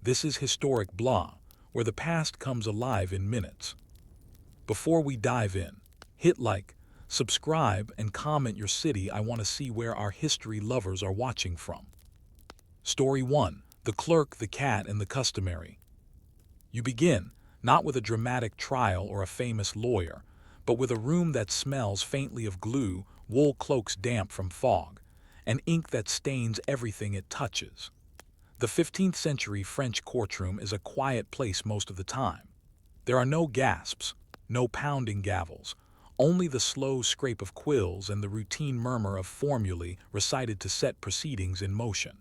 This is Historic Blah, where the past comes alive in minutes. Before we dive in, hit like, subscribe, and comment your city. I want to see where our history lovers are watching from. Story 1. The Clerk, the Cat, and the Customary. You begin, not with a dramatic trial or a famous lawyer, but with a room that smells faintly of glue, wool cloaks damp from fog, and ink that stains everything it touches. The 15th century French courtroom is a quiet place most of the time. There are no gasps, no pounding gavels, only the slow scrape of quills and the routine murmur of formulae recited to set proceedings in motion.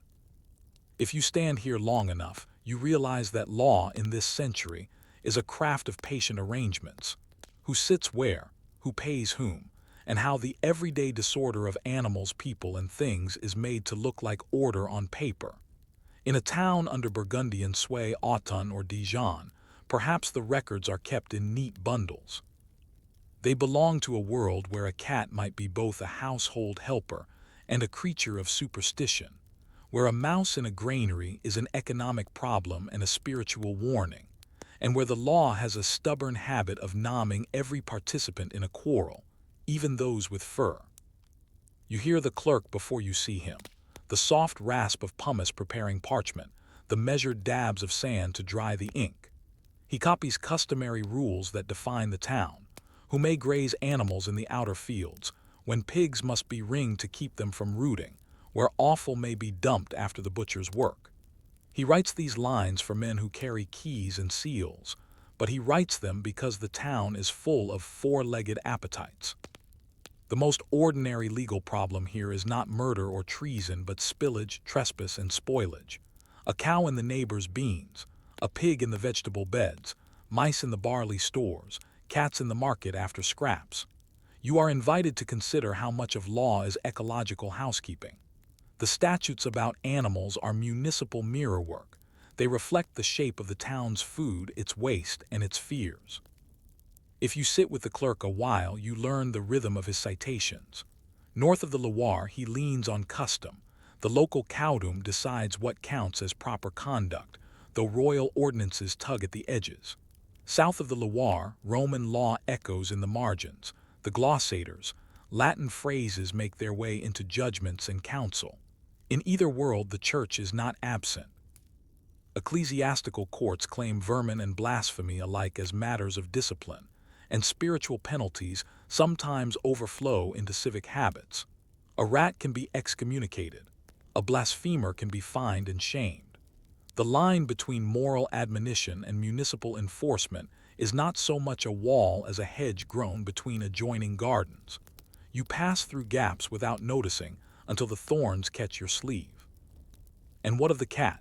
If you stand here long enough, you realize that law in this century is a craft of patient arrangements. Who sits where, who pays whom, and how the everyday disorder of animals, people, and things is made to look like order on paper. In a town under Burgundian sway, Autun or Dijon, perhaps the records are kept in neat bundles. They belong to a world where a cat might be both a household helper and a creature of superstition, where a mouse in a granary is an economic problem and a spiritual warning, and where the law has a stubborn habit of nomming every participant in a quarrel, even those with fur. You hear the clerk before you see him, the soft rasp of pumice preparing parchment, the measured dabs of sand to dry the ink. He copies customary rules that define the town, who may graze animals in the outer fields, when pigs must be ringed to keep them from rooting, where offal may be dumped after the butcher's work. He writes these lines for men who carry keys and seals, but he writes them because the town is full of four-legged appetites. The most ordinary legal problem here is not murder or treason, but spillage, trespass, and spoilage. A cow in the neighbor's beans, a pig in the vegetable beds, mice in the barley stores, cats in the market after scraps. You are invited to consider how much of law is ecological housekeeping. The statutes about animals are municipal mirror work. They reflect the shape of the town's food, its waste, and its fears. If you sit with the clerk a while, you learn the rhythm of his citations. North of the Loire, he leans on custom. The local caudum decides what counts as proper conduct, though royal ordinances tug at the edges. South of the Loire, Roman law echoes in the margins. The glossators, Latin phrases make their way into judgments and counsel. In either world, the church is not absent. Ecclesiastical courts claim vermin and blasphemy alike as matters of discipline, and spiritual penalties sometimes overflow into civic habits. A rat can be excommunicated. A blasphemer can be fined and shamed. The line between moral admonition and municipal enforcement is not so much a wall as a hedge grown between adjoining gardens. You pass through gaps without noticing until the thorns catch your sleeve. And what of the cat?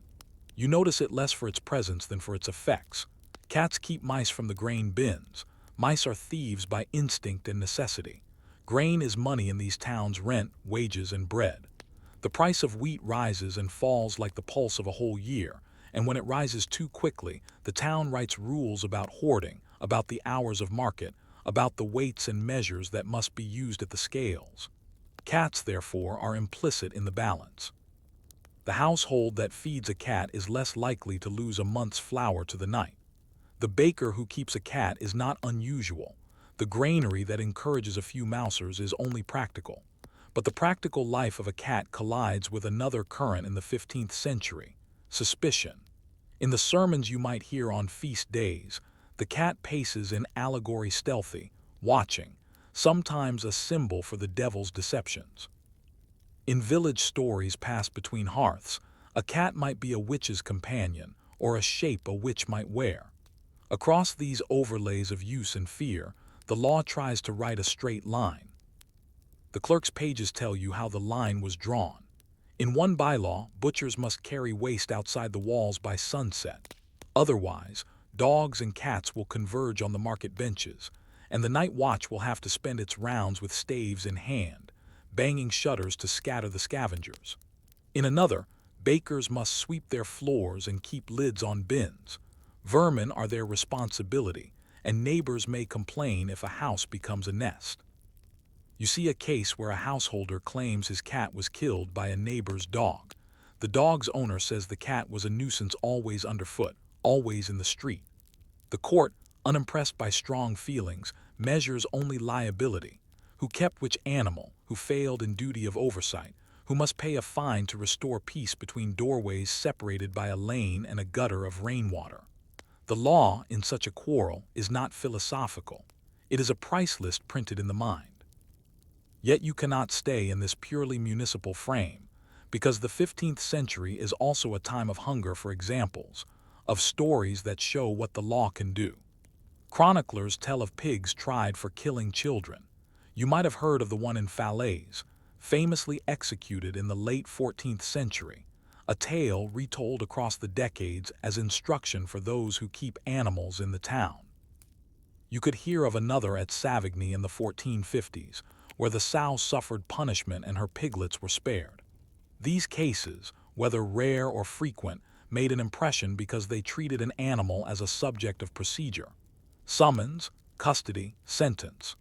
You notice it less for its presence than for its effects. Cats keep mice from the grain bins. Mice are thieves by instinct and necessity. Grain is money in these towns: rent, wages, and bread. The price of wheat rises and falls like the pulse of a whole year, and when it rises too quickly, the town writes rules about hoarding, about the hours of market, about the weights and measures that must be used at the scales. Cats, therefore, are implicit in the balance. The household that feeds a cat is less likely to lose a month's flour to the night. The baker who keeps a cat is not unusual. The granary that encourages a few mousers is only practical. But the practical life of a cat collides with another current in the 15th century: suspicion. In the sermons you might hear on feast days, the cat paces in allegory, stealthy, watching, sometimes a symbol for the devil's deceptions. In village stories passed between hearths, a cat might be a witch's companion, or a shape a witch might wear. Across these overlays of use and fear, the law tries to write a straight line. The clerk's pages tell you how the line was drawn. In one bylaw, butchers must carry waste outside the walls by sunset. Otherwise, dogs and cats will converge on the market benches, and the night watch will have to spend its rounds with staves in hand, banging shutters to scatter the scavengers. In another, bakers must sweep their floors and keep lids on bins. Vermin are their responsibility, and neighbors may complain if a house becomes a nest. You see a case where a householder claims his cat was killed by a neighbor's dog. The dog's owner says the cat was a nuisance, always underfoot, always in the street. The court, unimpressed by strong feelings, measures only liability. Who kept which animal, who failed in duty of oversight, who must pay a fine to restore peace between doorways separated by a lane and a gutter of rainwater. The law, in such a quarrel, is not philosophical. It is a price list printed in the mind. Yet you cannot stay in this purely municipal frame, because the 15th century is also a time of hunger for examples, of stories that show what the law can do. Chroniclers tell of pigs tried for killing children. You might have heard of the one in Falaise, famously executed in the late 14th century, a tale retold across the decades as instruction for those who keep animals in the town. You could hear of another at Savigny in the 1450s, where the sow suffered punishment and her piglets were spared. These cases, whether rare or frequent, made an impression because they treated an animal as a subject of procedure. Summons, custody, sentence.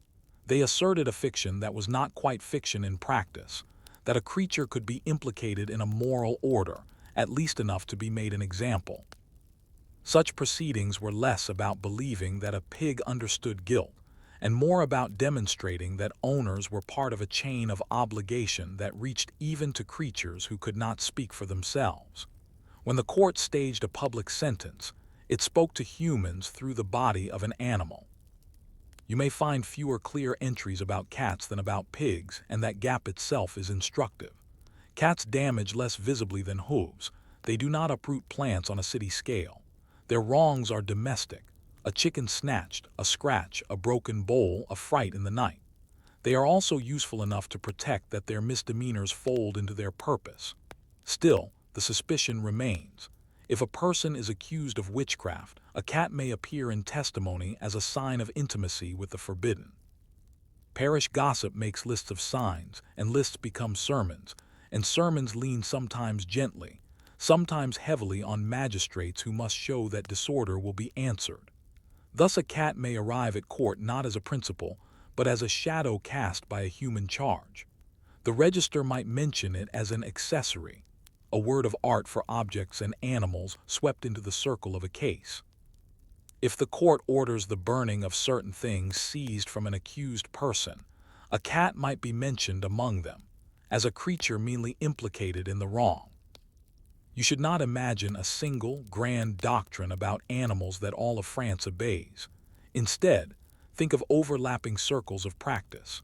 They asserted a fiction that was not quite fiction in practice, that a creature could be implicated in a moral order, at least enough to be made an example. Such proceedings were less about believing that a pig understood guilt, and more about demonstrating that owners were part of a chain of obligation that reached even to creatures who could not speak for themselves. When the court staged a public sentence, it spoke to humans through the body of an animal. You may find fewer clear entries about cats than about pigs, and that gap itself is instructive. Cats damage less visibly than hooves. They do not uproot plants on a city scale. Their wrongs are domestic: a chicken snatched, a scratch, a broken bowl, a fright in the night. They are also useful enough to protect that their misdemeanors fold into their purpose. Still, the suspicion remains. If a person is accused of witchcraft, a cat may appear in testimony as a sign of intimacy with the forbidden. Parish gossip makes lists of signs, and lists become sermons, and sermons lean sometimes gently, sometimes heavily on magistrates who must show that disorder will be answered. Thus a cat may arrive at court not as a principal, but as a shadow cast by a human charge. The register might mention it as an accessory, a word of art for objects and animals swept into the circle of a case. If the court orders the burning of certain things seized from an accused person, a cat might be mentioned among them, as a creature meanly implicated in the wrong. You should not imagine a single, grand doctrine about animals that all of France obeys. Instead, think of overlapping circles of practice.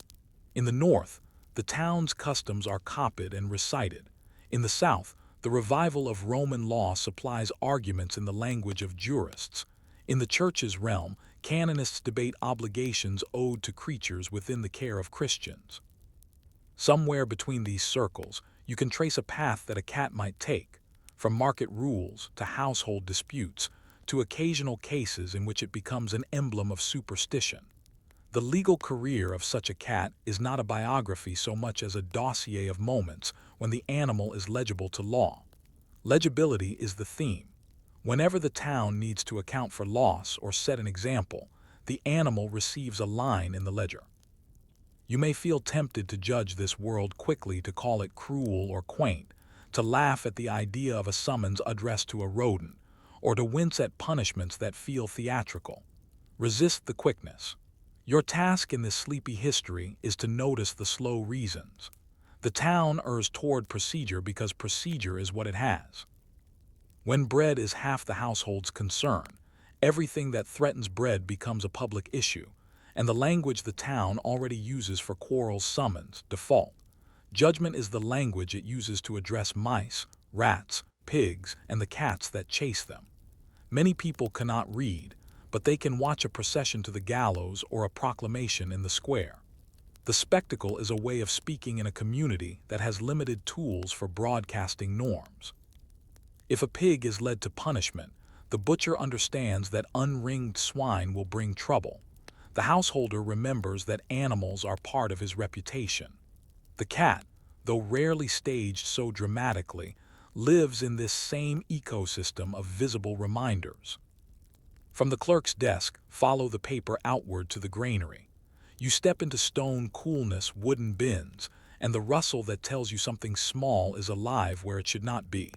In the north, the town's customs are copied and recited. In the South, the revival of Roman law supplies arguments in the language of jurists. In the Church's realm, canonists debate obligations owed to creatures within the care of Christians. Somewhere between these circles, you can trace a path that a cat might take, from market rules to household disputes, to occasional cases in which it becomes an emblem of superstition. The legal career of such a cat is not a biography so much as a dossier of moments when the animal is legible to law. Legibility is the theme. Whenever the town needs to account for loss or set an example, the animal receives a line in the ledger. You may feel tempted to judge this world quickly, to call it cruel or quaint, to laugh at the idea of a summons addressed to a rodent, or to wince at punishments that feel theatrical. Resist the quickness. Your task in this sleepy history is to notice the slow reasons. The town errs toward procedure because procedure is what it has. When bread is half the household's concern, everything that threatens bread becomes a public issue, and the language the town already uses for quarrels summons, default. Judgment is the language it uses to address mice, rats, pigs, and the cats that chase them. Many people cannot read, but they can watch a procession to the gallows or a proclamation in the square. The spectacle is a way of speaking in a community that has limited tools for broadcasting norms. If a pig is led to punishment, the butcher understands that unringed swine will bring trouble. The householder remembers that animals are part of his reputation. The cat, though rarely staged so dramatically, lives in this same ecosystem of visible reminders. From the clerk's desk, follow the paper outward to the granary. You step into stone coolness wooden bins, and the rustle that tells you something small is alive where it should not be.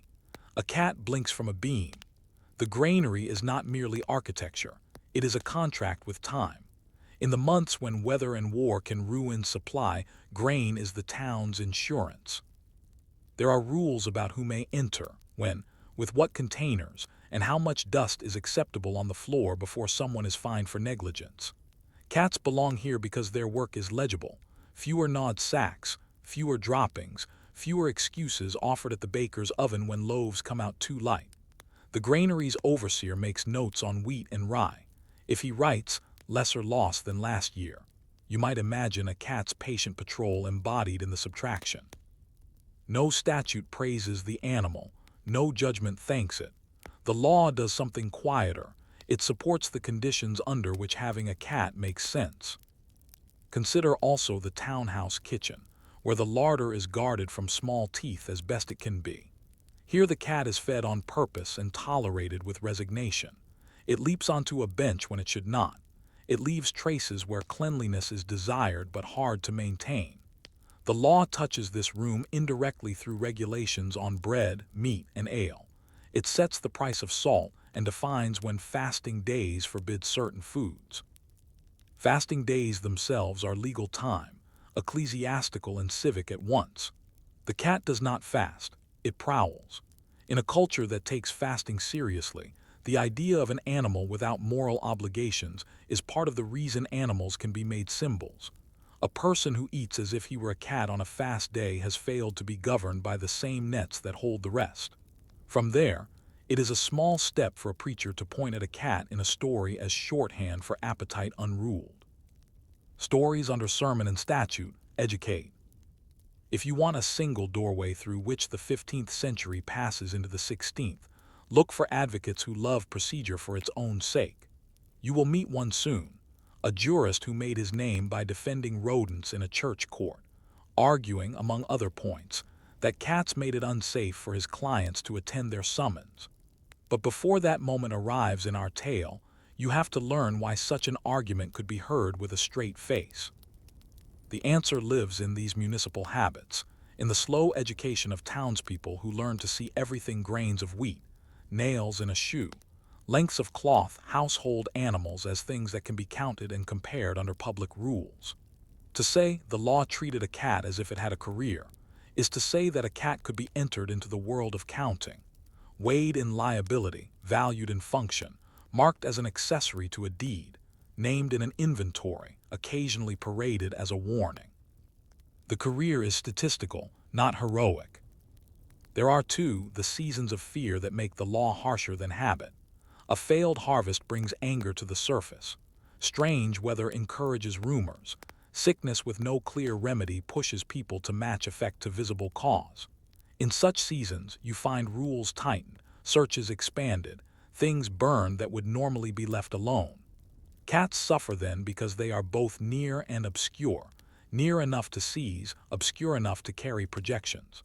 A cat blinks from a beam. The granary is not merely architecture, it is a contract with time. In the months when weather and war can ruin supply, grain is the town's insurance. There are rules about who may enter, when, with what containers, and how much dust is acceptable on the floor before someone is fined for negligence. Cats belong here because their work is legible. Fewer gnawed sacks, fewer droppings, fewer excuses offered at the baker's oven when loaves come out too light. The granary's overseer makes notes on wheat and rye. If he writes, lesser loss than last year, you might imagine a cat's patient patrol embodied in the subtraction. No statute praises the animal, no judgment thanks it. The law does something quieter. It supports the conditions under which having a cat makes sense. Consider also the townhouse kitchen, where the larder is guarded from small teeth as best it can be. Here the cat is fed on purpose and tolerated with resignation. It leaps onto a bench when it should not. It leaves traces where cleanliness is desired but hard to maintain. The law touches this room indirectly through regulations on bread, meat, and ale. It sets the price of salt and defines when fasting days forbid certain foods. Fasting days themselves are legal time, ecclesiastical and civic at once. The cat does not fast, it prowls. In a culture that takes fasting seriously, the idea of an animal without moral obligations is part of the reason animals can be made symbols. A person who eats as if he were a cat on a fast day has failed to be governed by the same nets that hold the rest. From there, it is a small step for a preacher to point at a cat in a story as shorthand for appetite unruled. Stories under sermon and statute educate. If you want a single doorway through which the 15th century passes into the 16th, look for advocates who love procedure for its own sake. You will meet one soon, a jurist who made his name by defending rodents in a church court, arguing, among other points, that cats made it unsafe for his clients to attend their summons. But before that moment arrives in our tale, you have to learn why such an argument could be heard with a straight face. The answer lives in these municipal habits, in the slow education of townspeople who learn to see everything grains of wheat, nails in a shoe, lengths of cloth, household animals as things that can be counted and compared under public rules. To say the law treated a cat as if it had a career is to say that a cat could be entered into the world of counting, weighed in liability, valued in function, marked as an accessory to a deed, named in an inventory, occasionally paraded as a warning. The career is statistical, not heroic. There are, too, the seasons of fear that make the law harsher than habit. A failed harvest brings anger to the surface. Strange weather encourages rumors. Sickness with no clear remedy pushes people to match effect to visible cause. In such seasons, you find rules tightened, searches expanded, things burned that would normally be left alone. Cats suffer then because they are both near and obscure, near enough to seize, obscure enough to carry projections.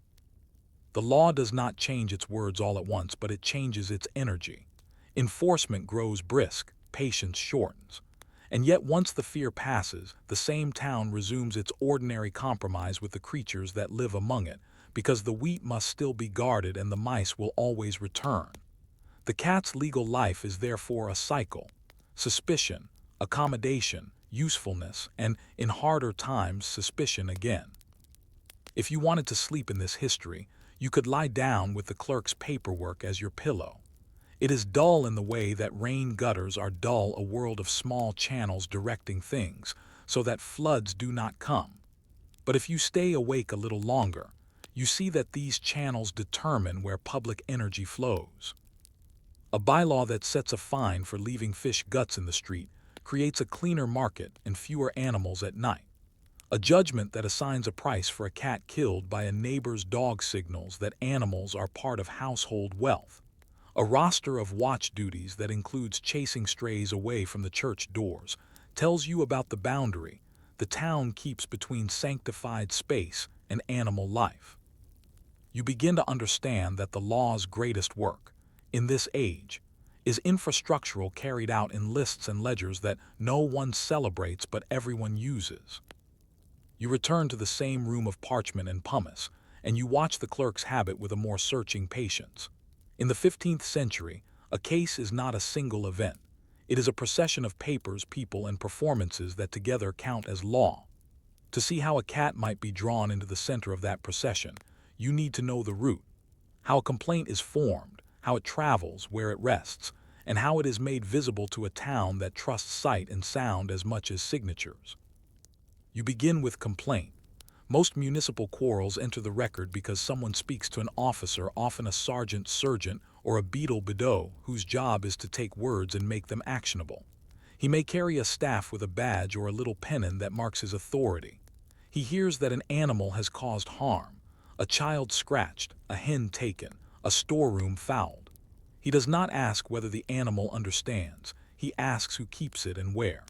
The law does not change its words all at once, but it changes its energy. Enforcement grows brisk, patience shortens. And yet once the fear passes, the same town resumes its ordinary compromise with the creatures that live among it, because the wheat must still be guarded and the mice will always return. The cat's legal life is therefore a cycle: suspicion, accommodation, usefulness, and, in harder times, suspicion again. If you wanted to sleep in this history, you could lie down with the clerk's paperwork as your pillow. It is dull in the way that rain gutters are dull, a world of small channels directing things, so that floods do not come. But if you stay awake a little longer, you see that these channels determine where public energy flows. A bylaw that sets a fine for leaving fish guts in the street creates a cleaner market and fewer animals at night. A judgment that assigns a price for a cat killed by a neighbor's dog signals that animals are part of household wealth. A roster of watch duties that includes chasing strays away from the church doors tells you about the boundary the town keeps between sanctified space and animal life. You begin to understand that the law's greatest work, in this age, is infrastructural, carried out in lists and ledgers that no one celebrates but everyone uses. You return to the same room of parchment and pumice, and you watch the clerk's habit with a more searching patience. In the 15th century, a case is not a single event. It is a procession of papers, people, and performances that together count as law. To see how a cat might be drawn into the center of that procession, you need to know the route, how a complaint is formed, how it travels, where it rests, and how it is made visible to a town that trusts sight and sound as much as signatures. You begin with complaint. Most municipal quarrels enter the record because someone speaks to an officer, often a sergeant, or a beadle bedeau, whose job is to take words and make them actionable. He may carry a staff with a badge or a little pennon that marks his authority. He hears that an animal has caused harm, a child scratched, a hen taken, a storeroom fouled. He does not ask whether the animal understands. He asks who keeps it and where.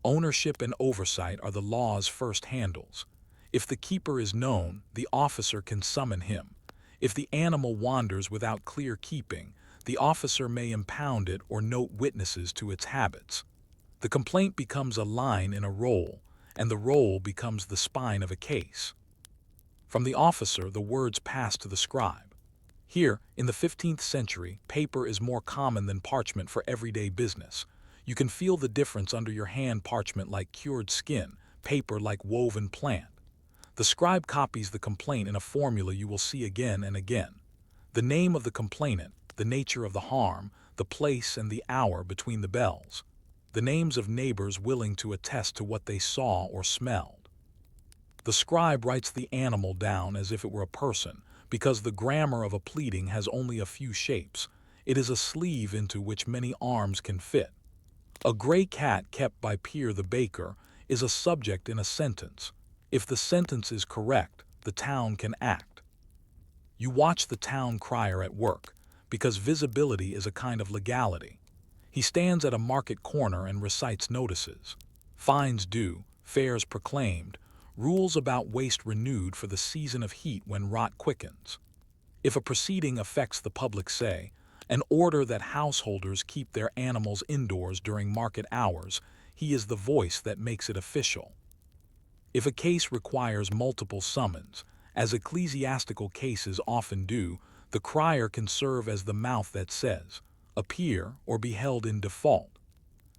Ownership and oversight are the law's first handles. If the keeper is known, the officer can summon him. If the animal wanders without clear keeping, the officer may impound it or note witnesses to its habits. The complaint becomes a line in a roll, and the roll becomes the spine of a case. From the officer, the words pass to the scribe. Here, in the 15th century, paper is more common than parchment for everyday business. You can feel the difference under your hand, parchment like cured skin, paper like woven plant. The scribe copies the complaint in a formula you will see again and again. The name of the complainant, the nature of the harm, the place and the hour between the bells. The names of neighbors willing to attest to what they saw or smelled. The scribe writes the animal down as if it were a person, because the grammar of a pleading has only a few shapes. It is a sleeve into which many arms can fit. A gray cat kept by Pierre the baker is a subject in a sentence. If the sentence is correct, the town can act. You watch the town crier at work, because visibility is a kind of legality. He stands at a market corner and recites notices. Fines due, fares proclaimed, rules about waste renewed for the season of heat when rot quickens. If a proceeding affects the public, say, an order that householders keep their animals indoors during market hours, he is the voice that makes it official. If a case requires multiple summons, as ecclesiastical cases often do, the crier can serve as the mouth that says, appear or be held in default.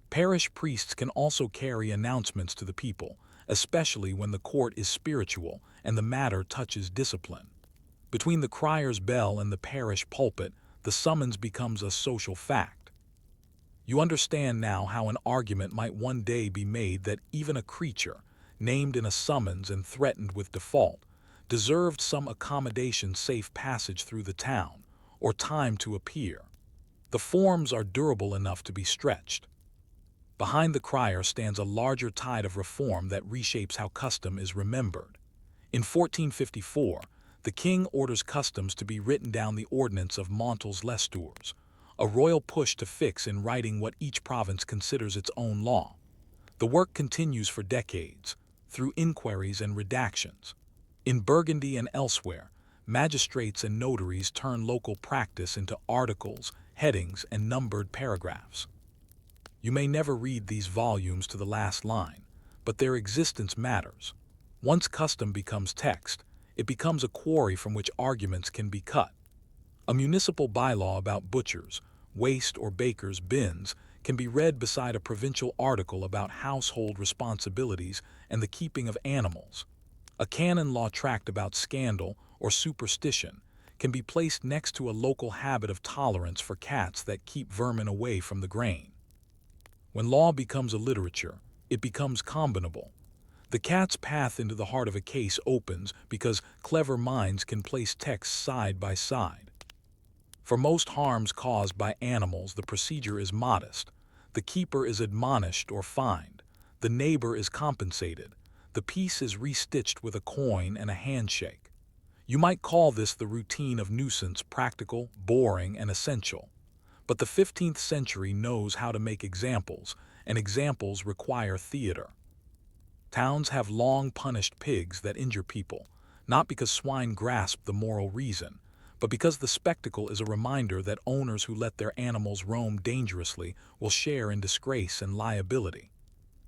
Parish priests can also carry announcements to the people, especially when the court is spiritual and the matter touches discipline. Between the crier's bell and the parish pulpit, the summons becomes a social fact. You understand now how an argument might one day be made that even a creature, named in a summons and threatened with default, deserved some accommodation, safe passage through the town, or time to appear. The forms are durable enough to be stretched. Behind the crier stands a larger tide of reform that reshapes how custom is remembered. In 1454, the king orders customs to be written down, the Ordinance of Montes-les-Tours, a royal push to fix in writing what each province considers its own law. The work continues for decades, through inquiries and redactions. In Burgundy and elsewhere, magistrates and notaries turn local practice into articles, headings, and numbered paragraphs. You may never read these volumes to the last line, but their existence matters. Once custom becomes text, it becomes a quarry from which arguments can be cut. A municipal bylaw about butchers, waste or bakers' bins can be read beside a provincial article about household responsibilities and the keeping of animals. A canon law tract about scandal or superstition can be placed next to a local habit of tolerance for cats that keep vermin away from the grain. When law becomes a literature, it becomes combinable. The cat's path into the heart of a case opens because clever minds can place texts side by side. For most harms caused by animals, the procedure is modest. The keeper is admonished or fined. The neighbor is compensated. The piece is restitched with a coin and a handshake. You might call this the routine of nuisance, practical, boring, and essential. But the 15th century knows how to make examples, and examples require theater. Towns have long punished pigs that injure people, not because swine grasp the moral reason, but because the spectacle is a reminder that owners who let their animals roam dangerously will share in disgrace and liability.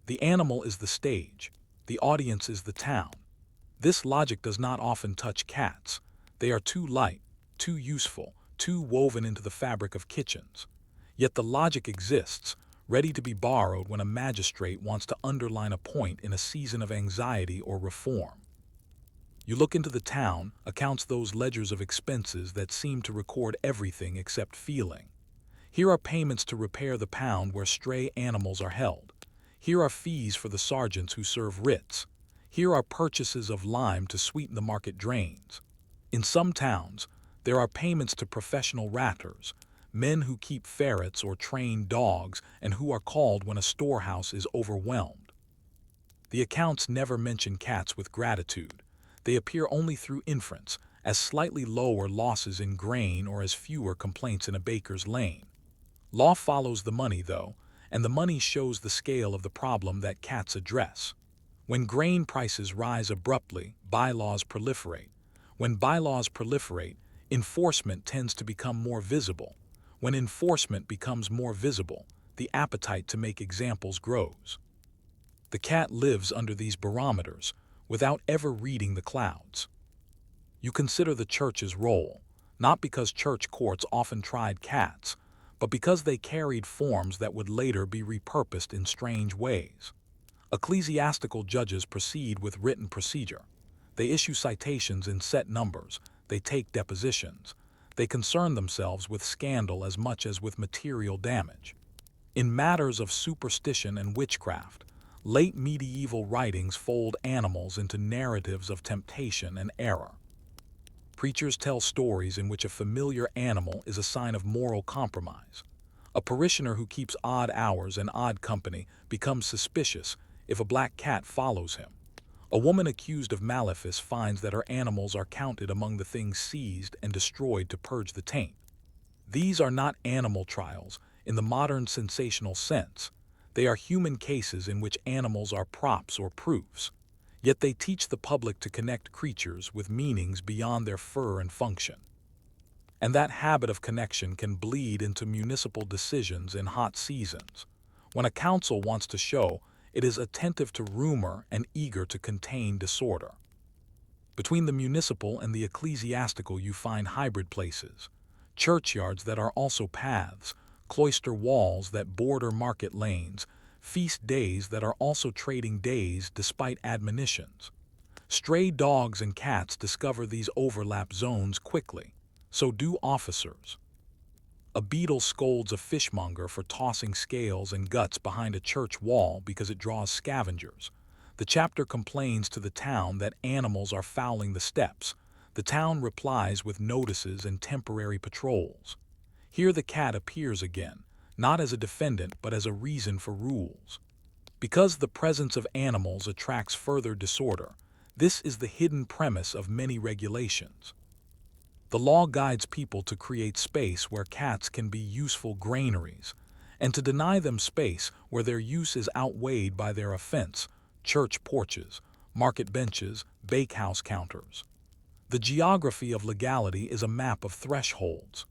The animal is the stage. The audience is the town. This logic does not often touch cats. They are too light, too useful, too woven into the fabric of kitchens. Yet the logic exists, ready to be borrowed when a magistrate wants to underline a point in a season of anxiety or reform. You look into the town, accounts those ledgers of expenses that seem to record everything except feeling. Here are payments to repair the pound where stray animals are held. Here are fees for the sergeants who serve writs. Here are purchases of lime to sweeten the market drains. In some towns, there are payments to professional ratters, men who keep ferrets or train dogs and who are called when a storehouse is overwhelmed. The accounts never mention cats with gratitude. They appear only through inference, as slightly lower losses in grain or as fewer complaints in a baker's lane. Law follows the money, though, and the money shows the scale of the problem that cats address. When grain prices rise abruptly, bylaws proliferate. When bylaws proliferate, enforcement tends to become more visible. When enforcement becomes more visible, the appetite to make examples grows. The cat lives under these barometers, without ever reading the clouds. You consider the church's role, not because church courts often tried cats, but because they carried forms that would later be repurposed in strange ways. Ecclesiastical judges proceed with written procedure. They issue citations in set numbers. They take depositions. They concern themselves with scandal as much as with material damage. In matters of superstition and witchcraft, late medieval writings fold animals into narratives of temptation and error. Preachers tell stories in which a familiar animal is a sign of moral compromise. A parishioner who keeps odd hours and odd company becomes suspicious if a black cat follows him. A woman accused of malefice finds that her animals are counted among the things seized and destroyed to purge the taint. These are not animal trials in the modern sensational sense. They are human cases in which animals are props or proofs. Yet they teach the public to connect creatures with meanings beyond their fur and function. And that habit of connection can bleed into municipal decisions in hot seasons. When a council wants to show it is attentive to rumor and eager to contain disorder. Between the municipal and the ecclesiastical you find hybrid places, churchyards that are also paths, cloister walls that border market lanes, feast days that are also trading days despite admonitions. Stray dogs and cats discover these overlap zones quickly. So do officers. A beadle scolds a fishmonger for tossing scales and guts behind a church wall because it draws scavengers. The chapter complains to the town that animals are fouling the steps. The town replies with notices and temporary patrols. Here the cat appears again, not as a defendant but as a reason for rules. Because the presence of animals attracts further disorder, this is the hidden premise of many regulations. The law guides people to create space where cats can be useful granaries, and to deny them space where their use is outweighed by their offense, church porches, market benches, bakehouse counters. The geography of legality is a map of thresholds.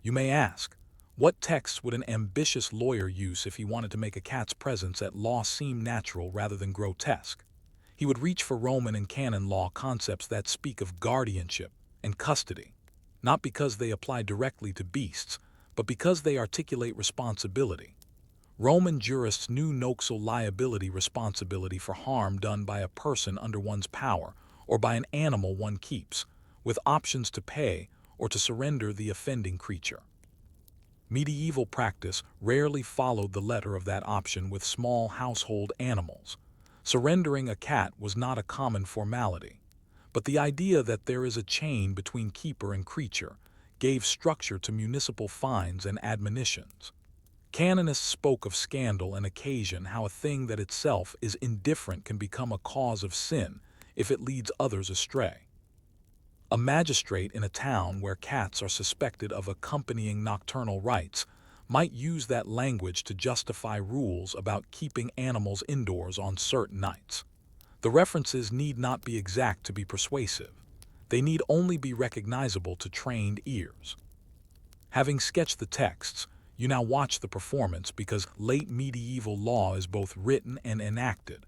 You may ask, what texts would an ambitious lawyer use if he wanted to make a cat's presence at law seem natural rather than grotesque? He would reach for Roman and canon law concepts that speak of guardianship and custody, not because they apply directly to beasts, but because they articulate responsibility. Roman jurists knew noxal liability responsibility for harm done by a person under one's power or by an animal one keeps, with options to pay or to surrender the offending creature. Medieval practice rarely followed the letter of that option with small household animals. Surrendering a cat was not a common formality. But the idea that there is a chain between keeper and creature gave structure to municipal fines and admonitions. Canonists spoke of scandal and occasion, how a thing that itself is indifferent can become a cause of sin if it leads others astray. A magistrate in a town where cats are suspected of accompanying nocturnal rites might use that language to justify rules about keeping animals indoors on certain nights. The references need not be exact to be persuasive. They need only be recognizable to trained ears. Having sketched the texts, you now watch the performance because late medieval law is both written and enacted.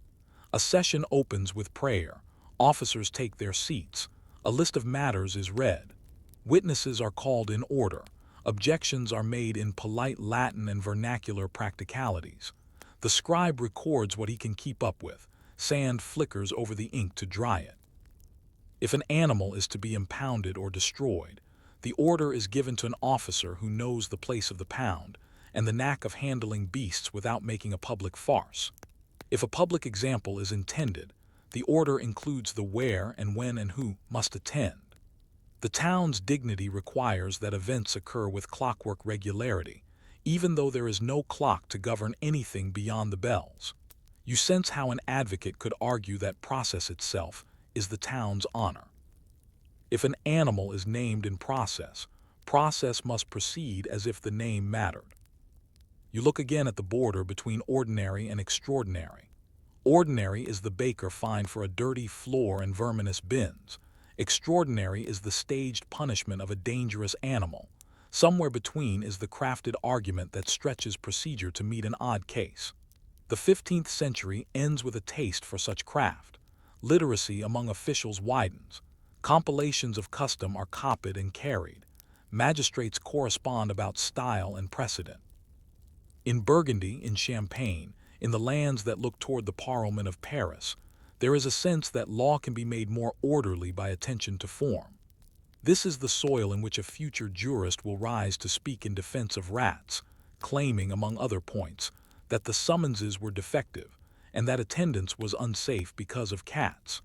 A session opens with prayer. Officers take their seats. A list of matters is read. Witnesses are called in order. Objections are made in polite Latin and vernacular practicalities. The scribe records what he can keep up with. Sand flickers over the ink to dry it. If an animal is to be impounded or destroyed, the order is given to an officer who knows the place of the pound and the knack of handling beasts without making a public farce. If a public example is intended, the order includes the where and when and who must attend. The town's dignity requires that events occur with clockwork regularity, even though there is no clock to govern anything beyond the bells. You sense how an advocate could argue that process itself is the town's honor. If an animal is named in process, process must proceed as if the name mattered. You look again at the border between ordinary and extraordinary. Ordinary is the baker fined for a dirty floor and verminous bins. Extraordinary is the staged punishment of a dangerous animal. Somewhere between is the crafted argument that stretches procedure to meet an odd case. The 15th century ends with a taste for such craft. Literacy among officials widens. Compilations of custom are copied and carried. Magistrates correspond about style and precedent. In Burgundy, in Champagne, in the lands that look toward the Parlement of Paris, there is a sense that law can be made more orderly by attention to form. This is the soil in which a future jurist will rise to speak in defense of rats, claiming, among other points, that the summonses were defective and that attendance was unsafe because of cats.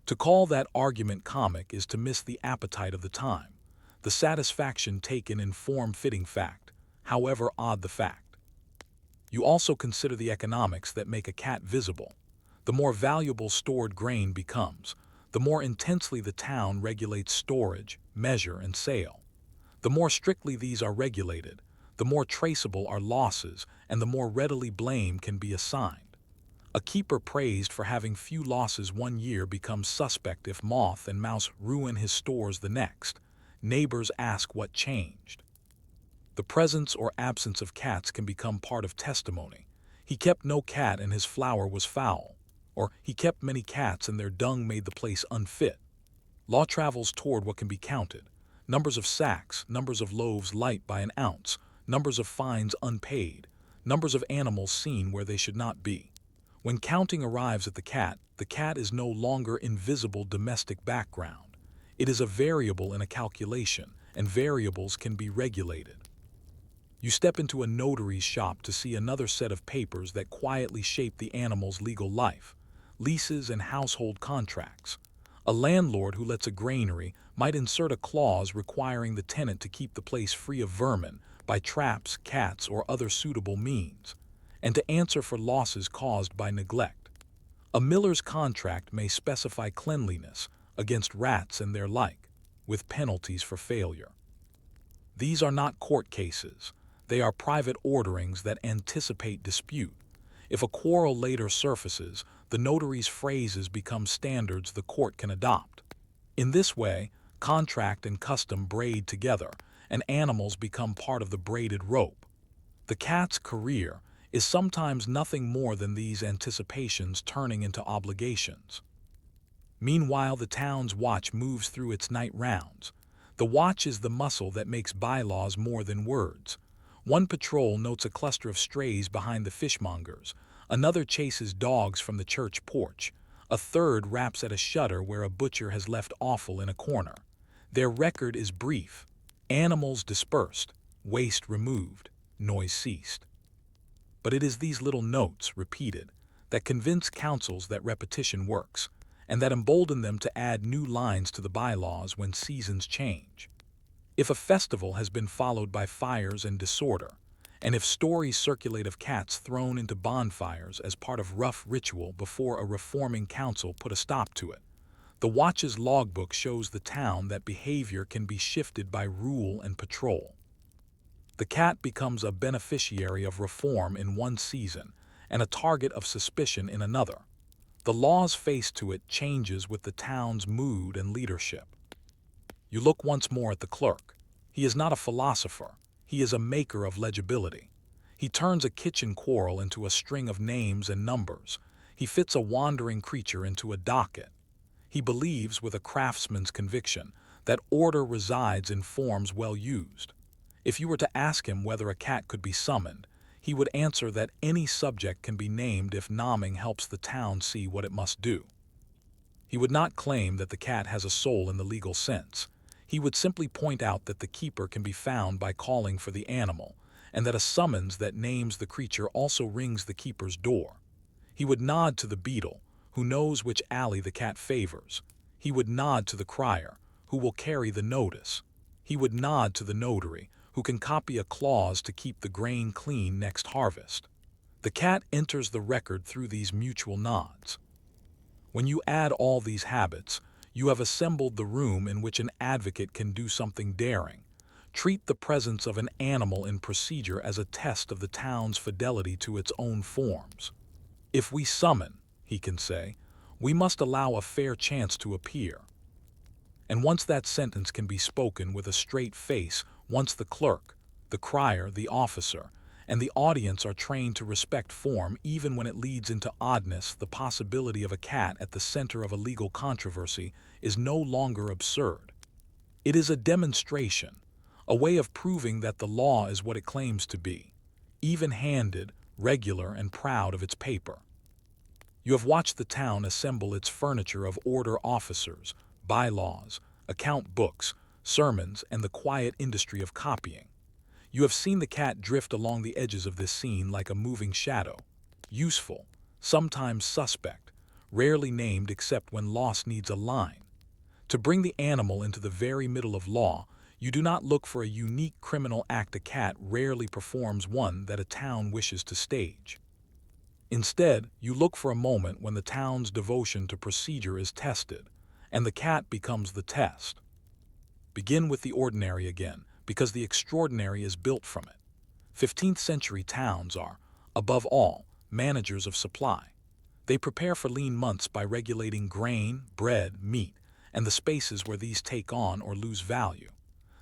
To call that argument comic is to miss the appetite of the time, the satisfaction taken in form-fitting fact, however odd the fact. You also consider the economics that make a cat visible. The more valuable stored grain becomes, the more intensely the town regulates storage, measure, and sale. The more strictly these are regulated, the more traceable are losses and the more readily blame can be assigned. A keeper praised for having few losses one year becomes suspect if moth and mouse ruin his stores the next. Neighbors ask what changed. The presence or absence of cats can become part of testimony. He kept no cat and his flour was foul. Or he kept many cats and their dung made the place unfit. Law travels toward what can be counted. Numbers of sacks, numbers of loaves light by an ounce, numbers of fines unpaid, numbers of animals seen where they should not be. When counting arrives at the cat is no longer invisible domestic background. It is a variable in a calculation, and variables can be regulated. You step into a notary's shop to see another set of papers that quietly shape the animal's legal life. Leases and household contracts. A landlord who lets a granary might insert a clause requiring the tenant to keep the place free of vermin by traps, cats, or other suitable means, and to answer for losses caused by neglect. A miller's contract may specify cleanliness against rats and their like, with penalties for failure. These are not court cases. They are private orderings that anticipate dispute. If a quarrel later surfaces, the notary's phrases become standards the court can adopt. In this way, contract and custom braid together, and animals become part of the braided rope. The cat's career is sometimes nothing more than these anticipations turning into obligations. Meanwhile, the town's watch moves through its night rounds. The watch is the muscle that makes bylaws more than words. One patrol notes a cluster of strays behind the fishmongers. Another chases dogs from the church porch. A third raps at a shutter where a butcher has left offal in a corner. Their record is brief. Animals dispersed, waste removed, noise ceased. But it is these little notes, repeated, that convince councils that repetition works, and that embolden them to add new lines to the bylaws when seasons change. If a festival has been followed by fires and disorder, and if stories circulate of cats thrown into bonfires as part of rough ritual before a reforming council put a stop to it, the watch's logbook shows the town that behavior can be shifted by rule and patrol. The cat becomes a beneficiary of reform in one season and a target of suspicion in another. The law's face to it changes with the town's mood and leadership. You look once more at the clerk. He is not a philosopher. He is a maker of legibility. He turns a kitchen quarrel into a string of names and numbers. He fits a wandering creature into a docket. He believes, with a craftsman's conviction, that order resides in forms well used. If you were to ask him whether a cat could be summoned, he would answer that any subject can be named if naming helps the town see what it must do. He would not claim that the cat has a soul in the legal sense. He would simply point out that the keeper can be found by calling for the animal, and that a summons that names the creature also rings the keeper's door. He would nod to the beadle, who knows which alley the cat favors. He would nod to the crier, who will carry the notice. He would nod to the notary, who can copy a clause to keep the grain clean next harvest. The cat enters the record through these mutual nods. When you add all these habits, you have assembled the room in which an advocate can do something daring. Treat the presence of an animal in procedure as a test of the town's fidelity to its own forms. If we summon, he can say, we must allow a fair chance to appear. And once that sentence can be spoken with a straight face, once the clerk, the crier, the officer, and the audience are trained to respect form even when it leads into oddness, the possibility of a cat at the center of a legal controversy is no longer absurd. It is a demonstration, a way of proving that the law is what it claims to be, even-handed, regular, and proud of its paper. You have watched the town assemble its furniture of order officers, bylaws, account books, sermons, and the quiet industry of copying. You have seen the cat drift along the edges of this scene like a moving shadow, useful, sometimes suspect, rarely named except when loss needs a line. To bring the animal into the very middle of law, you do not look for a unique criminal act. A cat rarely performs one that a town wishes to stage. Instead, you look for a moment when the town's devotion to procedure is tested, and the cat becomes the test. Begin with the ordinary again, because the extraordinary is built from it. 15th-century towns are, above all, managers of supply. They prepare for lean months by regulating grain, bread, meat, and the spaces where these take on or lose value.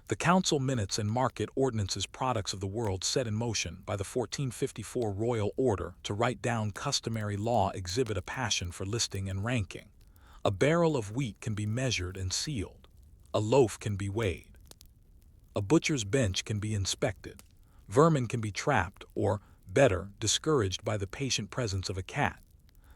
The council minutes and market ordinances, products of the world set in motion by the 1454 royal order to write down customary law, exhibit a passion for listing and ranking. A barrel of wheat can be measured and sealed. A loaf can be weighed. A butcher's bench can be inspected. Vermin can be trapped or, better, discouraged by the patient presence of a cat.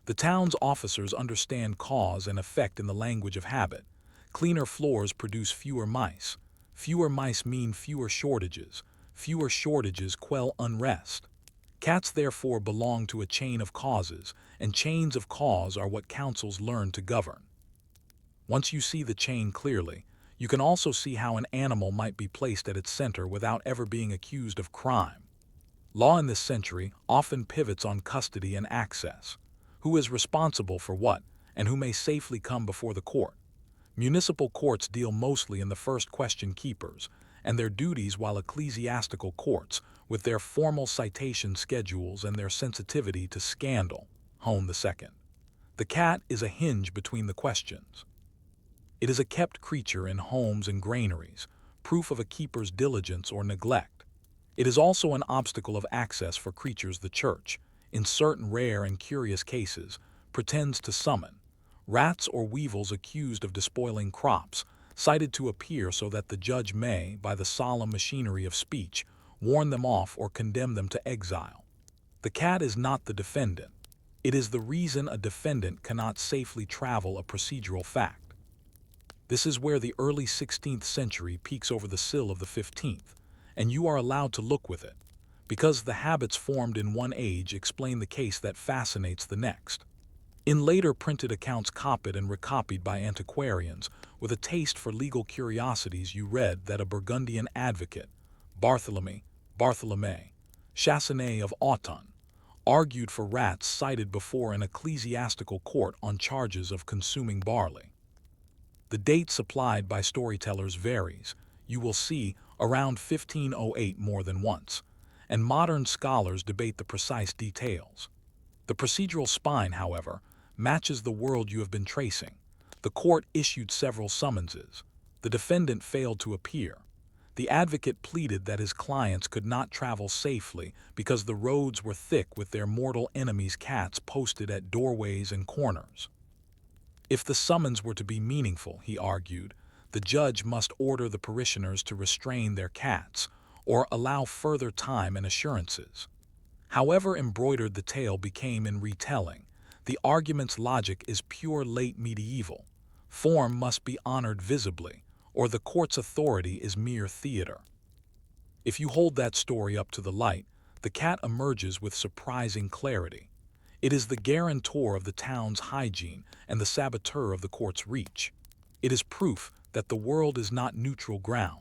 The town's officers understand cause and effect in the language of habit. Cleaner floors produce fewer mice. Fewer mice mean fewer shortages. Fewer shortages quell unrest. Cats therefore belong to a chain of causes, and chains of cause are what councils learn to govern. Once you see the chain clearly, you can also see how an animal might be placed at its center without ever being accused of crime. Law in this century often pivots on custody and access. Who is responsible for what, and who may safely come before the court? Municipal courts deal mostly in the first question keepers and their duties, while ecclesiastical courts, with their formal citation schedules and their sensitivity to scandal, hone the second. The cat is a hinge between the questions. It is a kept creature in homes and granaries, proof of a keeper's diligence or neglect. It is also an obstacle of access for creatures the church, in certain rare and curious cases, pretends to summon. Rats or weevils accused of despoiling crops, cited to appear so that the judge may, by the solemn machinery of speech, warn them off or condemn them to exile. The cat is not the defendant. It is the reason a defendant cannot safely travel a procedural fact. This is where the early 16th century peeks over the sill of the 15th, and you are allowed to look with it, because the habits formed in one age explain the case that fascinates the next. In later printed accounts copied and recopied by antiquarians, with a taste for legal curiosities, you read that a Burgundian advocate, Barthélemy Chasseneuil of Autun, argued for rats cited before an ecclesiastical court on charges of consuming barley. The date supplied by storytellers varies, you will see, around 1508 more than once, and modern scholars debate the precise details. The procedural spine, however, matches the world you have been tracing. The court issued several summonses. The defendant failed to appear. The advocate pleaded that his clients could not travel safely because the roads were thick with their mortal enemies' cats posted at doorways and corners. If the summons were to be meaningful, he argued, the judge must order the parishioners to restrain their cats or allow further time and assurances. However embroidered the tale became in retelling, the argument's logic is pure late medieval. Form must be honored visibly, or the court's authority is mere theater. If you hold that story up to the light, the cat emerges with surprising clarity. It is the guarantor of the town's hygiene and the saboteur of the court's reach. It is proof that the world is not neutral ground.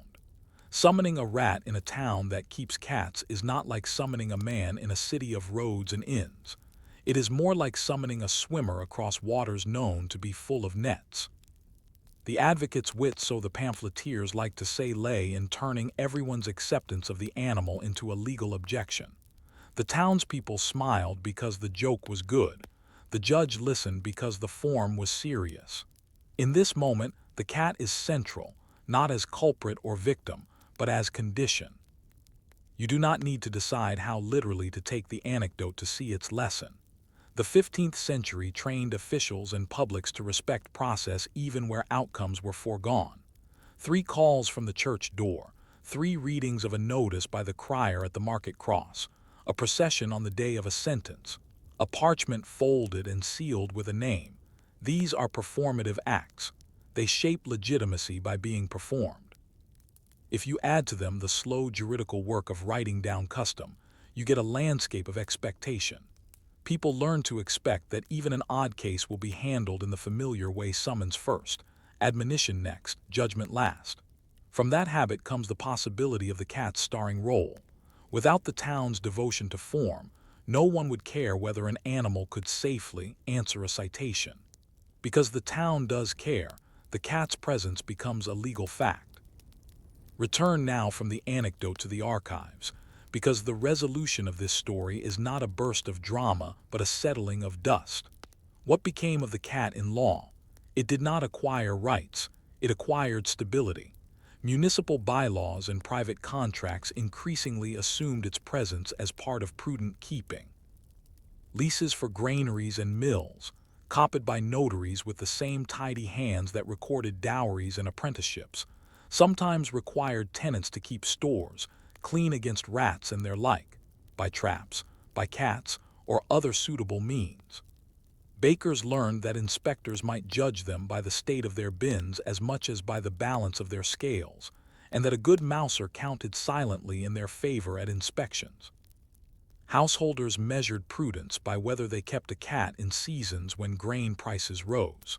Summoning a rat in a town that keeps cats is not like summoning a man in a city of roads and inns. It is more like summoning a swimmer across waters known to be full of nets. The advocate's wit, so the pamphleteers like to say, lay in turning everyone's acceptance of the animal into a legal objection. The townspeople smiled because the joke was good. The judge listened because the form was serious. In this moment, the cat is central, not as culprit or victim, but as condition. You do not need to decide how literally to take the anecdote to see its lesson. The 15th century trained officials and publics to respect process even where outcomes were foregone. 3 calls from the church door, 3 readings of a notice by the crier at the market cross, a procession on the day of a sentence, a parchment folded and sealed with a name. These are performative acts. They shape legitimacy by being performed. If you add to them the slow juridical work of writing down custom, you get a landscape of expectation. People learn to expect that even an odd case will be handled in the familiar way: summons first, admonition next, judgment last. From that habit comes the possibility of the cat's starring role. Without the town's devotion to form, no one would care whether an animal could safely answer a citation. Because the town does care, the cat's presence becomes a legal fact. Return now from the anecdote to the archives, because the resolution of this story is not a burst of drama but a settling of dust. What became of the cat in law? It did not acquire rights, it acquired stability. Municipal bylaws and private contracts increasingly assumed its presence as part of prudent keeping. Leases for granaries and mills, copied by notaries with the same tidy hands that recorded dowries and apprenticeships, sometimes required tenants to keep stores, clean against rats and their like, by traps, by cats, or other suitable means. Bakers learned that inspectors might judge them by the state of their bins as much as by the balance of their scales, and that a good mouser counted silently in their favor at inspections. Householders measured prudence by whether they kept a cat in seasons when grain prices rose.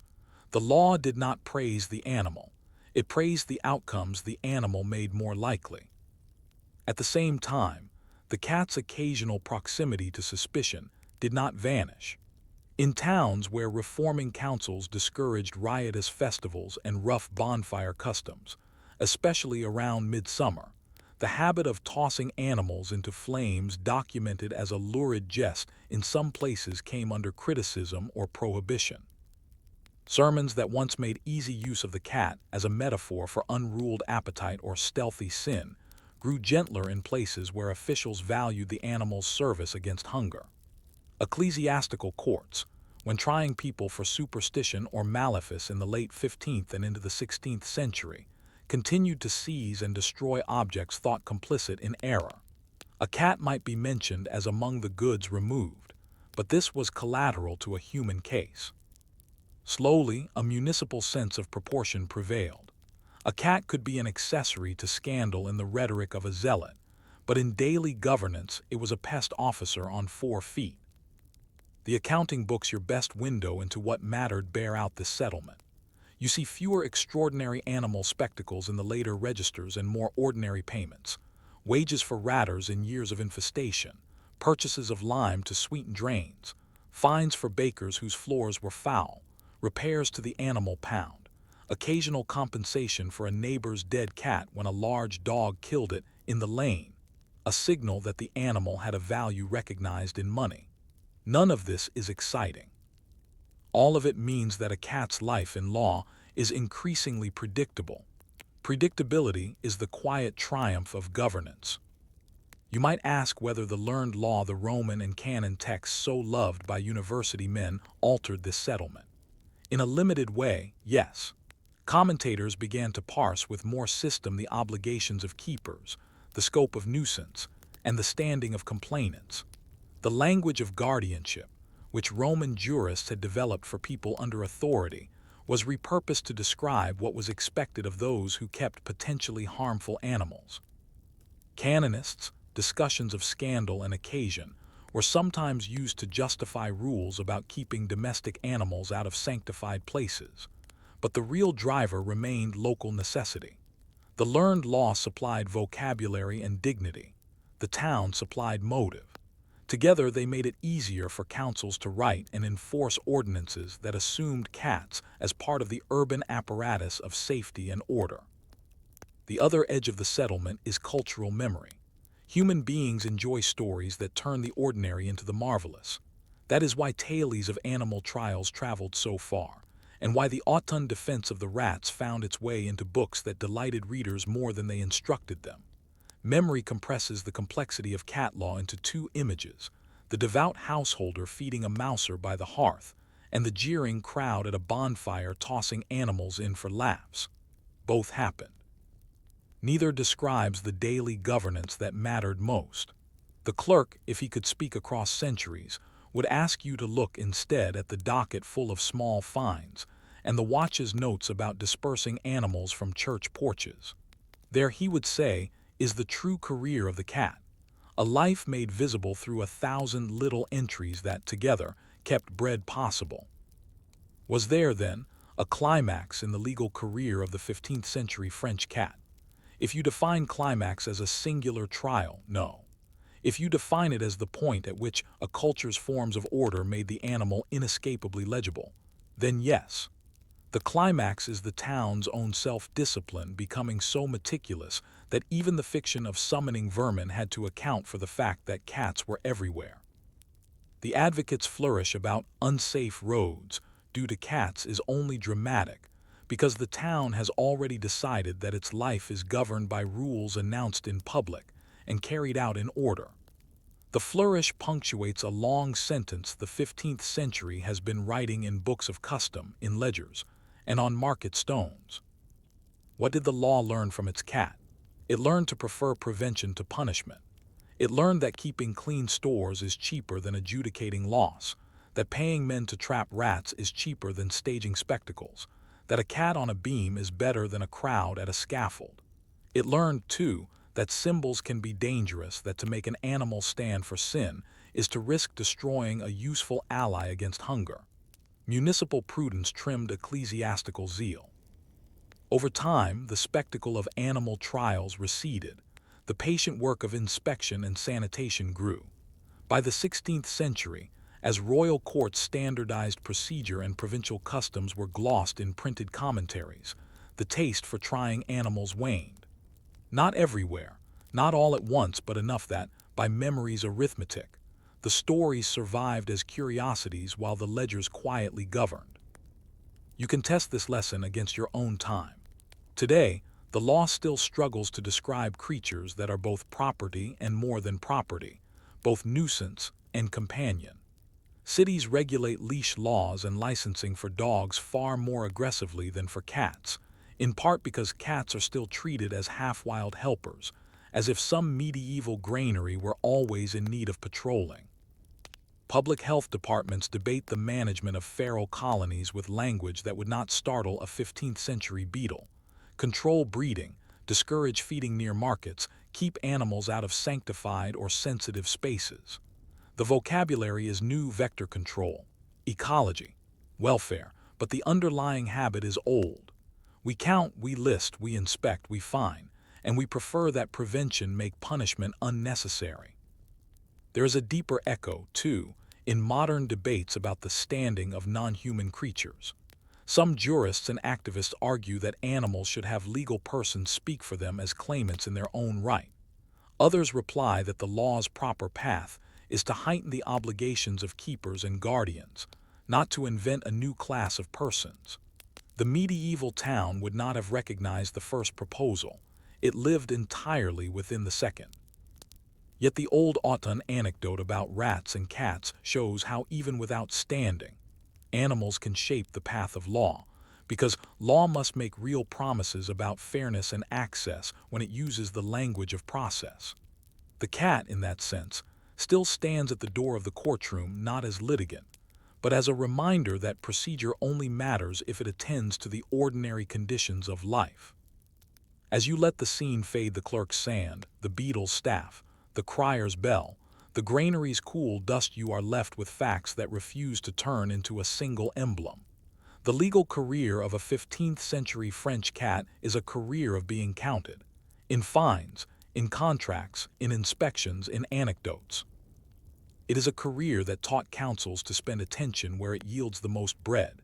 The law did not praise the animal, it praised the outcomes the animal made more likely. At the same time, the cat's occasional proximity to suspicion did not vanish. In towns where reforming councils discouraged riotous festivals and rough bonfire customs, especially around midsummer, the habit of tossing animals into flames, documented as a lurid jest, in some places came under criticism or prohibition. Sermons that once made easy use of the cat as a metaphor for unruled appetite or stealthy sin grew gentler in places where officials valued the animal's service against hunger. Ecclesiastical courts, when trying people for superstition or malefice in the late 15th and into the 16th century, continued to seize and destroy objects thought complicit in error. A cat might be mentioned as among the goods removed, but this was collateral to a human case. Slowly, a municipal sense of proportion prevailed. A cat could be an accessory to scandal in the rhetoric of a zealot, but in daily governance it was a pest officer on 4 feet. The accounting books, your best window into what mattered, bear out this settlement. You see fewer extraordinary animal spectacles in the later registers and more ordinary payments: wages for ratters in years of infestation, purchases of lime to sweeten drains, fines for bakers whose floors were foul, repairs to the animal pound, occasional compensation for a neighbor's dead cat when a large dog killed it in the lane, a signal that the animal had a value recognized in money. None of this is exciting. All of it means that a cat's life in law is increasingly predictable. Predictability is the quiet triumph of governance. You might ask whether the learned law the Roman and canon texts so loved by university men altered this settlement. In a limited way, yes. Commentators began to parse with more system the obligations of keepers, the scope of nuisance, and the standing of complainants. The language of guardianship, which Roman jurists had developed for people under authority, was repurposed to describe what was expected of those who kept potentially harmful animals. Canonists, discussions of scandal and occasion, were sometimes used to justify rules about keeping domestic animals out of sanctified places, but the real driver remained local necessity. The learned law supplied vocabulary and dignity. The town supplied motive. Together they made it easier for councils to write and enforce ordinances that assumed cats as part of the urban apparatus of safety and order. The other edge of the settlement is cultural memory. Human beings enjoy stories that turn the ordinary into the marvelous. That is why tales of animal trials traveled so far, and why the autumn defense of the rats found its way into books that delighted readers more than they instructed them. Memory compresses the complexity of cat law into two images: the devout householder feeding a mouser by the hearth, and the jeering crowd at a bonfire tossing animals in for laughs. Both happened. Neither describes the daily governance that mattered most. The clerk, if he could speak across centuries, would ask you to look instead at the docket full of small fines, and the watch's notes about dispersing animals from church porches. There, he would say, is the true career of the cat, a life made visible through 1,000 little entries that, together, kept bread possible. Was there, then, a climax in the legal career of the 15th-century French cat? If you define climax as a singular trial, no. If you define it as the point at which a culture's forms of order made the animal inescapably legible, then yes. The climax is the town's own self-discipline becoming so meticulous that even the fiction of summoning vermin had to account for the fact that cats were everywhere. The advocate's flourish about unsafe roads due to cats is only dramatic because the town has already decided that its life is governed by rules announced in public and carried out in order. The flourish punctuates a long sentence the 15th century has been writing in books of custom, in ledgers, and on market stones. What did the law learn from its cat? It learned to prefer prevention to punishment. It learned that keeping clean stores is cheaper than adjudicating loss, that paying men to trap rats is cheaper than staging spectacles, that a cat on a beam is better than a crowd at a scaffold. It learned, too, that symbols can be dangerous, that to make an animal stand for sin is to risk destroying a useful ally against hunger. Municipal prudence trimmed ecclesiastical zeal. Over time, the spectacle of animal trials receded. The patient work of inspection and sanitation grew. By the 16th century, as royal courts standardized procedure and provincial customs were glossed in printed commentaries, the taste for trying animals waned. Not everywhere, not all at once, but enough that, by memory's arithmetic, the stories survived as curiosities while the ledgers quietly governed. You can test this lesson against your own time. Today, the law still struggles to describe creatures that are both property and more than property, both nuisance and companion. Cities regulate leash laws and licensing for dogs far more aggressively than for cats, in part because cats are still treated as half-wild helpers, as if some medieval granary were always in need of patrolling. Public health departments debate the management of feral colonies with language that would not startle a 15th-century beetle. Control breeding, discourage feeding near markets, keep animals out of sanctified or sensitive spaces. The vocabulary is new: vector control, ecology, welfare, but the underlying habit is old. We count, we list, we inspect, we fine, and we prefer that prevention make punishment unnecessary. There is a deeper echo, too, in modern debates about the standing of non-human creatures. Some jurists and activists argue that animals should have legal persons speak for them as claimants in their own right. Others reply that the law's proper path is to heighten the obligations of keepers and guardians, not to invent a new class of persons. The medieval town would not have recognized the first proposal. It lived entirely within the second. Yet the old Auton anecdote about rats and cats shows how even without standing, animals can shape the path of law, because law must make real promises about fairness and access when it uses the language of process. The cat, in that sense, still stands at the door of the courtroom not as litigant, but as a reminder that procedure only matters if it attends to the ordinary conditions of life. As you let the scene fade, the clerk's sand, the beadle's staff, the crier's bell, the granary's cool dust, you are left with facts that refuse to turn into a single emblem. The legal career of a 15th-century French cat is a career of being counted, in fines, in contracts, in inspections, in anecdotes. It is a career that taught councils to spend attention where it yields the most bread,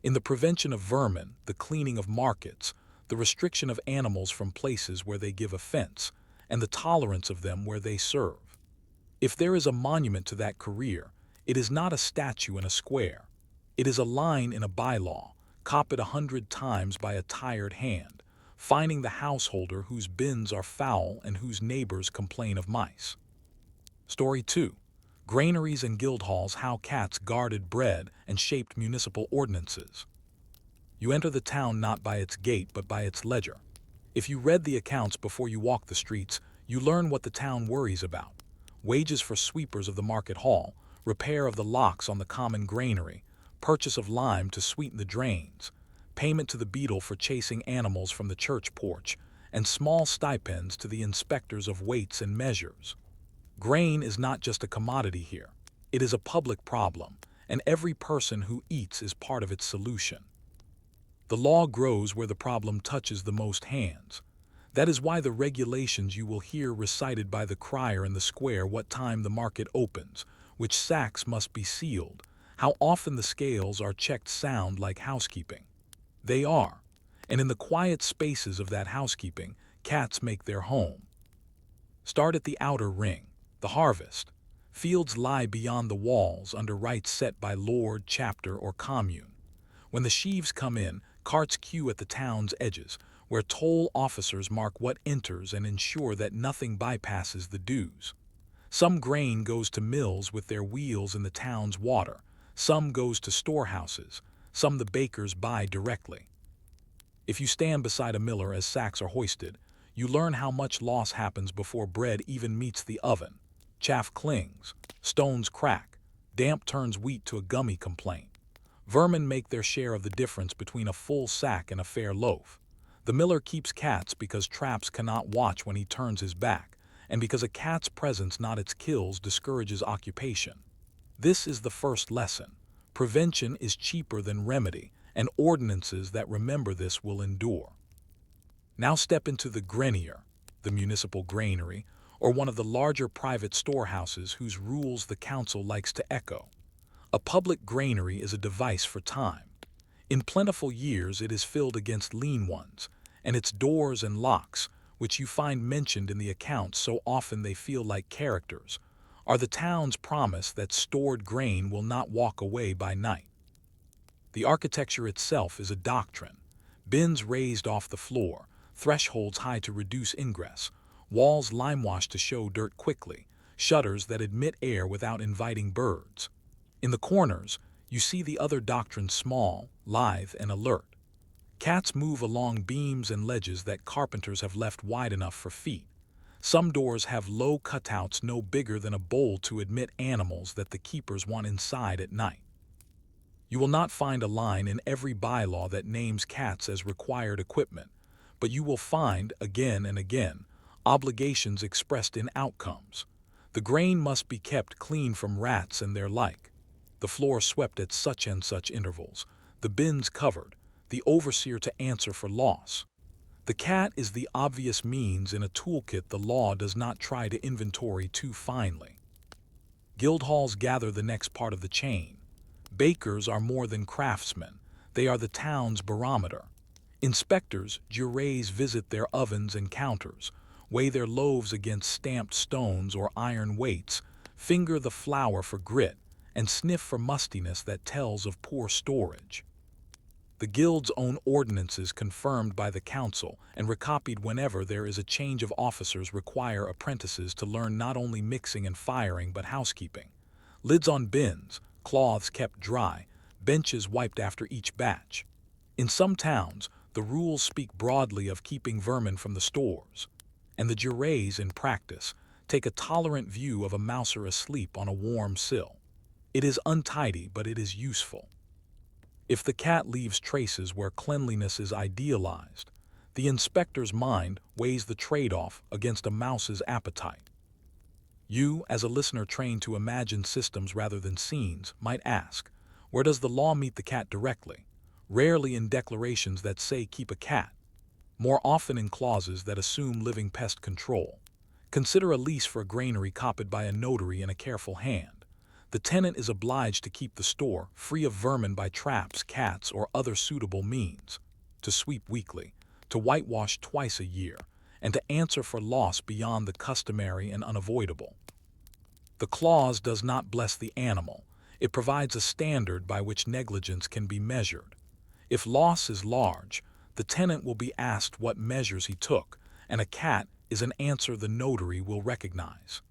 in the prevention of vermin, the cleaning of markets, the restriction of animals from places where they give offense, and the tolerance of them where they serve. If there is a monument to that career, it is not a statue in a square. It is a line in a bylaw, copied 100 times by a tired hand, finding the householder whose bins are foul and whose neighbors complain of mice. Story 2. Granaries and guildhalls, how cats guarded bread and shaped municipal ordinances. You enter the town not by its gate but by its ledger. If you read the accounts before you walk the streets, you learn what the town worries about. Wages for sweepers of the market hall, repair of the locks on the common granary, purchase of lime to sweeten the drains, payment to the beadle for chasing animals from the church porch, and small stipends to the inspectors of weights and measures. Grain is not just a commodity here. It is a public problem, and every person who eats is part of its solution. The law grows where the problem touches the most hands. That is why the regulations you will hear recited by the crier in the square, what time the market opens, which sacks must be sealed, how often the scales are checked, sound like housekeeping. They are, and in the quiet spaces of that housekeeping, cats make their home. Start at the outer ring, the harvest. Fields lie beyond the walls under rites set by lord, chapter, or commune. When the sheaves come in, carts queue at the town's edges, where toll officers mark what enters and ensure that nothing bypasses the dues. Some grain goes to mills with their wheels in the town's water, some goes to storehouses, some the bakers buy directly. If you stand beside a miller as sacks are hoisted, you learn how much loss happens before bread even meets the oven. Chaff clings, stones crack, damp turns wheat to a gummy complaint. Vermin make their share of the difference between a full sack and a fair loaf. The miller keeps cats because traps cannot watch when he turns his back, and because a cat's presence, not its kills, discourages occupation. This is the first lesson. Prevention is cheaper than remedy, and ordinances that remember this will endure. Now step into the grenier, the municipal granary, or one of the larger private storehouses whose rules the council likes to echo. A public granary is a device for time. In plentiful years it is filled against lean ones, and its doors and locks, which you find mentioned in the accounts so often they feel like characters, are the town's promise that stored grain will not walk away by night. The architecture itself is a doctrine. Bins raised off the floor, thresholds high to reduce ingress, walls limewashed to show dirt quickly, shutters that admit air without inviting birds. In the corners, you see the other doctrine, small, lithe, and alert. Cats move along beams and ledges that carpenters have left wide enough for feet. Some doors have low cutouts no bigger than a bowl to admit animals that the keepers want inside at night. You will not find a line in every bylaw that names cats as required equipment, but you will find, again and again, obligations expressed in outcomes. The grain must be kept clean from rats and their like, the floor swept at such and such intervals, the bins covered, the overseer to answer for loss. The cat is the obvious means in a toolkit the law does not try to inventory too finely. Guildhalls gather the next part of the chain. Bakers are more than craftsmen, they are the town's barometer. Inspectors, jurés, visit their ovens and counters, weigh their loaves against stamped stones or iron weights, finger the flour for grit, and sniff for mustiness that tells of poor storage. The guild's own ordinances confirmed by the council and recopied whenever there is a change of officers require apprentices to learn not only mixing and firing but housekeeping. Lids on bins, cloths kept dry, benches wiped after each batch. In some towns, the rules speak broadly of keeping vermin from the stores, and the jurés in practice take a tolerant view of a mouser asleep on a warm sill. It is untidy, but it is useful. If the cat leaves traces where cleanliness is idealized, the inspector's mind weighs the trade-off against a mouse's appetite. You, as a listener trained to imagine systems rather than scenes, might ask, where does the law meet the cat directly? Rarely in declarations that say keep a cat, more often in clauses that assume living pest control. Consider a lease for a granary copied by a notary in a careful hand. The tenant is obliged to keep the store free of vermin by traps, cats, or other suitable means, to sweep weekly, to whitewash twice a year, and to answer for loss beyond the customary and unavoidable. The clause does not bless the animal. It provides a standard by which negligence can be measured. If loss is large, the tenant will be asked what measures he took, and a cat is an answer the notary will recognize.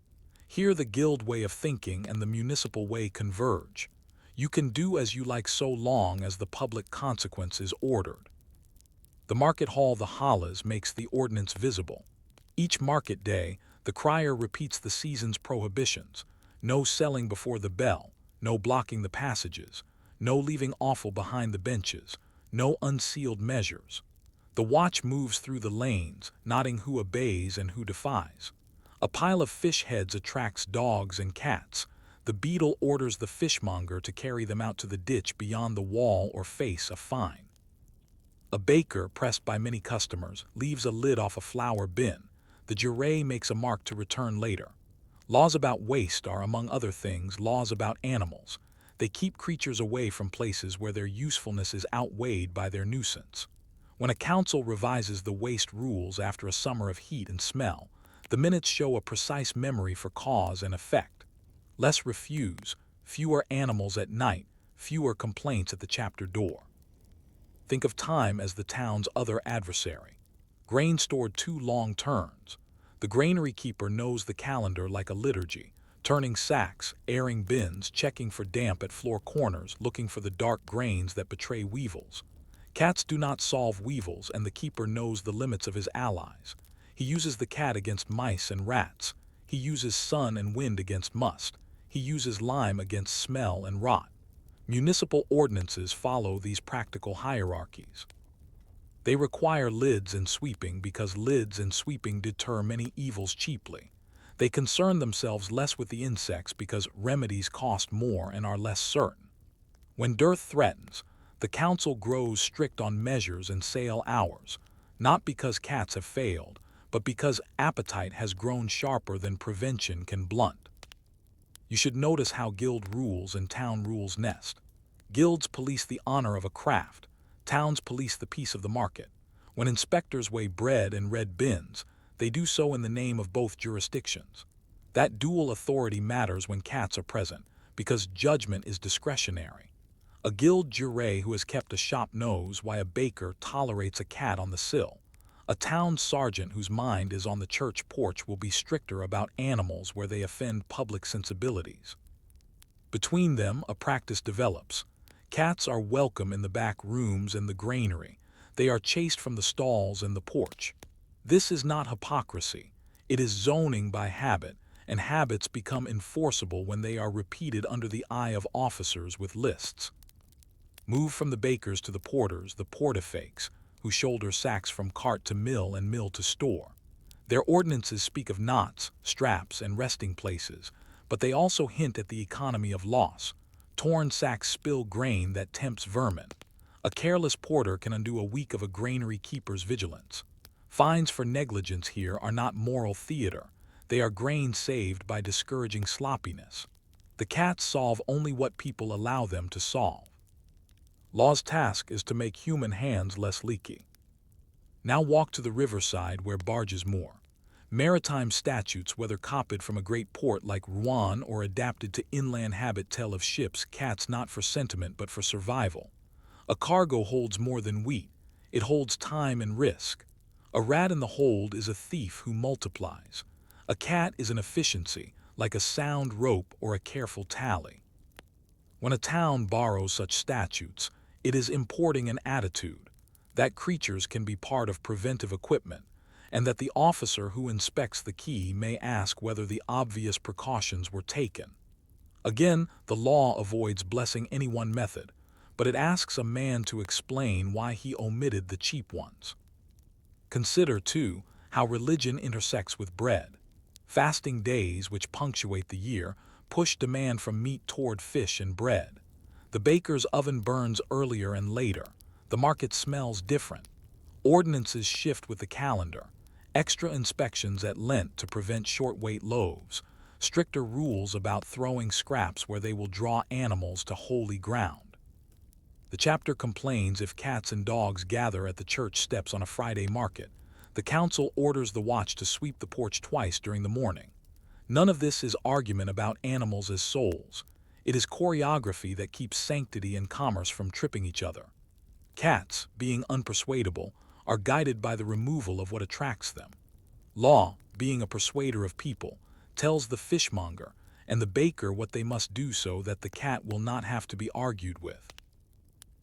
Here the guild way of thinking and the municipal way converge. You can do as you like so long as the public consequence is ordered. The market hall, the hallas, makes the ordinance visible. Each market day, the crier repeats the season's prohibitions: no selling before the bell, no blocking the passages, no leaving offal behind the benches, no unsealed measures. The watch moves through the lanes, noting who obeys and who defies. A pile of fish heads attracts dogs and cats. The beadle orders the fishmonger to carry them out to the ditch beyond the wall or face a fine. A baker, pressed by many customers, leaves a lid off a flour bin. The juré makes a mark to return later. Laws about waste are, among other things, laws about animals. They keep creatures away from places where their usefulness is outweighed by their nuisance. When a council revises the waste rules after a summer of heat and smell, the minutes show a precise memory for cause and effect. Less refuse, fewer animals at night, fewer complaints at the chapter door. Think of time as the town's other adversary. Grain stored too long turns. The granary keeper knows the calendar like a liturgy, turning sacks, airing bins, checking for damp at floor corners, looking for the dark grains that betray weevils. Cats do not solve weevils, and the keeper knows the limits of his allies. He uses the cat against mice and rats. He uses sun and wind against must. He uses lime against smell and rot. Municipal ordinances follow these practical hierarchies. They require lids and sweeping because lids and sweeping deter many evils cheaply. They concern themselves less with the insects because remedies cost more and are less certain. When dearth threatens, the council grows strict on measures and sale hours, not because cats have failed, but because appetite has grown sharper than prevention can blunt. You should notice how guild rules and town rules nest. Guilds police the honor of a craft. Towns police the peace of the market. When inspectors weigh bread in red bins, they do so in the name of both jurisdictions. That dual authority matters when cats are present, because judgment is discretionary. A guild juré who has kept a shop knows why a baker tolerates a cat on the sill. A town sergeant whose mind is on the church porch will be stricter about animals where they offend public sensibilities. Between them, a practice develops. Cats are welcome in the back rooms and the granary. They are chased from the stalls and the porch. This is not hypocrisy. It is zoning by habit, and habits become enforceable when they are repeated under the eye of officers with lists. Move from the bakers to the porters, the portefeuilles, who shoulder sacks from cart to mill and mill to store. Their ordinances speak of knots, straps, and resting places, but they also hint at the economy of loss. Torn sacks spill grain that tempts vermin. A careless porter can undo a week of a granary keeper's vigilance. Fines for negligence here are not moral theater. They are grain saved by discouraging sloppiness. The cats solve only what people allow them to solve. Law's task is to make human hands less leaky. Now walk to the riverside where barges moor. Maritime statutes, whether copied from a great port like Rouen or adapted to inland habit, tell of ships' cats not for sentiment but for survival. A cargo holds more than wheat. It holds time and risk. A rat in the hold is a thief who multiplies. A cat is an efficiency, like a sound rope or a careful tally. When a town borrows such statutes, it is importing an attitude that creatures can be part of preventive equipment, and that the officer who inspects the key may ask whether the obvious precautions were taken. Again, the law avoids blessing any one method, but it asks a man to explain why he omitted the cheap ones. Consider, too, how religion intersects with bread. Fasting days, which punctuate the year, push demand from meat toward fish and bread. The baker's oven burns earlier and later. The market smells different. Ordinances shift with the calendar. Extra inspections at Lent to prevent short-weight loaves. Stricter rules about throwing scraps where they will draw animals to holy ground. The chapter complains if cats and dogs gather at the church steps on a Friday market. The council orders the watch to sweep the porch twice during the morning. None of this is argument about animals as souls. It is choreography that keeps sanctity and commerce from tripping each other. Cats, being unpersuadable, are guided by the removal of what attracts them. Law, being a persuader of people, tells the fishmonger and the baker what they must do so that the cat will not have to be argued with.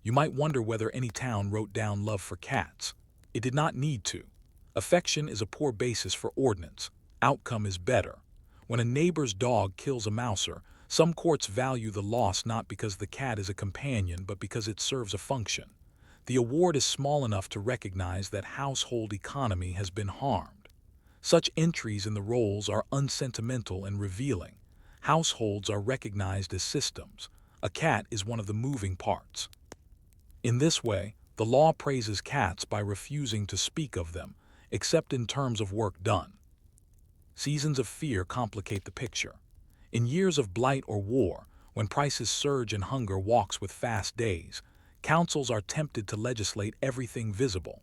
You might wonder whether any town wrote down love for cats. It did not need to. Affection is a poor basis for ordinance. Outcome is better. When a neighbor's dog kills a mouser, some courts value the loss not because the cat is a companion but because it serves a function. The award is small enough to recognize that household economy has been harmed. Such entries in the rolls are unsentimental and revealing. Households are recognized as systems. A cat is one of the moving parts. In this way, the law praises cats by refusing to speak of them, except in terms of work done. Seasons of fear complicate the picture. In years of blight or war, when prices surge and hunger walks with fast days, councils are tempted to legislate everything visible.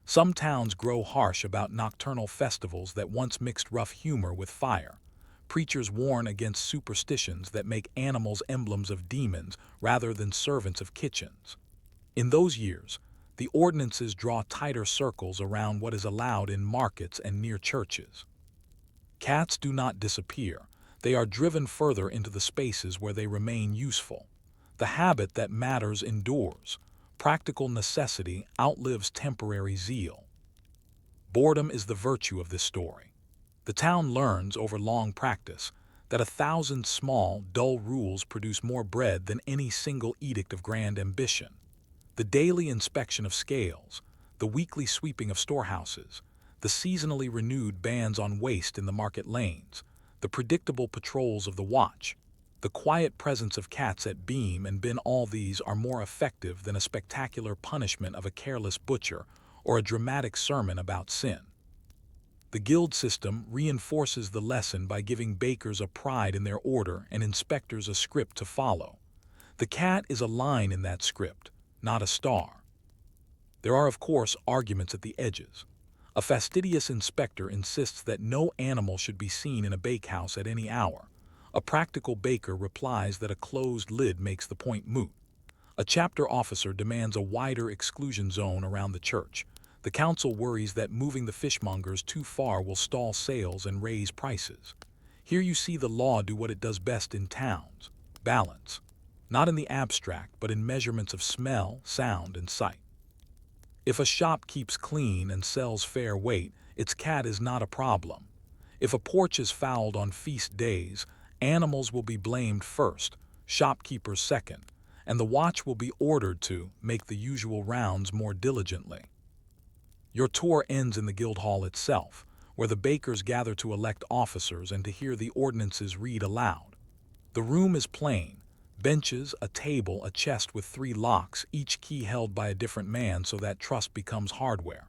Some towns grow harsh about nocturnal festivals that once mixed rough humor with fire. Preachers warn against superstitions that make animals emblems of demons rather than servants of kitchens. In those years, the ordinances draw tighter circles around what is allowed in markets and near churches. Cats do not disappear. They are driven further into the spaces where they remain useful. The habit that matters endures. Practical necessity outlives temporary zeal. Boredom is the virtue of this story. The town learns over long practice that 1,000 small, dull rules produce more bread than any single edict of grand ambition. The daily inspection of scales, the weekly sweeping of storehouses, the seasonally renewed bans on waste in the market lanes, the predictable patrols of the watch, the quiet presence of cats at beam and bin, all these are more effective than a spectacular punishment of a careless butcher or a dramatic sermon about sin. The guild system reinforces the lesson by giving bakers a pride in their order and inspectors a script to follow. The cat is a line in that script, not a star. There are, of course, arguments at the edges. A fastidious inspector insists that no animal should be seen in a bakehouse at any hour. A practical baker replies that a closed lid makes the point moot. A chapter officer demands a wider exclusion zone around the church. The council worries that moving the fishmongers too far will stall sales and raise prices. Here you see the law do what it does best in towns: balance. Not in the abstract, but in measurements of smell, sound, and sight. If a shop keeps clean and sells fair weight, its cat is not a problem. If a porch is fouled on feast days, animals will be blamed first, shopkeepers second, and the watch will be ordered to make the usual rounds more diligently. Your tour ends in the guildhall itself, where the bakers gather to elect officers and to hear the ordinances read aloud. The room is plain: benches, a table, a chest with 3 locks, each key held by a different man so that trust becomes hardware.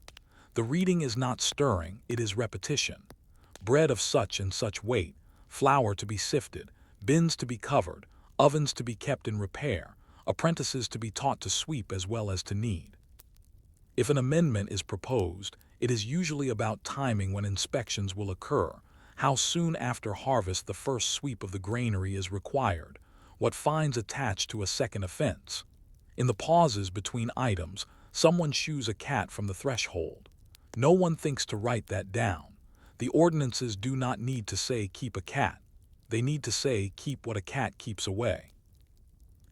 The reading is not stirring, it is repetition. Bread of such and such weight, flour to be sifted, bins to be covered, ovens to be kept in repair, apprentices to be taught to sweep as well as to knead. If an amendment is proposed, it is usually about timing when inspections will occur, how soon after harvest the first sweep of the granary is required, what fines attach to a second offense. In the pauses between items, someone shoos a cat from the threshold. No one thinks to write that down. The ordinances do not need to say keep a cat. They need to say keep what a cat keeps away.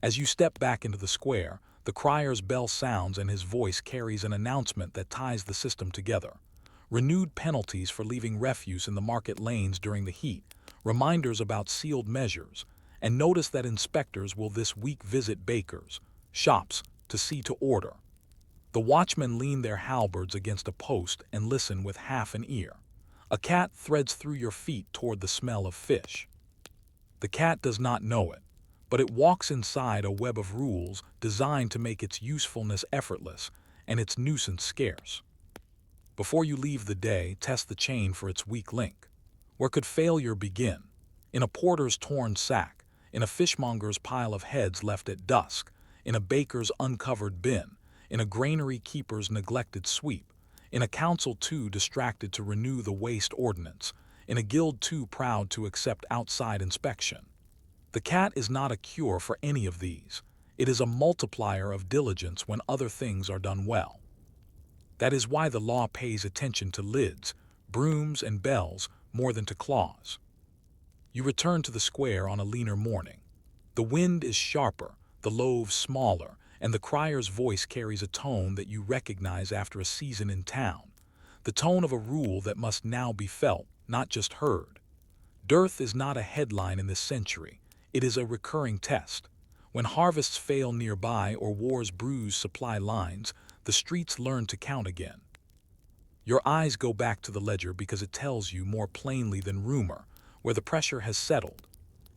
As you step back into the square, the crier's bell sounds and his voice carries an announcement that ties the system together. Renewed penalties for leaving refuse in the market lanes during the heat, reminders about sealed measures, and notice that inspectors will this week visit bakers, shops, to see to order. The watchmen lean their halberds against a post and listen with half an ear. A cat threads through your feet toward the smell of fish. The cat does not know it, but it walks inside a web of rules designed to make its usefulness effortless and its nuisance scarce. Before you leave the day, test the chain for its weak link. Where could failure begin? In a porter's torn sack, in a fishmonger's pile of heads left at dusk, in a baker's uncovered bin, in a granary keeper's neglected sweep, in a council too distracted to renew the waste ordinance, in a guild too proud to accept outside inspection. The cat is not a cure for any of these. It is a multiplier of diligence when other things are done well. That is why the law pays attention to lids, brooms, and bells more than to claws. You return to the square on a leaner morning. The wind is sharper, the loaves smaller, and the crier's voice carries a tone that you recognize after a season in town, the tone of a rule that must now be felt, not just heard. Dearth is not a headline in this century. It is a recurring test. When harvests fail nearby or wars bruise supply lines, the streets learn to count again. Your eyes go back to the ledger because it tells you more plainly than rumor where the pressure has settled.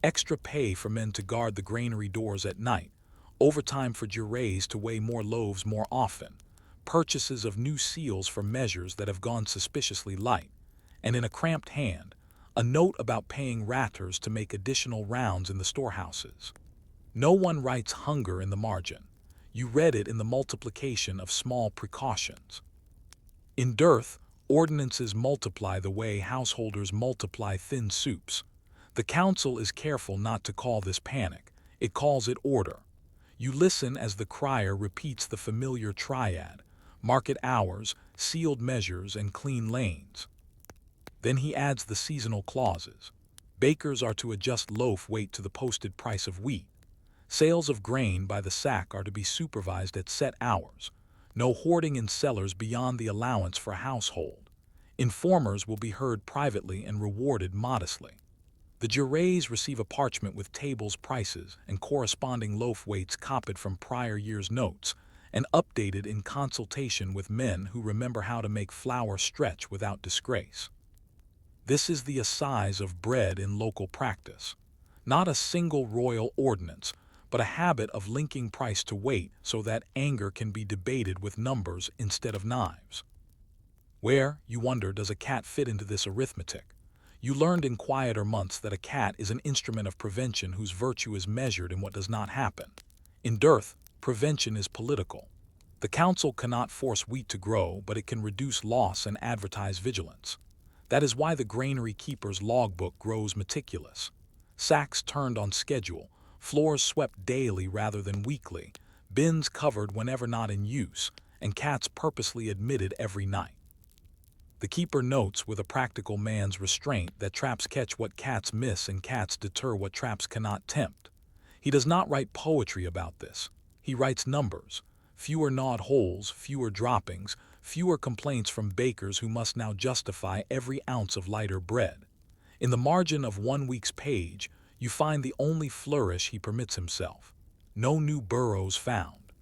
Extra pay for men to guard the granary doors at night, overtime for jurés to weigh more loaves more often, purchases of new seals for measures that have gone suspiciously light, and in a cramped hand, a note about paying raters to make additional rounds in the storehouses. No one writes hunger in the margin. You read it in the multiplication of small precautions. In dearth, ordinances multiply the way householders multiply thin soups. The council is careful not to call this panic. It calls it order. You listen as the crier repeats the familiar triad: market hours, sealed measures, and clean lanes. Then he adds the seasonal clauses. Bakers are to adjust loaf weight to the posted price of wheat. Sales of grain by the sack are to be supervised at set hours. No hoarding in cellars beyond the allowance for a household. Informers will be heard privately and rewarded modestly. The jurés receive a parchment with tables' prices and corresponding loaf weights copied from prior year's notes and updated in consultation with men who remember how to make flour stretch without disgrace. This is the assize of bread in local practice. Not a single royal ordinance, but a habit of linking price to weight so that anger can be debated with numbers instead of knives. Where, you wonder, does a cat fit into this arithmetic? You learned in quieter months that a cat is an instrument of prevention whose virtue is measured in what does not happen. In dearth, prevention is political. The council cannot force wheat to grow, but it can reduce loss and advertise vigilance. That is why the granary keeper's logbook grows meticulous. Sacks turned on schedule, floors swept daily rather than weekly, bins covered whenever not in use, and cats purposely admitted every night. The keeper notes with a practical man's restraint that traps catch what cats miss and cats deter what traps cannot tempt. He does not write poetry about this. He writes numbers. Fewer gnawed holes, fewer droppings, fewer complaints from bakers who must now justify every ounce of lighter bread. In the margin of 1 week's page, you find the only flourish he permits himself. No new burrows found.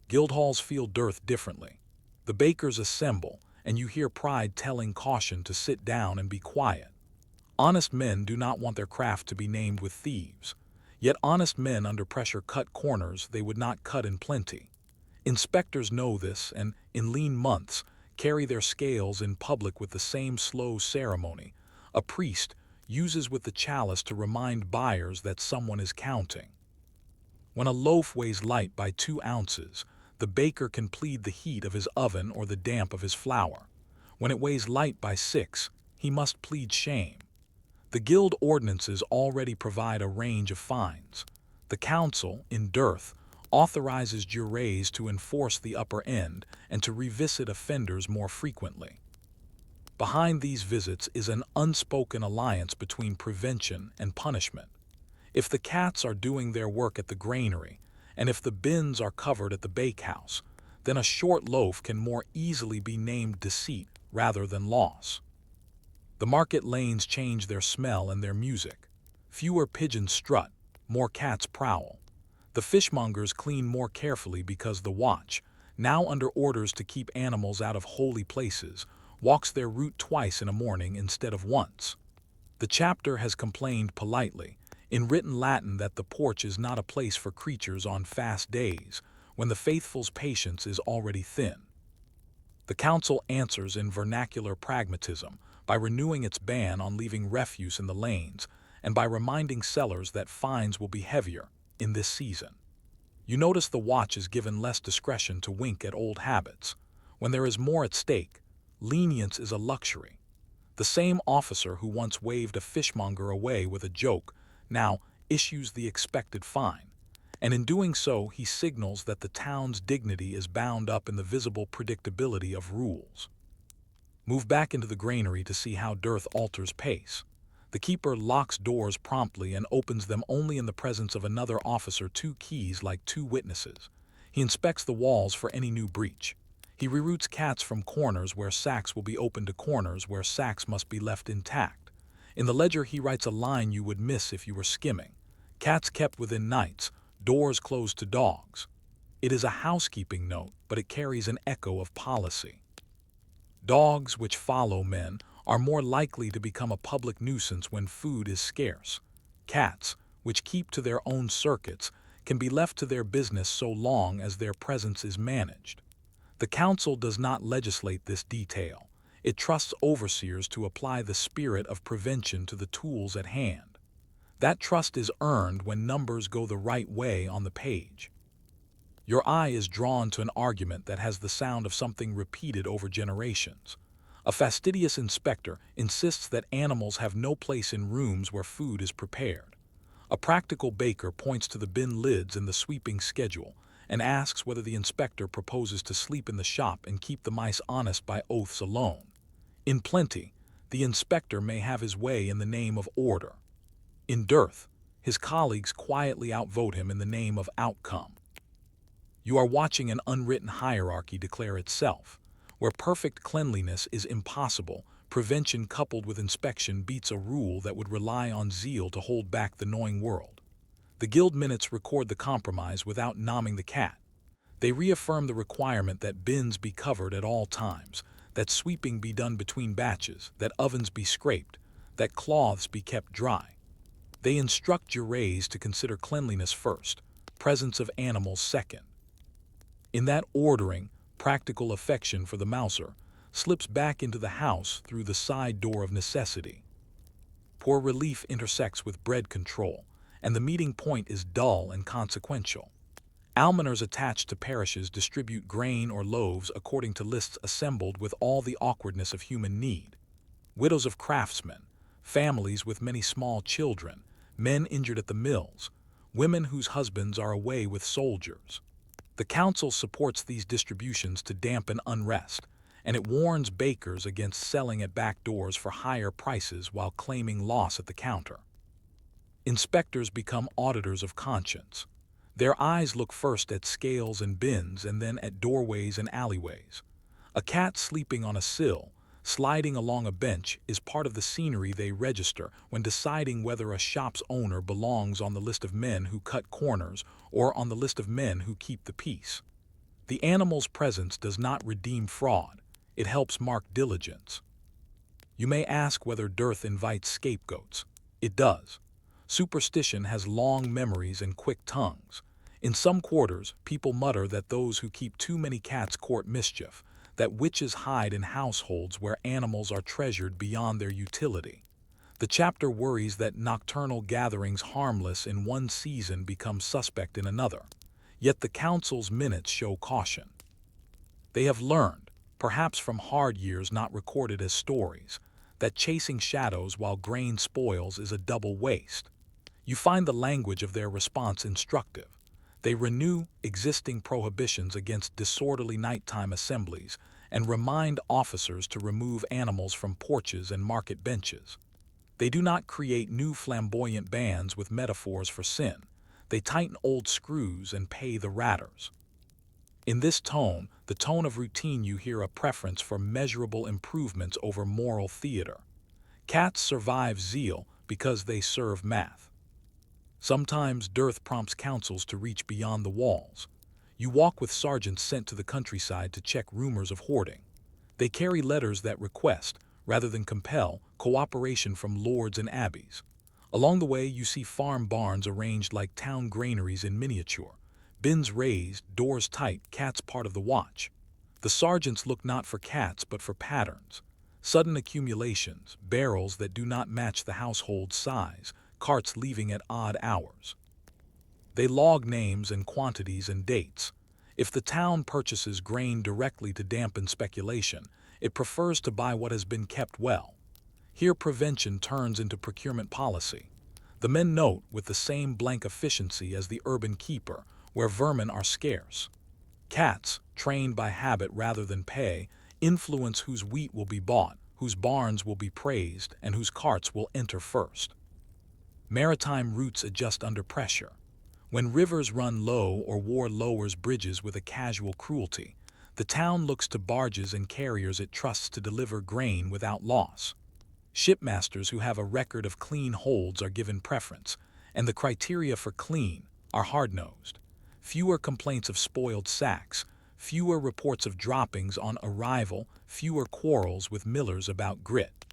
Guildhalls feel dearth differently. The bakers assemble, and you hear pride telling caution to sit down and be quiet. Honest men do not want their craft to be named with thieves. Yet honest men under pressure cut corners they would not cut in plenty. Inspectors know this and, in lean months, carry their scales in public with the same slow ceremony a priest uses with the chalice to remind buyers that someone is counting. When a loaf weighs light by 2 ounces, the baker can plead the heat of his oven or the damp of his flour. When it weighs light by 6, he must plead shame. The guild ordinances already provide a range of fines. The council, in dearth, authorizes jurés to enforce the upper end and to revisit offenders more frequently. Behind these visits is an unspoken alliance between prevention and punishment. If the cats are doing their work at the granary, and if the bins are covered at the bakehouse, then a short loaf can more easily be named deceit rather than loss. The market lanes change their smell and their music. Fewer pigeons strut, more cats prowl. The fishmongers clean more carefully because the watch, now under orders to keep animals out of holy places, walks their route twice in a morning instead of once. The chapter has complained politely, in written Latin, that the porch is not a place for creatures on fast days, when the faithful's patience is already thin. The council answers in vernacular pragmatism by renewing its ban on leaving refuse in the lanes and by reminding sellers that fines will be heavier in this season. You notice the watch is given less discretion to wink at old habits. When there is more at stake, lenience is a luxury. The same officer who once waved a fishmonger away with a joke now issues the expected fine, and in doing so he signals that the town's dignity is bound up in the visible predictability of rules. Move back into the granary to see how dearth alters pace. The keeper locks doors promptly and opens them only in the presence of another officer, two keys like two witnesses. He inspects the walls for any new breach. He reroutes cats from corners where sacks will be opened to corners where sacks must be left intact. In the ledger he writes a line you would miss if you were skimming. Cats kept within nights, doors closed to dogs. It is a housekeeping note, but it carries an echo of policy. Dogs which follow men are more likely to become a public nuisance when food is scarce. Cats, which keep to their own circuits, can be left to their business so long as their presence is managed. The council does not legislate this detail. It trusts overseers to apply the spirit of prevention to the tools at hand. That trust is earned when numbers go the right way on the page. Your eye is drawn to an argument that has the sound of something repeated over generations. A fastidious inspector insists that animals have no place in rooms where food is prepared. A practical baker points to the bin lids in the sweeping schedule and asks whether the inspector proposes to sleep in the shop and keep the mice honest by oaths alone. In plenty, the inspector may have his way in the name of order. In dearth, his colleagues quietly outvote him in the name of outcome. You are watching an unwritten hierarchy declare itself. Where perfect cleanliness is impossible, prevention coupled with inspection beats a rule that would rely on zeal to hold back the gnawing world. The guild minutes record the compromise without nomming the cat. They reaffirm the requirement that bins be covered at all times, that sweeping be done between batches, that ovens be scraped, that cloths be kept dry. They instruct jurés to consider cleanliness first, presence of animals second. In that ordering, practical affection for the mouser slips back into the house through the side door of necessity. Poor relief intersects with bread control, and the meeting point is dull and consequential. Almoners attached to parishes distribute grain or loaves according to lists assembled with all the awkwardness of human need. Widows of craftsmen, families with many small children, men injured at the mills, women whose husbands are away with soldiers. The council supports these distributions to dampen unrest, and it warns bakers against selling at back doors for higher prices while claiming loss at the counter. Inspectors become auditors of conscience. Their eyes look first at scales and bins and then at doorways and alleyways. A cat sleeping on a sill, sliding along a bench, is part of the scenery they register when deciding whether a shop's owner belongs on the list of men who cut corners or on the list of men who keep the peace. The animal's presence does not redeem fraud. It helps mark diligence. You may ask whether dearth invites scapegoats. It does. Superstition has long memories and quick tongues. In some quarters, people mutter that those who keep too many cats court mischief, that witches hide in households where animals are treasured beyond their utility. The chapter worries that nocturnal gatherings harmless in one season become suspect in another. Yet the council's minutes show caution. They have learned, perhaps from hard years not recorded as stories, that chasing shadows while grain spoils is a double waste. You find the language of their response instructive. They renew existing prohibitions against disorderly nighttime assemblies and remind officers to remove animals from porches and market benches. They do not create new flamboyant bans with metaphors for sin. They tighten old screws and pay the ratters. In this tone, the tone of routine, you hear a preference for measurable improvements over moral theater. Cats survive zeal because they serve math. Sometimes dearth prompts councils to reach beyond the walls. You walk with sergeants sent to the countryside to check rumors of hoarding. They carry letters that request, rather than compel, cooperation from lords and abbeys. Along the way, you see farm barns arranged like town granaries in miniature. Bins raised, doors tight, cats part of the watch. The sergeants look not for cats but for patterns. Sudden accumulations, barrels that do not match the household size, carts leaving at odd hours. They log names and quantities and dates. If the town purchases grain directly to dampen speculation, it prefers to buy what has been kept well. Here prevention turns into procurement policy. The men note with the same blank efficiency as the urban keeper where vermin are scarce. Cats, trained by habit rather than pay, influence whose wheat will be bought, whose barns will be praised, and whose carts will enter first. Maritime routes adjust under pressure. When rivers run low or war lowers bridges with a casual cruelty, the town looks to barges and carriers it trusts to deliver grain without loss. Shipmasters who have a record of clean holds are given preference, and the criteria for clean are hard-nosed. Fewer complaints of spoiled sacks, fewer reports of droppings on arrival, fewer quarrels with millers about grit.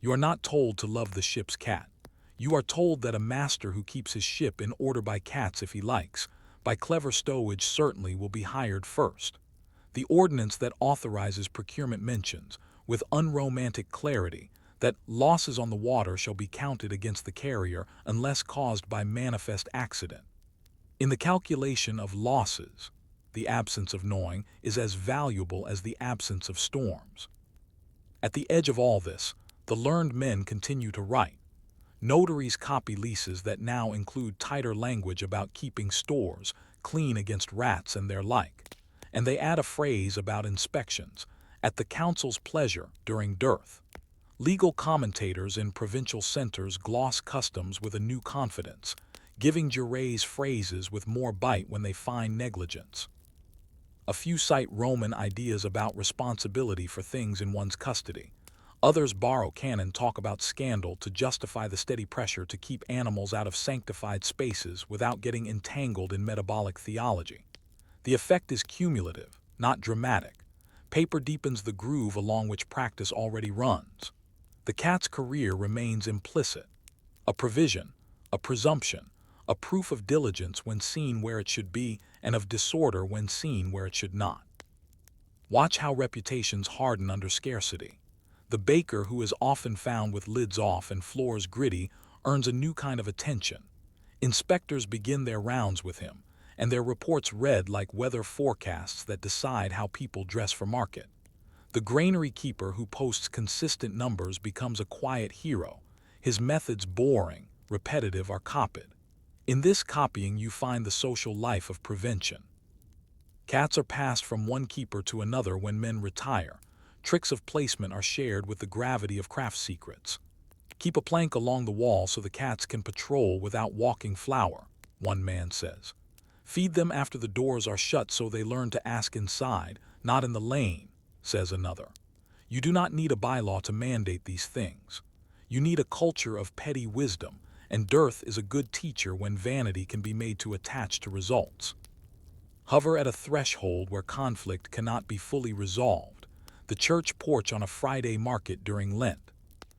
You are not told to love the ship's cat. You are told that a master who keeps his ship in order by cats if he likes, by clever stowage certainly will be hired first. The ordinance that authorizes procurement mentions, with unromantic clarity, that losses on the water shall be counted against the carrier unless caused by manifest accident. In the calculation of losses, the absence of gnawing is as valuable as the absence of storms. At the edge of all this, the learned men continue to write. Notaries copy leases that now include tighter language about keeping stores clean against rats and their like, and they add a phrase about inspections, at the council's pleasure during dearth. Legal commentators in provincial centers gloss customs with a new confidence, giving jurés phrases with more bite when they find negligence. A few cite Roman ideas about responsibility for things in one's custody. Others borrow canon talk about scandal to justify the steady pressure to keep animals out of sanctified spaces without getting entangled in metabolic theology. The effect is cumulative, not dramatic. Paper deepens the groove along which practice already runs. The cat's career remains implicit. A provision, a presumption, a proof of diligence when seen where it should be and of disorder when seen where it should not. Watch how reputations harden under scarcity. The baker who is often found with lids off and floors gritty earns a new kind of attention. Inspectors begin their rounds with him, and their reports read like weather forecasts that decide how people dress for market. The granary keeper who posts consistent numbers becomes a quiet hero. His methods boring, repetitive, are copied. In this copying you find the social life of prevention. Cats are passed from one keeper to another when men retire. Tricks of placement are shared with the gravity of craft secrets. Keep a plank along the wall so the cats can patrol without walking flour, one man says. Feed them after the doors are shut so they learn to ask inside, not in the lane, says another. You do not need a bylaw to mandate these things. You need a culture of petty wisdom, and dearth is a good teacher when vanity can be made to attach to results. Hover at a threshold where conflict cannot be fully resolved. The church porch on a Friday market during Lent.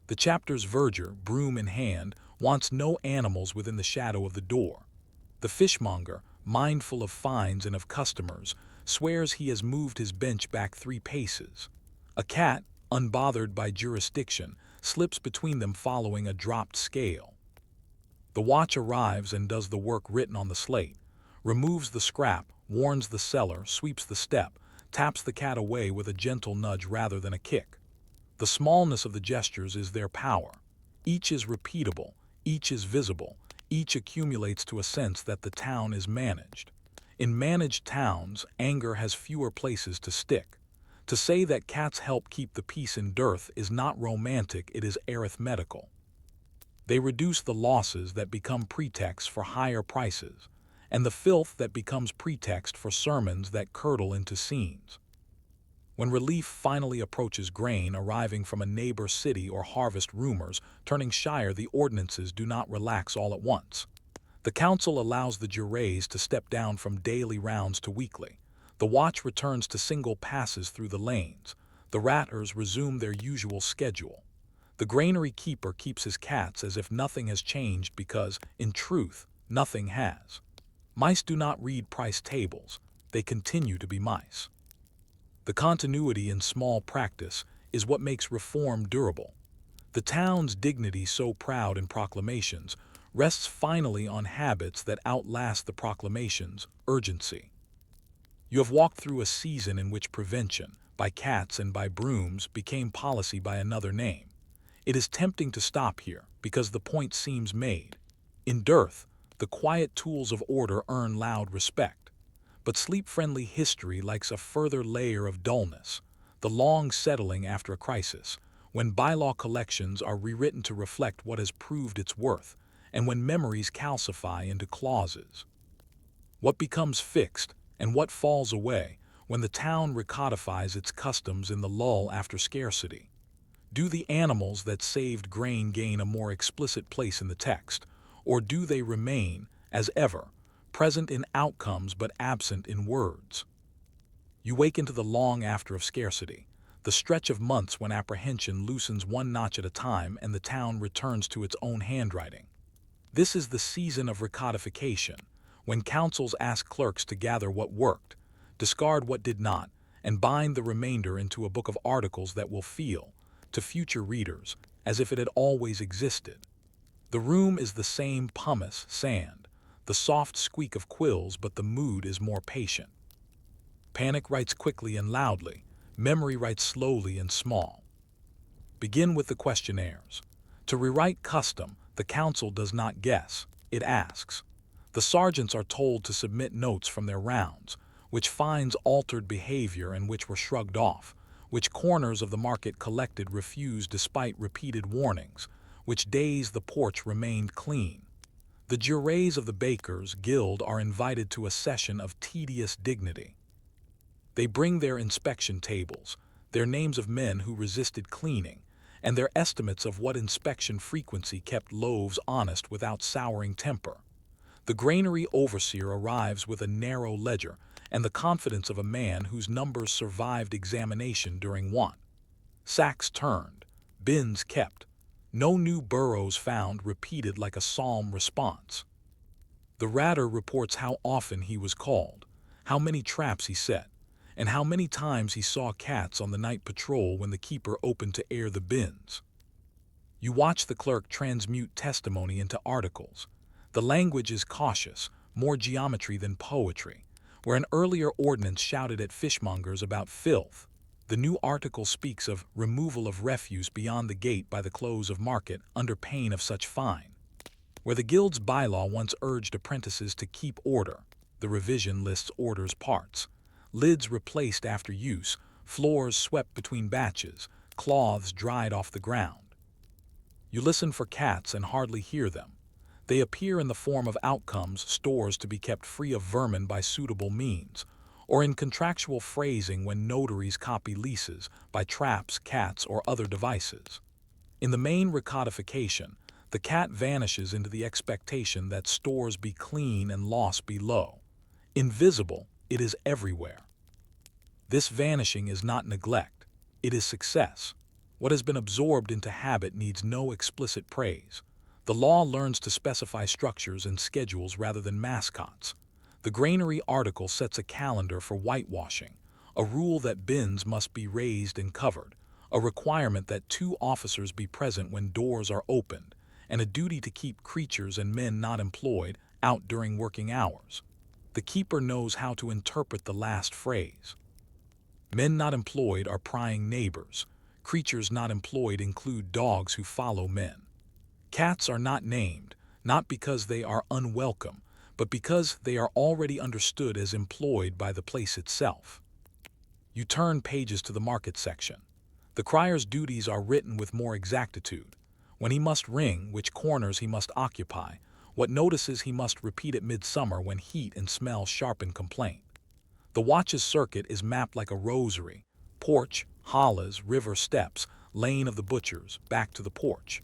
The chapter's verger, broom in hand, wants no animals within the shadow of the door. The fishmonger, mindful of fines and of customers, swears he has moved his bench back 3 paces. A cat, unbothered by jurisdiction, slips between them following a dropped scale. The watch arrives and does the work written on the slate, removes the scrap, warns the seller, sweeps the step, taps the cat away with a gentle nudge rather than a kick. The smallness of the gestures is their power. Each is repeatable, each is visible, Each accumulates to a sense that the town is managed. In managed towns, anger has fewer places to stick. To say that cats help keep the peace in dearth is not romantic, it is arithmetical. They reduce the losses that become pretexts for higher prices, and the filth that becomes pretext for sermons that curdle into scenes. When relief finally approaches, grain arriving from a neighbor city or harvest rumors turning shire, the ordinances do not relax all at once. The council allows the jurés to step down from daily rounds to weekly. The watch returns to single passes through the lanes. The ratters resume their usual schedule. The granary keeper keeps his cats as if nothing has changed because, in truth, nothing has. Mice do not read price tables. They continue to be mice. The continuity in small practice is what makes reform durable. The town's dignity, so proud in proclamations, rests finally on habits that outlast the proclamation's urgency. You have walked through a season in which prevention, by cats and by brooms, became policy by another name. It is tempting to stop here, because the point seems made. In dearth, the quiet tools of order earn loud respect. But sleep-friendly history likes a further layer of dullness, the long settling after a crisis, when bylaw collections are rewritten to reflect what has proved its worth, and when memories calcify into clauses. What becomes fixed, and what falls away, when the town recodifies its customs in the lull after scarcity? Do the animals that saved grain gain a more explicit place in the text, or do they remain, as ever, present in outcomes but absent in words? You wake into the long after of scarcity, the stretch of months when apprehension loosens one notch at a time and the town returns to its own handwriting. This is the season of recodification, when councils ask clerks to gather what worked, discard what did not, and bind the remainder into a book of articles that will feel, to future readers, as if it had always existed. The room is the same pumice sand, the soft squeak of quills, but the mood is more patient. Panic writes quickly and loudly, memory writes slowly and small. Begin with the questionnaires. To rewrite custom, the council does not guess, it asks. The sergeants are told to submit notes from their rounds, which fines altered behavior and which were shrugged off, which corners of the market collected refused despite repeated warnings, which days the porch remained clean. The jurés of the bakers' guild are invited to a session of tedious dignity. They bring their inspection tables, their names of men who resisted cleaning, and their estimates of what inspection frequency kept loaves honest without souring temper. The granary overseer arrives with a narrow ledger and the confidence of a man whose numbers survived examination during want. Sacks turned, bins kept, no new burrows found, repeated like a psalm response. The ratter reports how often he was called, how many traps he set, and how many times he saw cats on the night patrol when the keeper opened to air the bins. You watch the clerk transmute testimony into articles. The language is cautious, more geometry than poetry. Where an earlier ordinance shouted at fishmongers about filth, the new article speaks of removal of refuse beyond the gate by the close of market under pain of such fine. Where the guild's bylaw once urged apprentices to keep order, the revision lists orders parts. Lids replaced after use, floors swept between batches, cloths dried off the ground. You listen for cats and hardly hear them. They appear in the form of outcomes, stores to be kept free of vermin by suitable means, or in contractual phrasing when notaries copy leases by traps, cats, or other devices. In the main recodification, the cat vanishes into the expectation that stores be clean and loss be low. Invisible, it is everywhere. This vanishing is not neglect, it is success. What has been absorbed into habit needs no explicit praise. The law learns to specify structures and schedules rather than mascots. The granary article sets a calendar for whitewashing, a rule that bins must be raised and covered, a requirement that 2 officers be present when doors are opened, and a duty to keep creatures and men not employed out during working hours. The keeper knows how to interpret the last phrase. Men not employed are prying neighbors. Creatures not employed include dogs who follow men. Cats are not named, not because they are unwelcome, but because they are already understood as employed by the place itself. You turn pages to the market section. The crier's duties are written with more exactitude. When he must ring, which corners he must occupy, what notices he must repeat at midsummer when heat and smell sharpen complaint. The watch's circuit is mapped like a rosary: porch, hollas, river steps, lane of the butchers, back to the porch.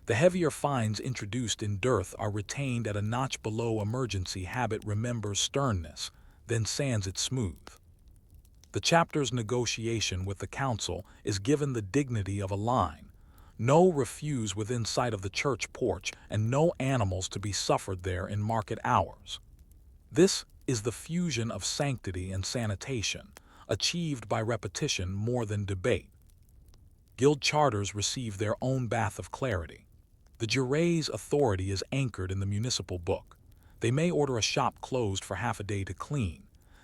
The heavier fines introduced in dearth are retained at a notch below emergency. Habit remembers sternness, then sands it smooth. The chapter's negotiation with the council is given the dignity of a line: no refuse within sight of the church porch, and no animals to be suffered there in market hours. This is the fusion of sanctity and sanitation, achieved by repetition more than debate. Guild charters receive their own bath of clarity. The jure's authority is anchored in the municipal book. They may order a shop closed for half a day to clean.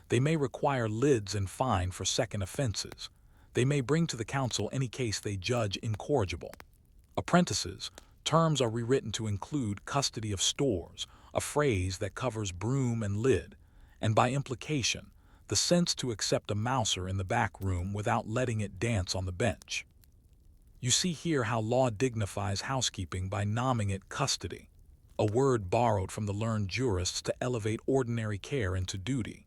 They may require lids and fine for second offenses. They may bring to the council any case they judge incorrigible. Apprentices, terms are rewritten to include custody of stores, a phrase that covers broom and lid, and by implication, the sense to accept a mouser in the back room without letting it dance on the bench. You see here how law dignifies housekeeping by nomming it custody, a word borrowed from the learned jurists to elevate ordinary care into duty.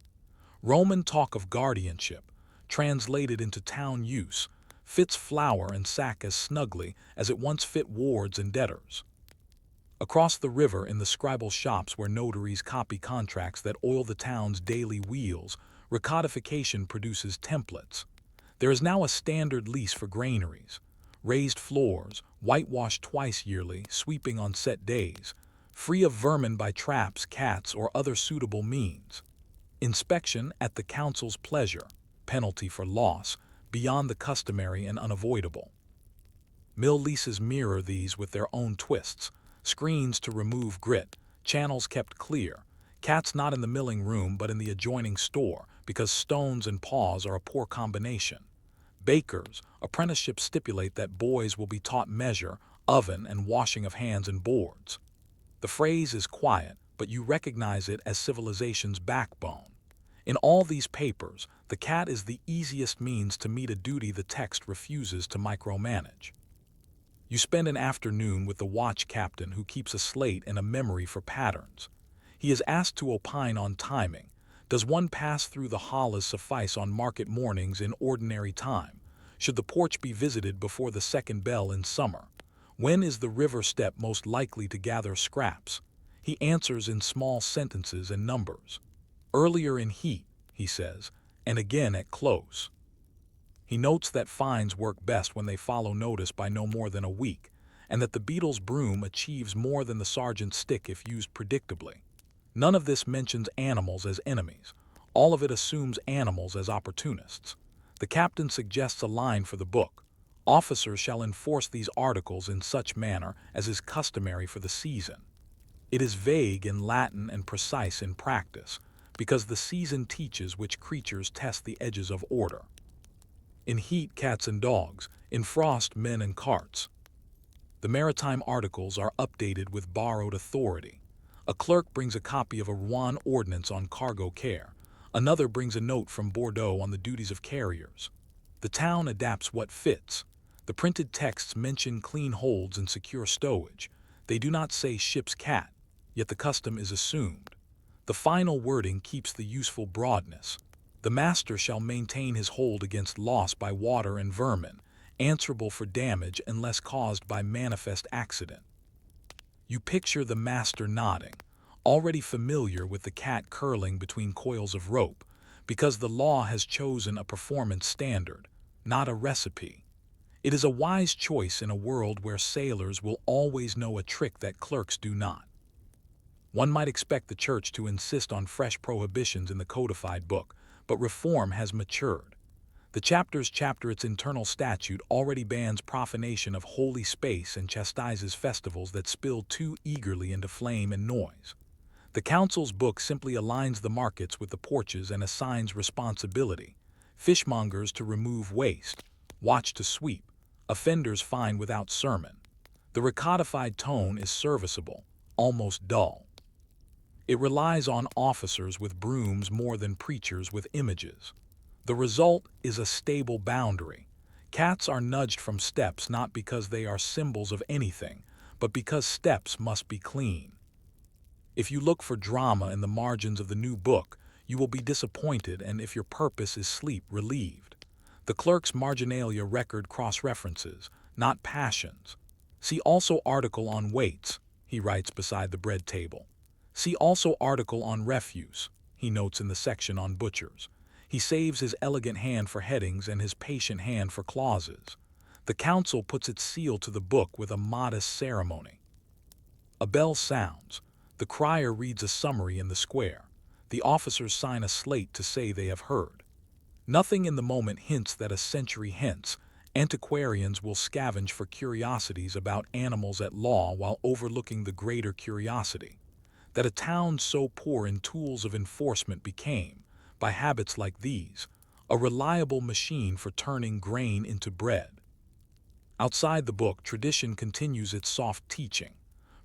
Roman talk of guardianship, translated into town use, fits flour and sack as snugly as it once fit wards and debtors. Across the river, in the scribal shops where notaries copy contracts that oil the town's daily wheels, recodification produces templates. There is now a standard lease for granaries: raised floors, whitewashed twice yearly, sweeping on set days, free of vermin by traps, cats, or other suitable means. Inspection at the council's pleasure, penalty for loss, beyond the customary and unavoidable. Mill leases mirror these with their own twists: screens to remove grit, channels kept clear, cats not in the milling room but in the adjoining store because stones and paws are a poor combination. Bakers, apprenticeships stipulate that boys will be taught measure, oven, and washing of hands and boards. The phrase is quiet, but you recognize it as civilization's backbone. In all these papers, the cat is the easiest means to meet a duty the text refuses to micromanage. You spend an afternoon with the watch captain, who keeps a slate and a memory for patterns. He is asked to opine on timing. Does one pass through the hollas suffice on market mornings in ordinary time? Should the porch be visited before the second bell in summer? When is the river step most likely to gather scraps? He answers in small sentences and numbers. Earlier in heat, he says, and again at close. He notes that fines work best when they follow notice by no more than a week, and that the beadle's broom achieves more than the sergeant's stick if used predictably. None of this mentions animals as enemies. All of it assumes animals as opportunists. The captain suggests a line for the book: officers shall enforce these articles in such manner as is customary for the season. It is vague in Latin and precise in practice, because the season teaches which creatures test the edges of order. In heat, cats and dogs; in frost, men and carts. The maritime articles are updated with borrowed authority. A clerk brings a copy of a Rouen ordinance on cargo care. Another brings a note from Bordeaux on the duties of carriers. The town adapts what fits. The printed texts mention clean holds and secure stowage. They do not say ship's cat, yet the custom is assumed. The final wording keeps the useful broadness. The master shall maintain his hold against loss by water and vermin, answerable for damage unless caused by manifest accident. You picture the master nodding, already familiar with the cat curling between coils of rope, because the law has chosen a performance standard, not a recipe. It is a wise choice in a world where sailors will always know a trick that clerks do not. One might expect the church to insist on fresh prohibitions in the codified book, but reform has matured. The chapters chapter its internal statute already bans profanation of holy space and chastises festivals that spill too eagerly into flame and noise. The council's book simply aligns the markets with the porches and assigns responsibility: fishmongers to remove waste, watch to sweep, offenders fine without sermon. The recodified tone is serviceable, almost dull. It relies on officers with brooms more than preachers with images. The result is a stable boundary. Cats are nudged from steps not because they are symbols of anything, but because steps must be clean. If you look for drama in the margins of the new book, you will be disappointed, and if your purpose is sleep, relieved. The clerk's marginalia record cross-references, not passions. See also article on weights, he writes beside the bread table. See also article on refuse, he notes in the section on butchers. He saves his elegant hand for headings and his patient hand for clauses. The council puts its seal to the book with a modest ceremony. A bell sounds. The crier reads a summary in the square. The officers sign a slate to say they have heard. Nothing in the moment hints that a century hence, antiquarians will scavenge for curiosities about animals at law while overlooking the greater curiosity that a town so poor in tools of enforcement became, by habits like these, a reliable machine for turning grain into bread. Outside the book, tradition continues its soft teaching.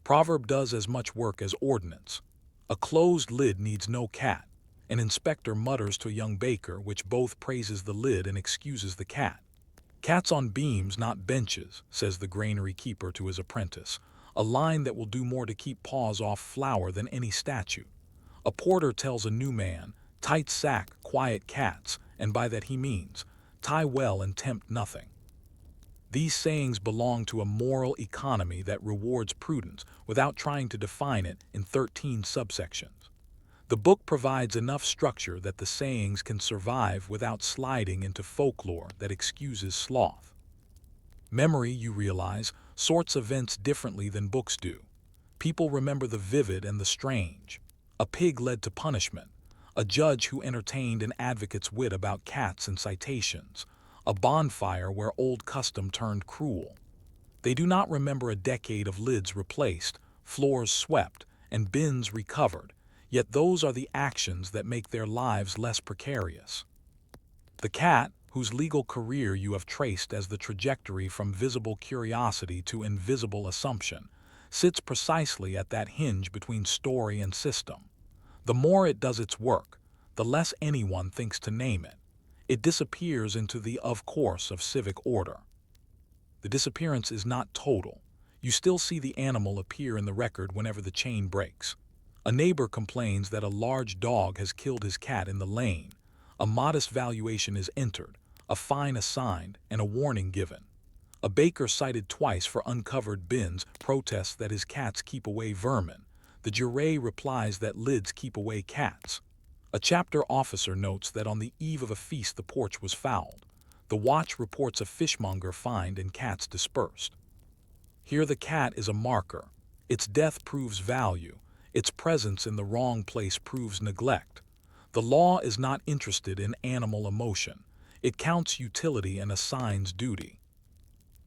Proverb does as much work as ordinance. A closed lid needs no cat. An inspector mutters to a young baker, which both praises the lid and excuses the cat. Cats on beams, not benches, says the granary keeper to his apprentice, a line that will do more to keep paws off flour than any statute. A porter tells a new man, tight sack, quiet cats, and by that he means, tie well and tempt nothing. These sayings belong to a moral economy that rewards prudence without trying to define it in 13 subsections. The book provides enough structure that the sayings can survive without sliding into folklore that excuses sloth. Memory, you realize, sorts events differently than books do. People remember the vivid and the strange. A pig led to punishment, a judge who entertained an advocate's wit about cats and citations, a bonfire where old custom turned cruel. They do not remember a decade of lids replaced, floors swept, and bins recovered, yet those are the actions that make their lives less precarious. The cat, whose legal career you have traced as the trajectory from visible curiosity to invisible assumption, sits precisely at that hinge between story and system. The more it does its work, the less anyone thinks to name it. It disappears into the of course of civic order. The disappearance is not total. You still see the animal appear in the record whenever the chain breaks. A neighbor complains that a large dog has killed his cat in the lane. A modest valuation is entered, a fine assigned, and a warning given. A baker cited twice for uncovered bins protests that his cats keep away vermin. The jury replies that lids keep away cats. A chapter officer notes that on the eve of a feast the porch was fouled. The watch reports a fishmonger fined and cats dispersed. Here the cat is a marker. Its death proves value. Its presence in the wrong place proves neglect. The law is not interested in animal emotion. It counts utility and assigns duty.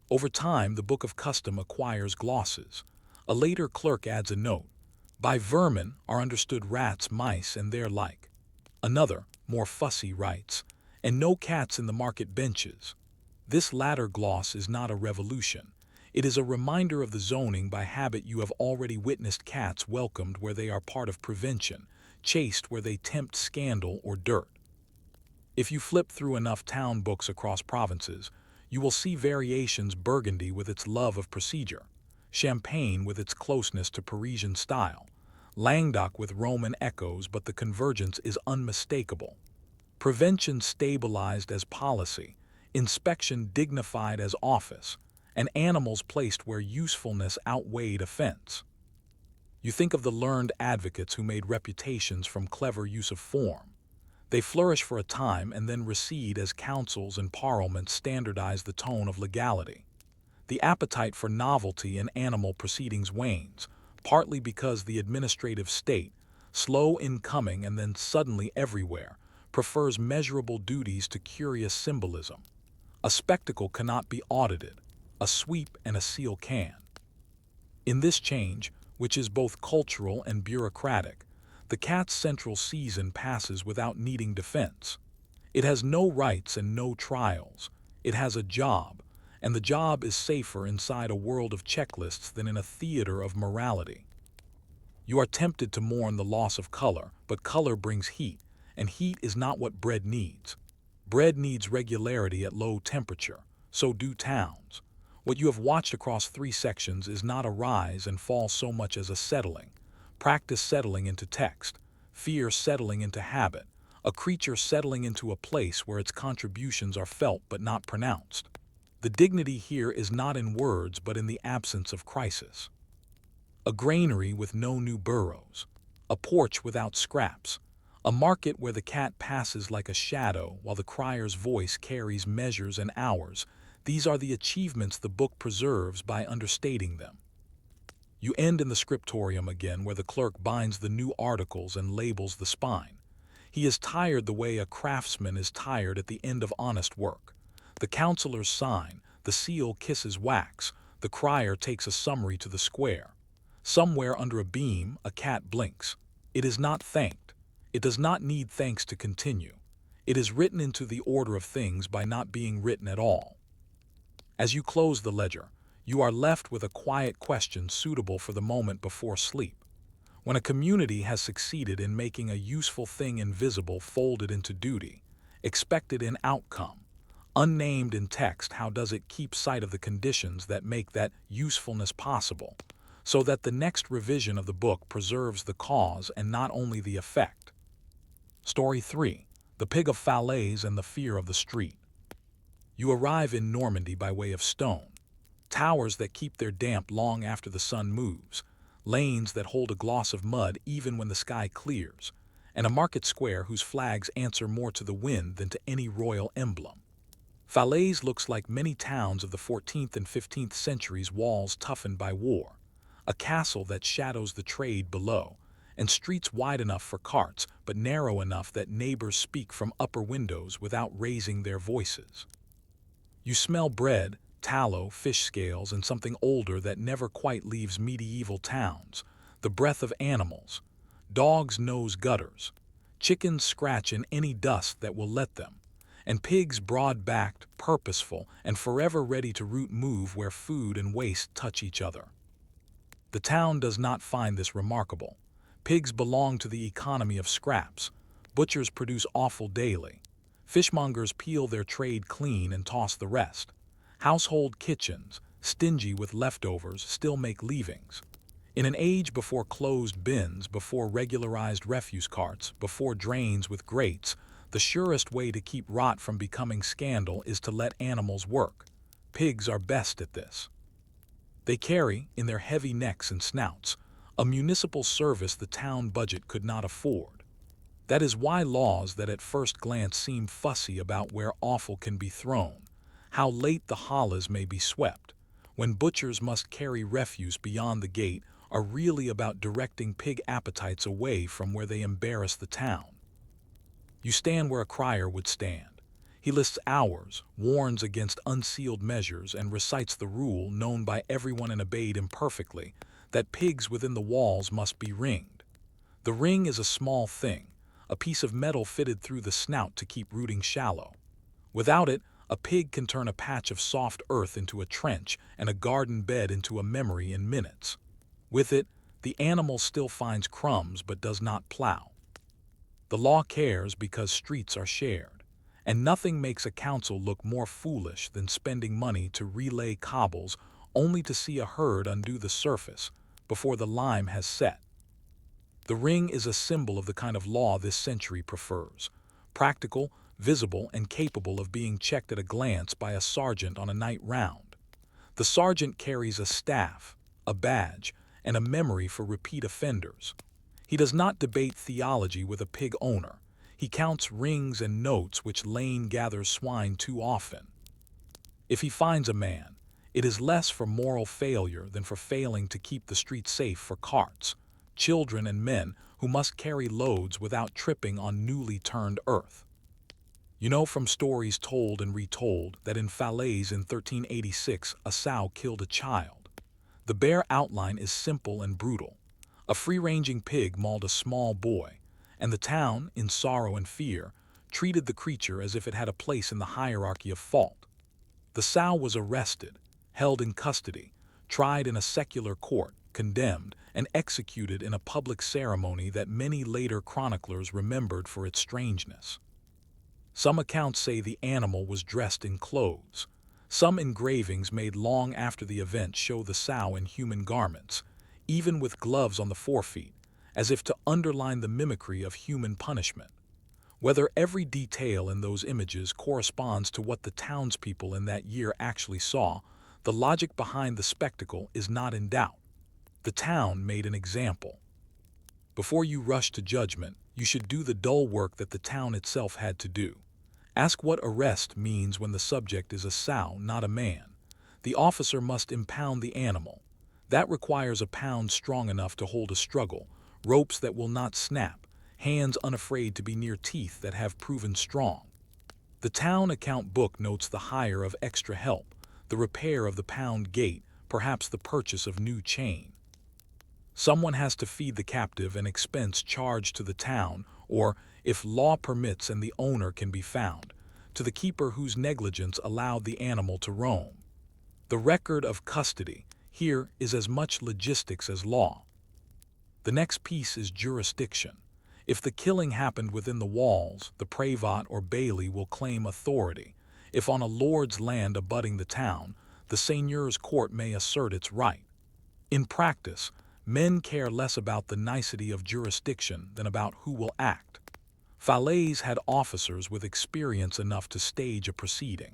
Over time, the Book of Custom acquires glosses. A later clerk adds a note. By vermin are understood rats, mice, and their like. Another, more fussy, writes, and no cats in the market benches. This latter gloss is not a revolution. It is a reminder of the zoning by habit you have already witnessed cats welcomed where they are part of prevention, chased where they tempt scandal or dirt. If you flip through enough town books across provinces, you will see variations: Burgundy with its love of procedure, Champagne with its closeness to Parisian style, Languedoc with Roman echoes, but the convergence is unmistakable. Prevention stabilized as policy, inspection dignified as office, and animals placed where usefulness outweighed offense. You think of the learned advocates who made reputations from clever use of form. They flourish for a time and then recede as councils and parliaments standardize the tone of legality. The appetite for novelty in animal proceedings wanes, partly because the administrative state, slow in coming and then suddenly everywhere, prefers measurable duties to curious symbolism. A spectacle cannot be audited. A sweep and a seal can. In this change, which is both cultural and bureaucratic, the cat's central season passes without needing defense. It has no rights and no trials. It has a job, and the job is safer inside a world of checklists than in a theater of morality. You are tempted to mourn the loss of color, but color brings heat, and heat is not what bread needs. Bread needs regularity at low temperature, so do towns. What you have watched across 3 sections is not a rise and fall so much as a settling. Practice settling into text, fear settling into habit, a creature settling into a place where its contributions are felt but not pronounced. The dignity here is not in words but in the absence of crisis. A granary with no new burrows, a porch without scraps, a market where the cat passes like a shadow while the crier's voice carries measures and hours. These are the achievements the book preserves by understating them. You end in the scriptorium again, where the clerk binds the new articles and labels the spine. He is tired the way a craftsman is tired at the end of honest work. The counselors sign, the seal kisses wax, the crier takes a summary to the square. Somewhere under a beam, a cat blinks. It is not thanked. It does not need thanks to continue. It is written into the order of things by not being written at all. As you close the ledger, you are left with a quiet question suitable for the moment before sleep. When a community has succeeded in making a useful thing invisible, folded into duty, expected in outcome, unnamed in text, how does it keep sight of the conditions that make that usefulness possible, so that the next revision of the book preserves the cause and not only the effect? Story 3. The Pig of Falaise and the Fear of the Street. You arrive in Normandy by way of stone. Towers that keep their damp long after the sun moves, lanes that hold a gloss of mud even when the sky clears, and a market square whose flags answer more to the wind than to any royal emblem. Falaise looks like many towns of the 14th and 15th centuries, walls toughened by war, a castle that shadows the trade below, and streets wide enough for carts but narrow enough that neighbors speak from upper windows without raising their voices. You smell bread, tallow, fish scales, and something older that never quite leaves medieval towns, the breath of animals. Dogs nose gutters, chickens scratch in any dust that will let them, and pigs broad-backed, purposeful, and forever ready to root move where food and waste touch each other. The town does not find this remarkable. Pigs belong to the economy of scraps. Butchers produce offal daily. Fishmongers peel their trade clean and toss the rest. Household kitchens, stingy with leftovers, still make leavings. In an age before closed bins, before regularized refuse carts, before drains with grates, the surest way to keep rot from becoming scandal is to let animals work. Pigs are best at this. They carry, in their heavy necks and snouts, a municipal service the town budget could not afford. That is why laws that at first glance seem fussy about where offal can be thrown, how late the hollas may be swept, when butchers must carry refuse beyond the gate, are really about directing pig appetites away from where they embarrass the town. You stand where a crier would stand. He lists hours, warns against unsealed measures, and recites the rule, known by everyone and obeyed imperfectly, that pigs within the walls must be ringed. The ring is a small thing, a piece of metal fitted through the snout to keep rooting shallow. Without it, a pig can turn a patch of soft earth into a trench and a garden bed into a memory in minutes. With it, the animal still finds crumbs but does not plow. The law cares because streets are shared, and nothing makes a council look more foolish than spending money to relay cobbles only to see a herd undo the surface before the lime has set. The ring is a symbol of the kind of law this century prefers, practical, visible, and capable of being checked at a glance by a sergeant on a night round. The sergeant carries a staff, a badge, and a memory for repeat offenders. He does not debate theology with a pig owner. He counts rings and notes which Lane gathers swine too often. If he finds a man, it is less for moral failure than for failing to keep the street safe for carts, children, and men who must carry loads without tripping on newly turned earth. You know from stories told and retold that in Falaise in 1386 a sow killed a child. The bare outline is simple and brutal. A free-ranging pig mauled a small boy, and the town, in sorrow and fear, treated the creature as if it had a place in the hierarchy of fault. The sow was arrested, held in custody, tried in a secular court, condemned, and executed in a public ceremony that many later chroniclers remembered for its strangeness. Some accounts say the animal was dressed in clothes. Some engravings made long after the event show the sow in human garments, even with gloves on the forefeet, as if to underline the mimicry of human punishment. Whether every detail in those images corresponds to what the townspeople in that year actually saw, the logic behind the spectacle is not in doubt. The town made an example. Before you rush to judgment, you should do the dull work that the town itself had to do. Ask what arrest means when the subject is a sow, not a man. The officer must impound the animal. That requires a pound strong enough to hold a struggle, ropes that will not snap, hands unafraid to be near teeth that have proven strong. The town account book notes the hire of extra help, the repair of the pound gate, perhaps the purchase of new chain. Someone has to feed the captive, an expense charged to the town, or, if law permits and the owner can be found, to the keeper whose negligence allowed the animal to roam. The record of custody here is as much logistics as law. The next piece is jurisdiction. If the killing happened within the walls, the prévôt or bailey will claim authority. If on a lord's land abutting the town, the seigneur's court may assert its right. In practice, men care less about the nicety of jurisdiction than about who will act. Falaise had officers with experience enough to stage a proceeding.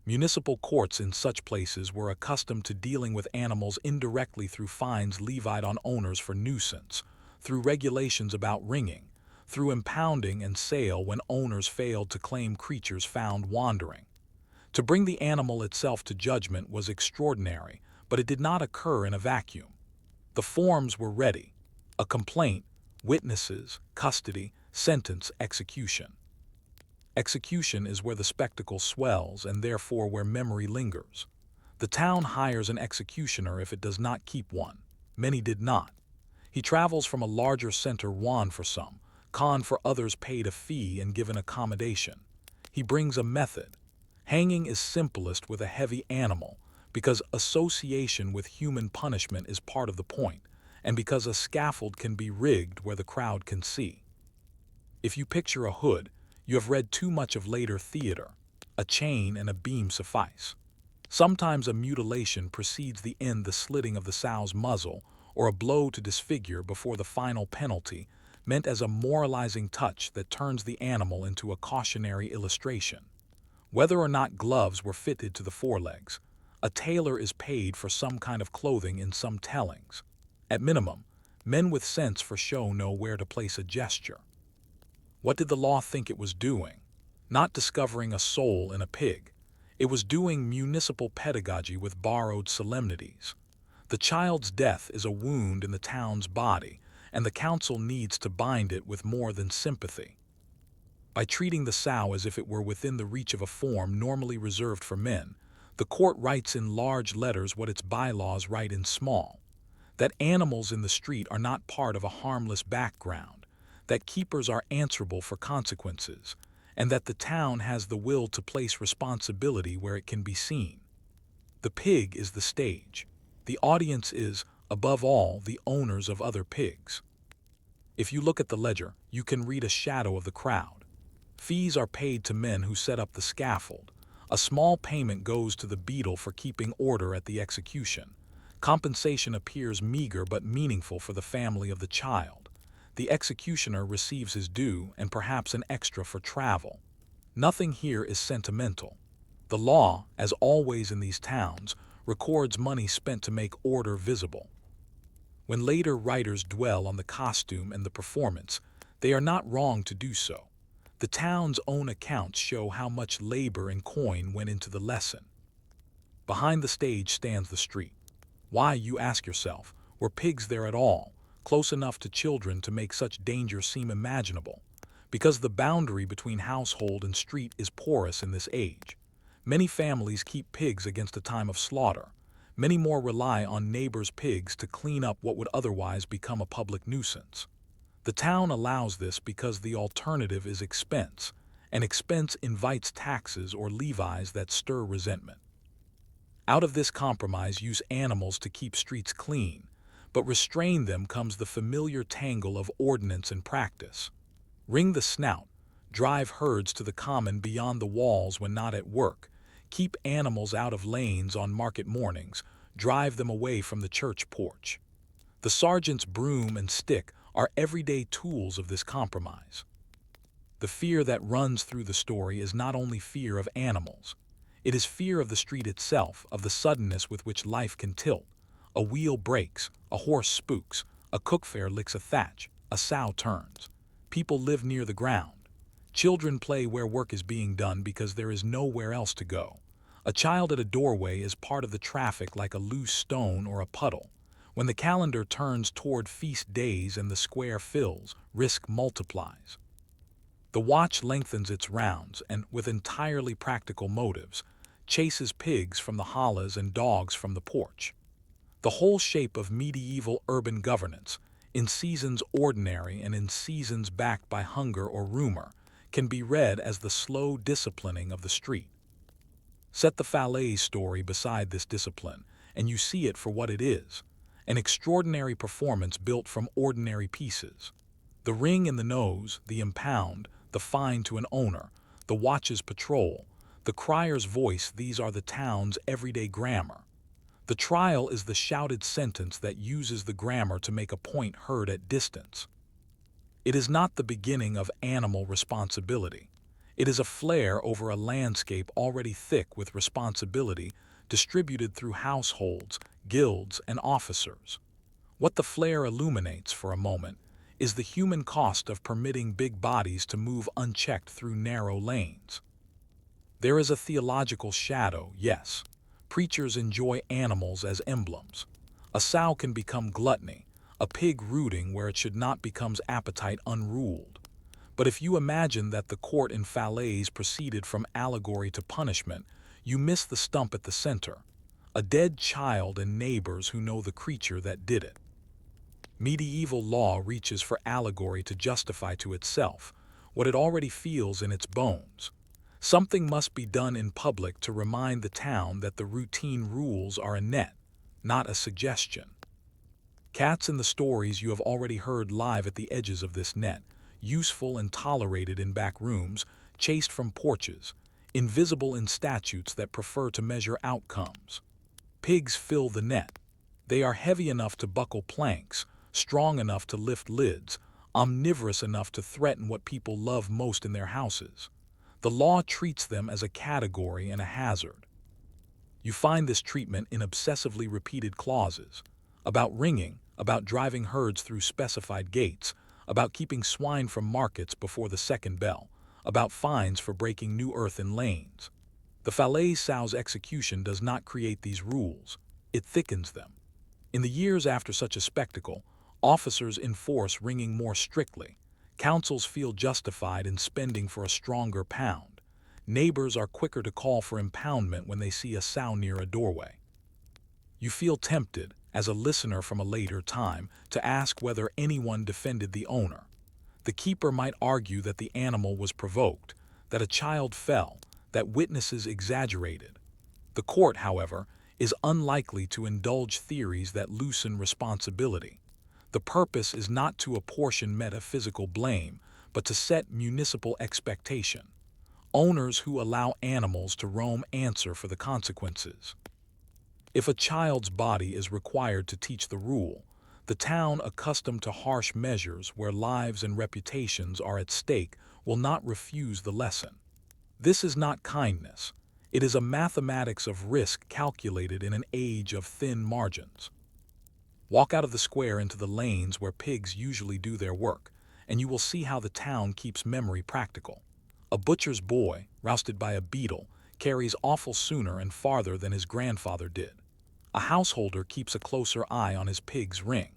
Municipal courts in such places were accustomed to dealing with animals indirectly through fines levied on owners for nuisance, through regulations about ringing, through impounding and sale when owners failed to claim creatures found wandering. To bring the animal itself to judgment was extraordinary, but it did not occur in a vacuum. The forms were ready: a complaint, witnesses, custody, sentence, execution. Execution is where the spectacle swells and therefore where memory lingers. The town hires an executioner if it does not keep one. Many did not. He travels from a larger center, won for some, con for others, paid a fee and given accommodation. He brings a method. Hanging is simplest with a heavy animal, because association with human punishment is part of the point, and because a scaffold can be rigged where the crowd can see. If you picture a hood, you have read too much of later theater. A chain and a beam suffice. Sometimes a mutilation precedes the end, the slitting of the sow's muzzle, or a blow to disfigure before the final penalty, meant as a moralizing touch that turns the animal into a cautionary illustration. Whether or not gloves were fitted to the forelegs, a tailor is paid for some kind of clothing in some tellings. At minimum, men with sense for show know where to place a gesture. What did the law think it was doing? Not discovering a soul in a pig. It was doing municipal pedagogy with borrowed solemnities. The child's death is a wound in the town's body, and the council needs to bind it with more than sympathy. By treating the sow as if it were within the reach of a form normally reserved for men, the court writes in large letters what its bylaws write in small: that animals in the street are not part of a harmless background, that keepers are answerable for consequences, and that the town has the will to place responsibility where it can be seen. The pig is the stage. The audience is, above all, the owners of other pigs. If you look at the ledger, you can read a shadow of the crowd. Fees are paid to men who set up the scaffold. A small payment goes to the beadle for keeping order at the execution. Compensation appears meager but meaningful for the family of the child. The executioner receives his due and perhaps an extra for travel. Nothing here is sentimental. The law, as always in these towns, records money spent to make order visible. When later writers dwell on the costume and the performance, they are not wrong to do so. The town's own accounts show how much labor and coin went into the lesson. Behind the stage stands the street. Why, you ask yourself, were pigs there at all, close enough to children to make such danger seem imaginable? Because the boundary between household and street is porous in this age. Many families keep pigs against a time of slaughter. Many more rely on neighbors' pigs to clean up what would otherwise become a public nuisance. The town allows this because the alternative is expense, and expense invites taxes or levies that stir resentment. Out of this compromise use animals to keep streets clean, but restrain them comes the familiar tangle of ordinance and practice. Wring the snout, drive herds to the common beyond the walls when not at work, keep animals out of lanes on market mornings, drive them away from the church porch. The sergeant's broom and stick are everyday tools of this compromise. The fear that runs through the story is not only fear of animals. It is fear of the street itself, of the suddenness with which life can tilt. A wheel breaks, a horse spooks, a cookfare licks a thatch, a sow turns. People live near the ground. Children play where work is being done because there is nowhere else to go. A child at a doorway is part of the traffic like a loose stone or a puddle. When the calendar turns toward feast days and the square fills, risk multiplies. The watch lengthens its rounds and, with entirely practical motives, chases pigs from the hollas and dogs from the porch. The whole shape of medieval urban governance, in seasons ordinary and in seasons backed by hunger or rumor, can be read as the slow disciplining of the street. Set the Falaise story beside this discipline, and you see it for what it is, an extraordinary performance built from ordinary pieces. The ring in the nose, the impound, the fine to an owner, the watch's patrol, the crier's voice, these are the town's everyday grammar. The trial is the shouted sentence that uses the grammar to make a point heard at distance. It is not the beginning of animal responsibility. It is a flare over a landscape already thick with responsibility distributed through households, guilds, and officers. What the flare illuminates for a moment is the human cost of permitting big bodies to move unchecked through narrow lanes. There is a theological shadow, yes. Preachers enjoy animals as emblems. A sow can become gluttony, a pig rooting where it should not becomes appetite unruled. But if you imagine that the court in Falaise proceeded from allegory to punishment, you miss the stump at the center, a dead child and neighbors who know the creature that did it. Medieval law reaches for allegory to justify to itself what it already feels in its bones. Something must be done in public to remind the town that the routine rules are a net, not a suggestion. Cats in the stories you have already heard live at the edges of this net, useful and tolerated in back rooms, chased from porches, invisible in statutes that prefer to measure outcomes. Pigs fill the net. They are heavy enough to buckle planks, strong enough to lift lids, omnivorous enough to threaten what people love most in their houses. The law treats them as a category and a hazard. You find this treatment in obsessively repeated clauses, about ringing, about driving herds through specified gates, about keeping swine from markets before the second bell, about fines for breaking new earth in lanes. The Falaise sow's execution does not create these rules, it thickens them. In the years after such a spectacle, officers enforce ringing more strictly. Councils feel justified in spending for a stronger pound. Neighbors are quicker to call for impoundment when they see a sow near a doorway. You feel tempted, as a listener from a later time, to ask whether anyone defended the owner. The keeper might argue that the animal was provoked, that a child fell, that witnesses exaggerated. The court, however, is unlikely to indulge theories that loosen responsibility. The purpose is not to apportion metaphysical blame, but to set municipal expectation. Owners who allow animals to roam answer for the consequences. If a child's body is required to teach the rule, the town accustomed to harsh measures where lives and reputations are at stake will not refuse the lesson. This is not kindness. It is a mathematics of risk calculated in an age of thin margins. Walk out of the square into the lanes where pigs usually do their work, and you will see how the town keeps memory practical. A butcher's boy, rousted by a beetle, carries offal sooner and farther than his grandfather did. A householder keeps a closer eye on his pig's ring.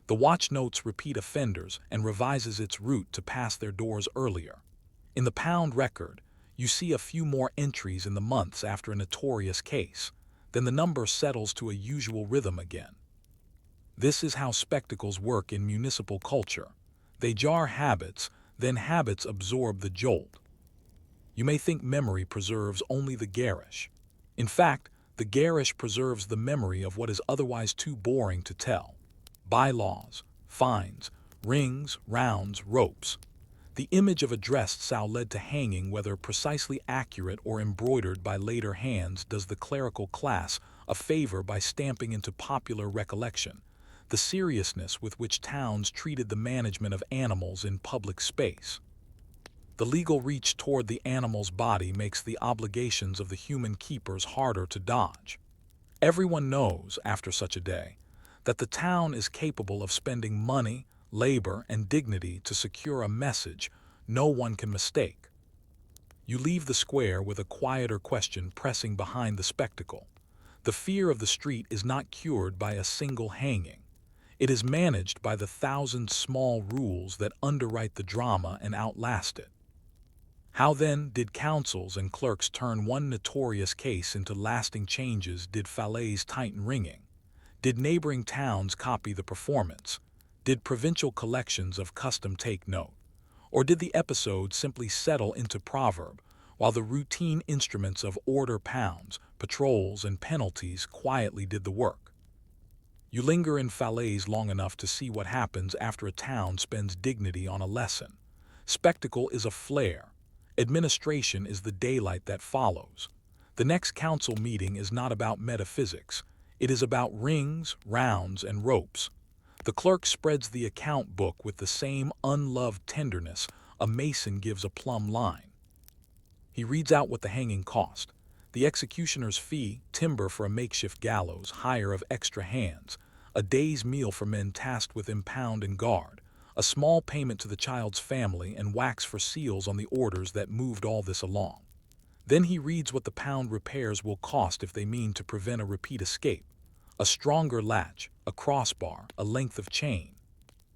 The watch notes repeat offenders and revises its route to pass their doors earlier. In the pound record, you see a few more entries in the months after a notorious case. Then the number settles to a usual rhythm again. This is how spectacles work in municipal culture. They jar habits, then habits absorb the jolt. You may think memory preserves only the garish. In fact, the garish preserves the memory of what is otherwise too boring to tell. bylaws, fines, rings, rounds, ropes. The image of a dressed sow led to hanging, whether precisely accurate or embroidered by later hands, does the clerical class a favor by stamping into popular recollection the seriousness with which towns treated the management of animals in public space. The legal reach toward the animal's body makes the obligations of the human keepers harder to dodge. Everyone knows, after such a day, that the town is capable of spending money, labor, and dignity to secure a message no one can mistake. You leave the square with a quieter question pressing behind the spectacle. The fear of the street is not cured by a single hanging. It is managed by the thousand small rules that underwrite the drama and outlast it. How then did councils and clerks turn one notorious case into lasting changes? Did Falaise tighten ringing? Did neighboring towns copy the performance? Did provincial collections of custom take note? Or did the episode simply settle into proverb, while the routine instruments of order, pounds, patrols, and penalties quietly did the work? You linger in Falaise long enough to see what happens after a town spends dignity on a lesson. Spectacle is a flare. Administration is the daylight that follows. The next council meeting is not about metaphysics. It is about rings, rounds, and ropes. The clerk spreads the account book with the same unloved tenderness a mason gives a plumb line. He reads out what the hanging cost: the executioner's fee, timber for a makeshift gallows, hire of extra hands, a day's meal for men tasked with impound and guard, a small payment to the child's family, and wax for seals on the orders that moved all this along. Then he reads what the pound repairs will cost if they mean to prevent a repeat escape: a stronger latch, a crossbar, a length of chain.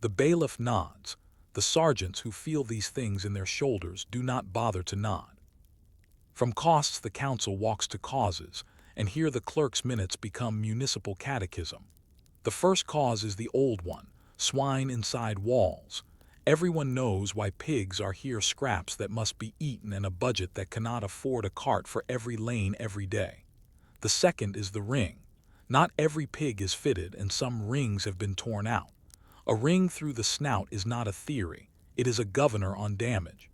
The bailiff nods. The sergeants who feel these things in their shoulders do not bother to nod. From costs the council walks to causes, and here the clerk's minutes become municipal catechism. The first cause is the old one: swine inside walls. Everyone knows why pigs are here: scraps that must be eaten and a budget that cannot afford a cart for every lane every day. The second is the ring. Not every pig is fitted, and some rings have been torn out. A ring through the snout is not a theory, it is a governor on damage.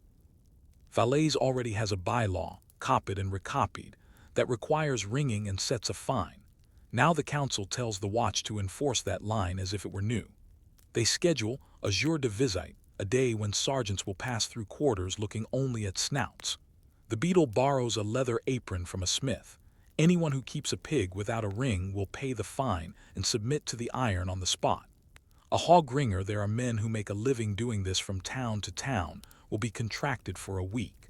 Falaise already has a bylaw, copied and recopied, that requires ringing and sets a fine. Now the council tells the watch to enforce that line as if it were new. They schedule a jour de visite, a day when sergeants will pass through quarters looking only at snouts. The beadle borrows a leather apron from a smith. Anyone who keeps a pig without a ring will pay the fine and submit to the iron on the spot. A hog ringer, there are men who make a living doing this from town to town, will be contracted for a week.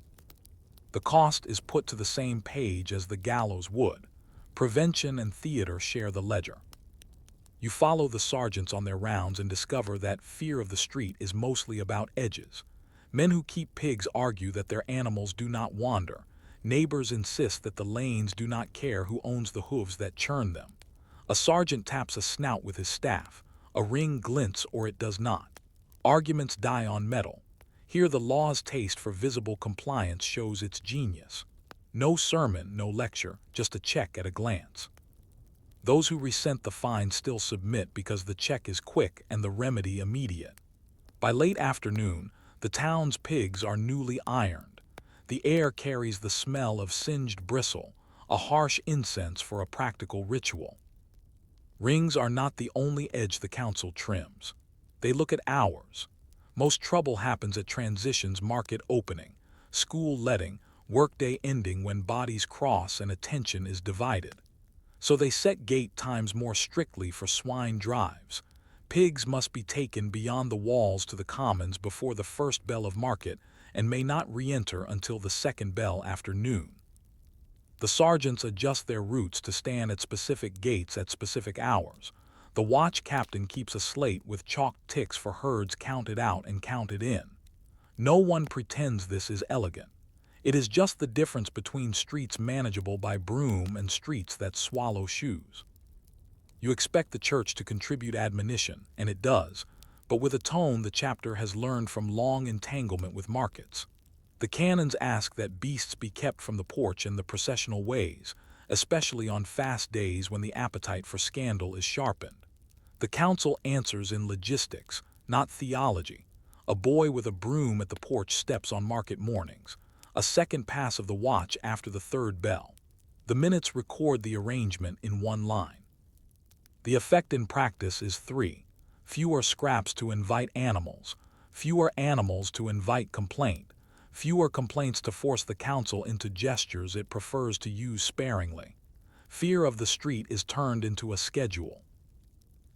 The cost is put to the same page as the gallows would. Prevention and theater share the ledger. You follow the sergeants on their rounds and discover that fear of the street is mostly about edges. Men who keep pigs argue that their animals do not wander. Neighbors insist that the lanes do not care who owns the hooves that churn them. A sergeant taps a snout with his staff. A ring glints or it does not. Arguments die on metal. Here the law's taste for visible compliance shows its genius. No sermon, no lecture, just a check at a glance. Those who resent the fine still submit because the check is quick and the remedy immediate. By late afternoon, the town's pigs are newly ironed. The air carries the smell of singed bristle, a harsh incense for a practical ritual. Rings are not the only edge the council trims. They look at hours. Most trouble happens at transitions: market opening, school letting, workday ending, when bodies cross and attention is divided. So they set gate times more strictly for swine drives. Pigs must be taken beyond the walls to the commons before the first bell of market and may not re-enter until the second bell after noon. The sergeants adjust their routes to stand at specific gates at specific hours. The watch captain keeps a slate with chalked ticks for herds counted out and counted in. No one pretends this is elegant. It is just the difference between streets manageable by broom and streets that swallow shoes. You expect the church to contribute admonition, and it does, but with a tone the chapter has learned from long entanglement with markets. The canons ask that beasts be kept from the porch and the processional ways, especially on fast days when the appetite for scandal is sharpened. The council answers in logistics, not theology. A boy with a broom at the porch steps on market mornings. A second pass of the watch after the third bell. The minutes record the arrangement in one line. The effect in practice is 3. Fewer scraps to invite animals. Fewer animals to invite complaint. Fewer complaints to force the council into gestures it prefers to use sparingly. Fear of the street is turned into a schedule.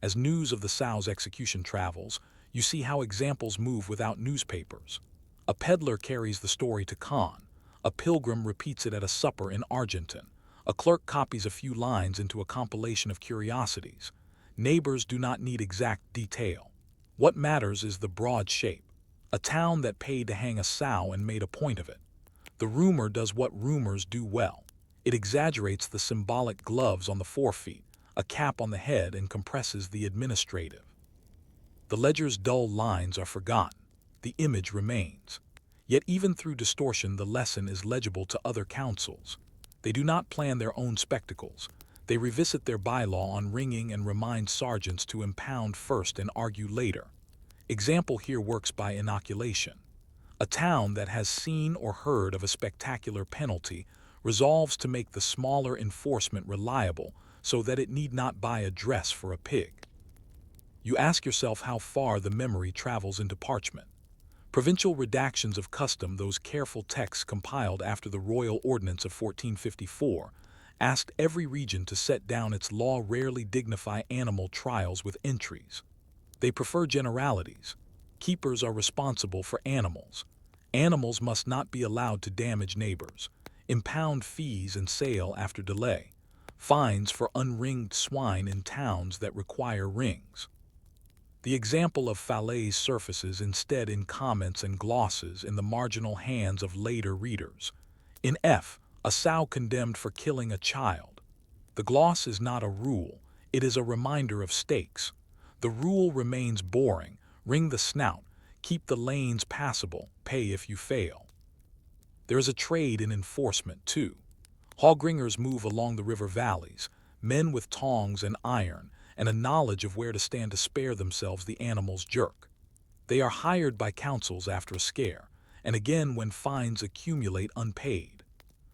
As news of the sow's execution travels, you see how examples move without newspapers. A peddler carries the story to Cannes. A pilgrim repeats it at a supper in Argenton. A clerk copies a few lines into a compilation of curiosities. Neighbors do not need exact detail. What matters is the broad shape. A town that paid to hang a sow and made a point of it. The rumor does what rumors do well. It exaggerates the symbolic gloves on the forefeet, a cap on the head, and compresses the administrative. The ledger's dull lines are forgotten. The image remains. Yet even through distortion, the lesson is legible to other councils. They do not plan their own spectacles. They revisit their bylaw on ringing and remind sergeants to impound first and argue later. Example here works by inoculation. A town that has seen or heard of a spectacular penalty resolves to make the smaller enforcement reliable so that it need not buy a dress for a pig. You ask yourself how far the memory travels into parchment. Provincial redactions of custom, those careful texts compiled after the royal ordinance of 1454, asked every region to set down its law, rarely dignify animal trials with entries. They prefer generalities. Keepers are responsible for animals. Animals must not be allowed to damage neighbors. Impound fees and sale after delay. Fines for unringed swine in towns that require rings. The example of fallets surfaces instead in comments and glosses in the marginal hands of later readers. In F, a sow condemned for killing a child. The gloss is not a rule, it is a reminder of stakes. The rule remains boring: ring the snout, keep the lanes passable, pay if you fail. There is a trade in enforcement, too. Hogringers move along the river valleys, men with tongs and iron, and a knowledge of where to stand to spare themselves the animal's jerk. They are hired by councils after a scare, and again when fines accumulate unpaid.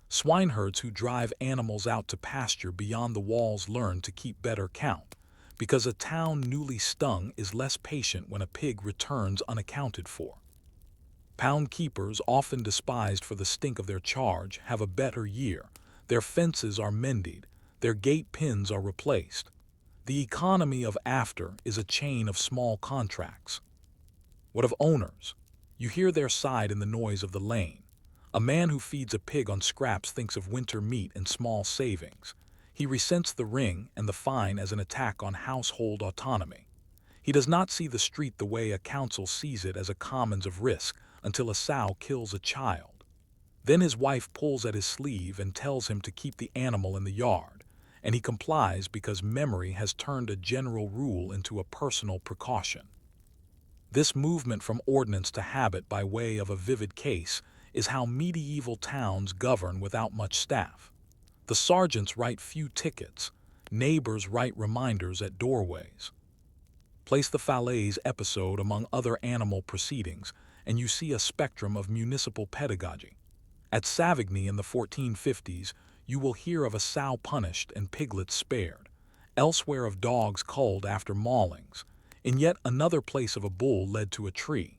Swineherds who drive animals out to pasture beyond the walls learn to keep better count, because a town newly stung is less patient when a pig returns unaccounted for. Pound keepers, often despised for the stink of their charge, have a better year. Their fences are mended, their gate pins are replaced. The economy of after is a chain of small contracts. What of owners? You hear their side in the noise of the lane. A man who feeds a pig on scraps thinks of winter meat and small savings. He resents the ring and the fine as an attack on household autonomy. He does not see the street the way a council sees it, as a commons of risk, until a sow kills a child. Then his wife pulls at his sleeve and tells him to keep the animal in the yard, and he complies because memory has turned a general rule into a personal precaution. This movement from ordinance to habit by way of a vivid case is how medieval towns govern without much staff. The sergeants write few tickets, neighbors write reminders at doorways. Place the fallets episode among other animal proceedings, and you see a spectrum of municipal pedagogy. At Savigny in the 1450s, you will hear of a sow punished and piglets spared, elsewhere of dogs culled after maulings. In yet another place of a bull led to a tree.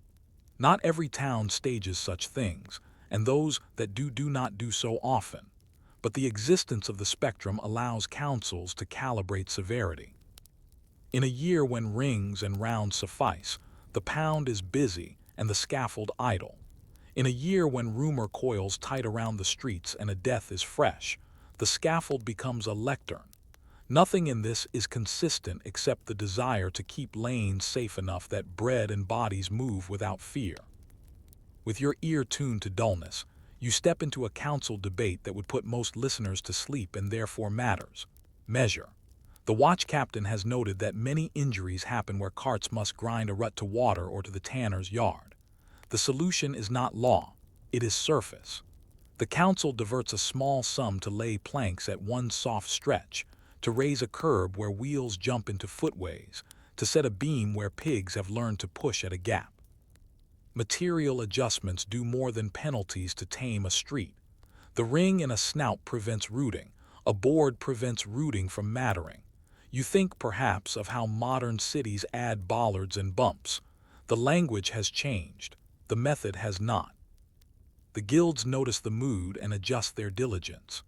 Not every town stages such things, and those that do not do so often. But the existence of the spectrum allows councils to calibrate severity. In a year when rings and rounds suffice, the pound is busy and the scaffold idle. In a year when rumor coils tight around the streets and a death is fresh, the scaffold becomes a lectern. Nothing in this is consistent except the desire to keep lanes safe enough that bread and bodies move without fear. With your ear tuned to dullness, you step into a council debate that would put most listeners to sleep and therefore matters. Measure. The watch captain has noted that many injuries happen where carts must grind a rut to water or to the tanner's yard. The solution is not law, it is surface. The council diverts a small sum to lay planks at one soft stretch, to raise a curb where wheels jump into footways, to set a beam where pigs have learned to push at a gap. Material adjustments do more than penalties to tame a street. The ring in a snout prevents rooting. A board prevents rooting from mattering. You think, perhaps, of how modern cities add bollards and bumps. The language has changed. The method has not. The guilds notice the mood and adjust their diligence.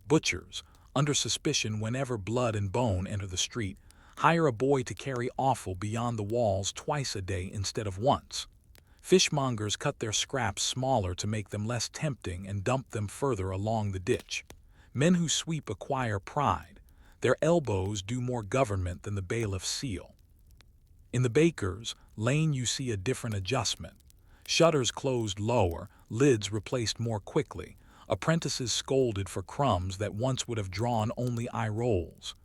Butchers, under suspicion whenever blood and bone enter the street, hire a boy to carry offal beyond the walls twice a day instead of once. Fishmongers cut their scraps smaller to make them less tempting and dump them further along the ditch. Men who sweep acquire pride. Their elbows do more government than the bailiff's seal. In the baker's lane you see a different adjustment. Shutters closed lower, lids replaced more quickly, apprentices scolded for crumbs that once would have drawn only eye rolls.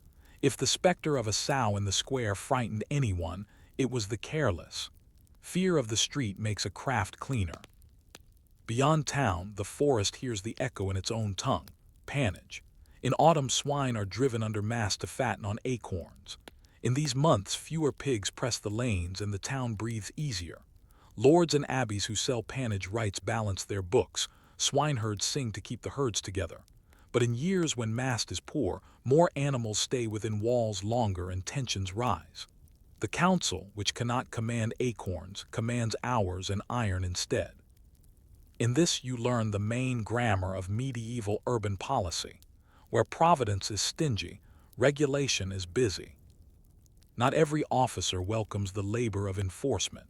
If the specter of a sow in the square frightened anyone, it was the careless. Fear of the street makes a craft cleaner. Beyond town, the forest hears the echo in its own tongue, pannage. In autumn, swine are driven under mast to fatten on acorns. In these months, fewer pigs press the lanes and the town breathes easier. Lords and abbeys who sell pannage rights balance their books. Swineherds sing to keep the herds together. But in years when mast is poor, more animals stay within walls longer and tensions rise. The council, which cannot command acorns, commands hours and iron instead. In this you learn the main grammar of medieval urban policy. Where providence is stingy, regulation is busy. Not every officer welcomes the labor of enforcement.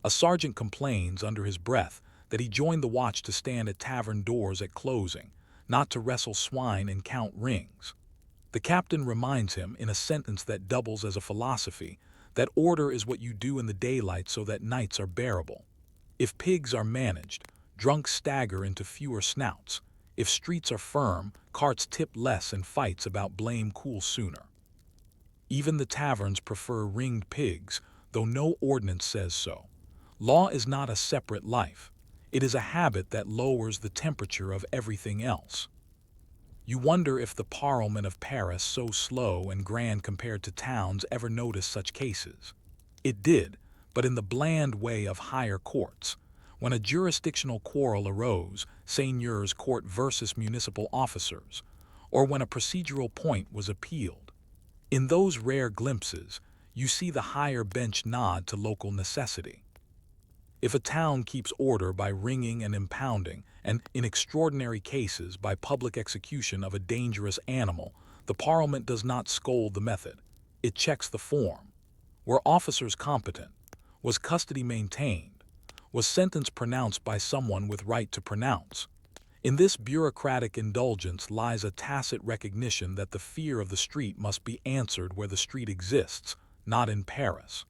A sergeant complains under his breath that he joined the watch to stand at tavern doors at closing, not to wrestle swine and count rings. The captain reminds him, in a sentence that doubles as a philosophy, that order is what you do in the daylight so that nights are bearable. If pigs are managed, drunks stagger into fewer snouts. If streets are firm, carts tip less and fights about blame cool sooner. Even the taverns prefer ringed pigs, though no ordinance says so. Law is not a separate life. It is a habit that lowers the temperature of everything else. You wonder if the Parlement of Paris, so slow and grand compared to towns, ever noticed such cases. It did, but in the bland way of higher courts. When a jurisdictional quarrel arose, seigneurs court versus municipal officers, or when a procedural point was appealed. In those rare glimpses, you see the higher bench nod to local necessity. If a town keeps order by ringing and impounding, and in extraordinary cases by public execution of a dangerous animal, the Parliament does not scold the method. It checks the form. Were officers competent? Was custody maintained? Was sentence pronounced by someone with right to pronounce? In this bureaucratic indulgence lies a tacit recognition that the fear of the street must be answered where the street exists, not in Paris.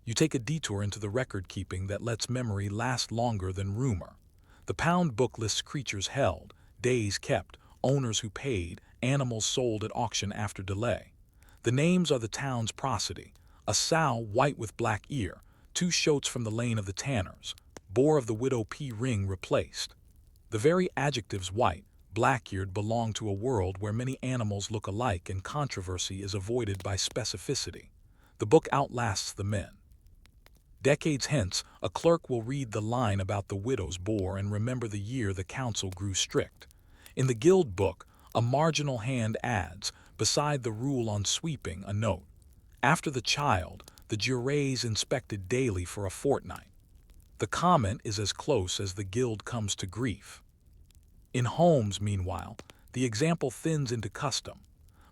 You take a detour into the record-keeping that lets memory last longer than rumor. The pound book lists creatures held, days kept, owners who paid, animals sold at auction after delay. The names are the town's prosody: a sow white with black ear, 2 shoats from the lane of the tanners, boar of the widow P. ring replaced. The very adjectives white, black-eared belong to a world where many animals look alike and controversy is avoided by specificity. The book outlasts the men. Decades hence, a clerk will read the line about the widow's boar and remember the year the council grew strict. In the guild book, a marginal hand adds, beside the rule on sweeping, a note: after the child, the jurés inspected daily for a fortnight. The comment is as close as the guild comes to grief. In homes, meanwhile, the example thins into custom.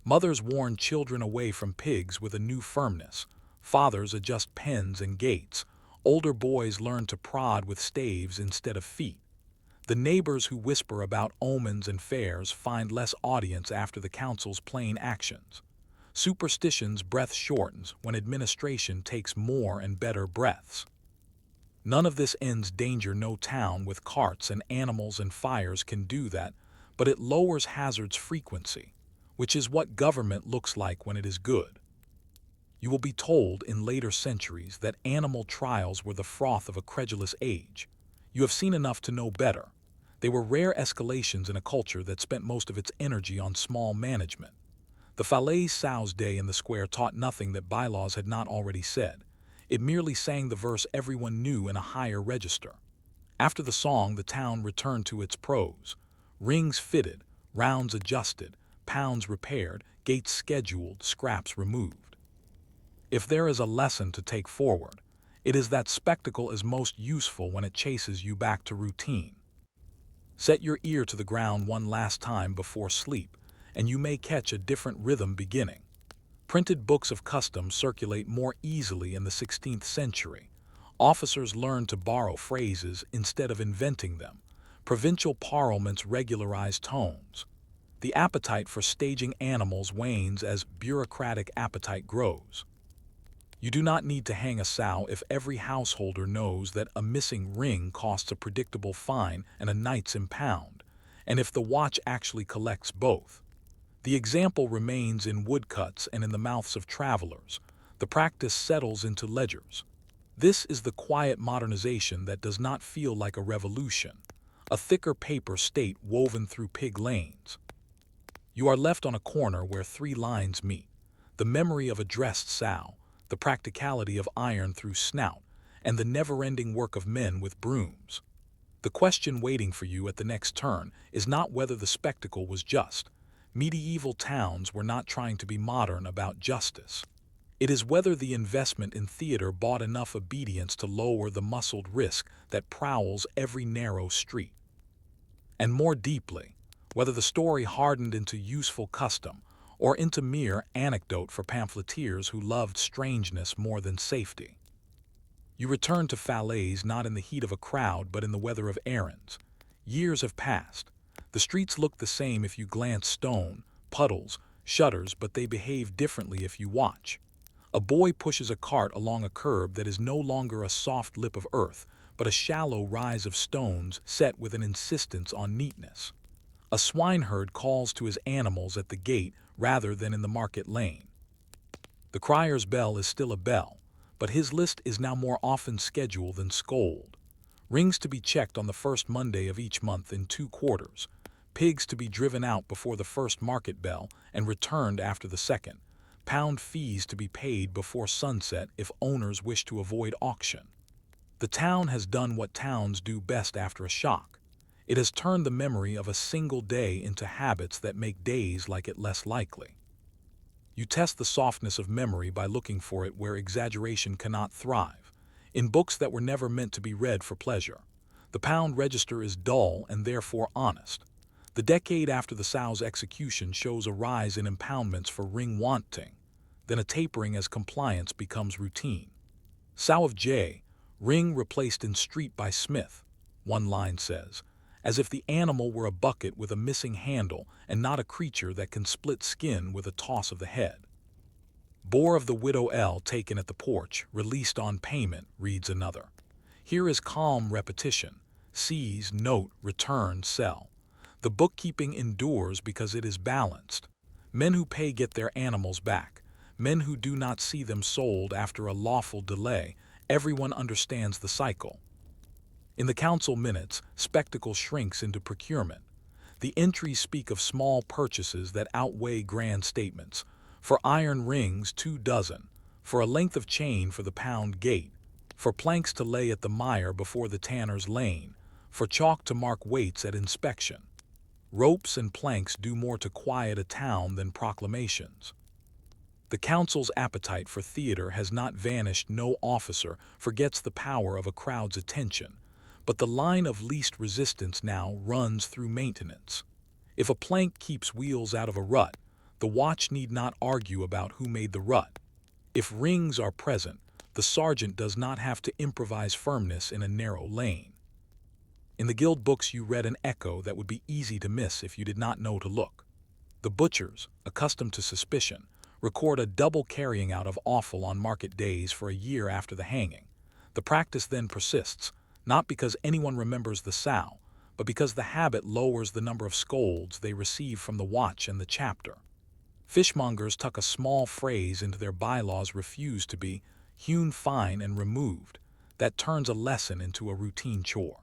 Mothers warn children away from pigs with a new firmness. Fathers adjust pens and gates. Older boys learn to prod with staves instead of feet. The neighbors who whisper about omens and fairs find less audience after the council's plain actions. Superstition's breath shortens when administration takes more and better breaths. None of this ends danger. No town with carts and animals and fires can do that, but it lowers hazard's frequency, which is what government looks like when it is good. You will be told in later centuries that animal trials were the froth of a credulous age. You have seen enough to know better. They were rare escalations in a culture that spent most of its energy on small management. The Falaise Sow's Day in the square taught nothing that bylaws had not already said. It merely sang the verse everyone knew in a higher register. After the song, the town returned to its prose. Rings fitted, rounds adjusted, pounds repaired, gates scheduled, scraps removed. If there is a lesson to take forward, it is that spectacle is most useful when it chases you back to routine. Set your ear to the ground one last time before sleep, and you may catch a different rhythm beginning. Printed books of customs circulate more easily in the 16th century. Officers learned to borrow phrases instead of inventing them. Provincial parliaments regularize tones. The appetite for staging animals wanes as bureaucratic appetite grows. You do not need to hang a sow if every householder knows that a missing ring costs a predictable fine and a night's impound, and if the watch actually collects both. The example remains in woodcuts and in the mouths of travelers. The practice settles into ledgers. This is the quiet modernization that does not feel like a revolution, a thicker paper state woven through pig lanes. You are left on a corner where three lines meet: the memory of a dressed sow, the practicality of iron through snout, and the never-ending work of men with brooms. The question waiting for you at the next turn is not whether the spectacle was just. Medieval towns were not trying to be modern about justice. It is whether the investment in theater bought enough obedience to lower the muscled risk that prowls every narrow street. And more deeply, whether the story hardened into useful custom or into mere anecdote for pamphleteers who loved strangeness more than safety. You return to Falaise not in the heat of a crowd but in the weather of errands. Years have passed. The streets look the same if you glance: stone, puddles, shutters, but they behave differently if you watch. A boy pushes a cart along a curb that is no longer a soft lip of earth, but a shallow rise of stones set with an insistence on neatness. A swineherd calls to his animals at the gate rather than in the market lane. The crier's bell is still a bell, but his list is now more often schedule than scold. Rings to be checked on the first Monday of each month in 2 quarters. Pigs to be driven out before the first market bell and returned after the second. Pound fees to be paid before sunset if owners wish to avoid auction. The town has done what towns do best after a shock. It has turned the memory of a single day into habits that make days like it less likely. You test the softness of memory by looking for it where exaggeration cannot thrive, in books that were never meant to be read for pleasure. The pound register is dull and therefore honest. The decade after the sow's execution shows a rise in impoundments for ring wanting, then a tapering as compliance becomes routine. Sow of J, ring replaced in street by Smith, one line says, as if the animal were a bucket with a missing handle and not a creature that can split skin with a toss of the head. Boar of the widow L taken at the porch, released on payment, reads another. Here is calm repetition: seize, note, return, sell. The bookkeeping endures because it is balanced. Men who pay get their animals back. Men who do not see them sold after a lawful delay. Everyone understands the cycle. In the council minutes, spectacle shrinks into procurement. The entries speak of small purchases that outweigh grand statements. For iron rings, 2 dozen. For a length of chain for the pound gate. For planks to lay at the mire before the tanner's lane. For chalk to mark weights at inspection. Ropes and planks do more to quiet a town than proclamations. The council's appetite for theater has not vanished. No officer forgets the power of a crowd's attention. But the line of least resistance now runs through maintenance. If a plank keeps wheels out of a rut, the watch need not argue about who made the rut. If rings are present, the sergeant does not have to improvise firmness in a narrow lane. In the guild books you read an echo that would be easy to miss if you did not know to look. The butchers, accustomed to suspicion, record a double carrying out of offal on market days for a year after the hanging. The practice then persists, not because anyone remembers the sow, but because the habit lowers the number of scolds they receive from the watch and the chapter. Fishmongers tuck a small phrase into their bylaws: refuse to be hewn fine and removed. That turns a lesson into a routine chore.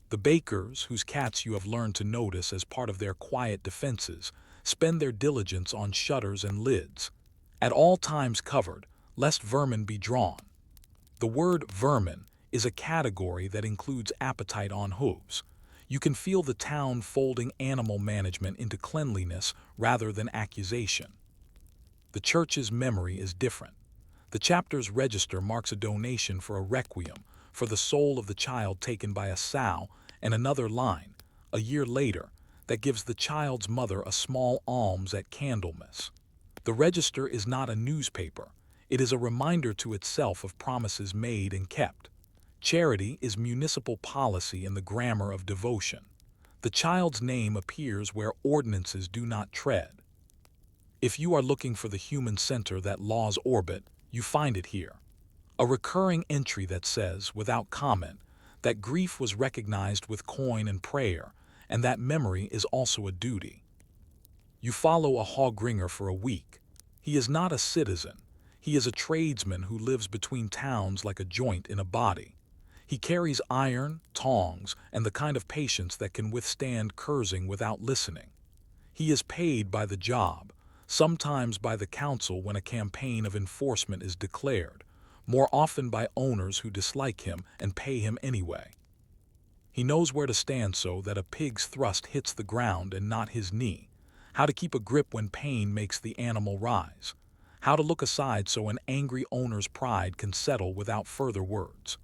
The bakers, whose cats you have learned to notice as part of their quiet defenses, spend their diligence on shutters and lids, at all times covered, lest vermin be drawn. The word vermin is a category that includes appetite on hooves. You can feel the town folding animal management into cleanliness rather than accusation. The church's memory is different. The chapter's register marks a donation for a requiem for the soul of the child taken by a sow, and another line, a year later, that gives the child's mother a small alms at Candlemas. The register is not a newspaper. It is a reminder to itself of promises made and kept. Charity is municipal policy in the grammar of devotion. The child's name appears where ordinances do not tread. If you are looking for the human center that laws orbit, you find it here. A recurring entry that says, without comment, that grief was recognized with coin and prayer, and that memory is also a duty. You follow a hogringer for a week. He is not a citizen. He is a tradesman who lives between towns like a joint in a body. He carries iron, tongs, and the kind of patience that can withstand cursing without listening. He is paid by the job, sometimes by the council when a campaign of enforcement is declared, more often by owners who dislike him and pay him anyway. He knows where to stand so that a pig's thrust hits the ground and not his knee, how to keep a grip when pain makes the animal rise, how to look aside so an angry owner's pride can settle without further words.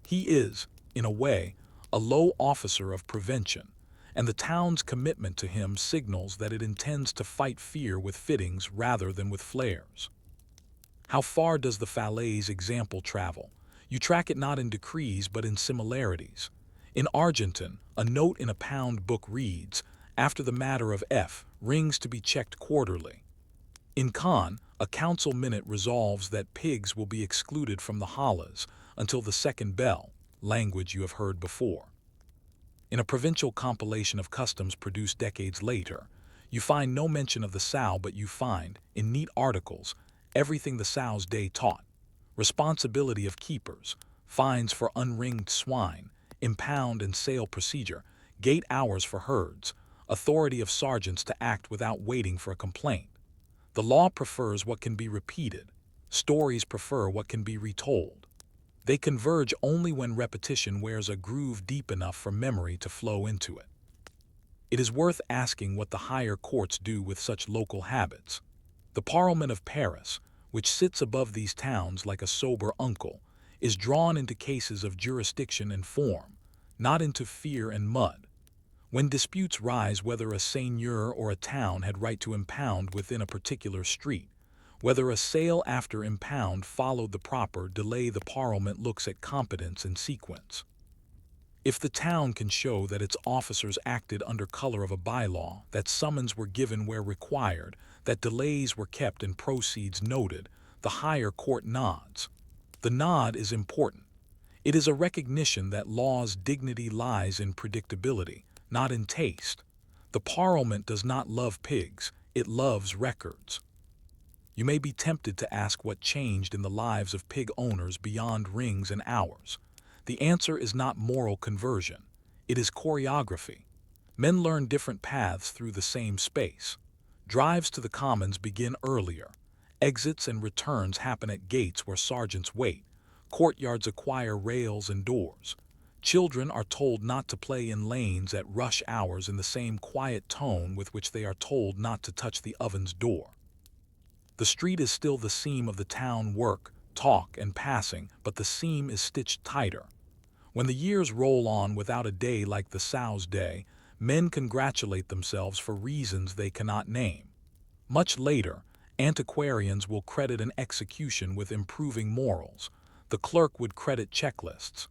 He is, in a way, a low officer of prevention, and the town's commitment to him signals that it intends to fight fear with fittings rather than with flares. How far does the Falaise example travel? You track it not in decrees but in similarities. In Argentan, a note in a pound book reads, after the matter of F, rings to be checked quarterly. In Caen, a council minute resolves that pigs will be excluded from the hallas until the second bell, language you have heard before. In a provincial compilation of customs produced decades later, you find no mention of the sow, but you find, in neat articles, everything the sow's day taught: responsibility of keepers, fines for unringed swine, impound and sale procedure, gate hours for herds, authority of sergeants to act without waiting for a complaint. The law prefers what can be repeated. Stories prefer what can be retold. They converge only when repetition wears a groove deep enough for memory to flow into it. It is worth asking what the higher courts do with such local habits. The Parliament of Paris, which sits above these towns like a sober uncle, is drawn into cases of jurisdiction and form, not into fear and mud. When disputes rise whether a seigneur or a town had right to impound within a particular street, whether a sale after impound followed the proper delay, the Parliament looks at competence and sequence. If the town can show that its officers acted under color of a bylaw, that summons were given where required, that delays were kept and proceeds noted, the higher court nods. The nod is important. It is a recognition that law's dignity lies in predictability, not in taste. The Parliament does not love pigs, it loves records. You may be tempted to ask what changed in the lives of pig owners beyond rings and hours. The answer is not moral conversion. It is choreography. Men learn different paths through the same space. Drives to the commons begin earlier. Exits and returns happen at gates where sergeants wait. Courtyards acquire rails and doors. Children are told not to play in lanes at rush hours in the same quiet tone with which they are told not to touch the oven's door. The street is still the seam of the town work, talk, and passing, but the seam is stitched tighter. When the years roll on without a day like the sow's day, men congratulate themselves for reasons they cannot name. Much later, antiquarians will credit an execution with improving morals. The clerk would credit checklists.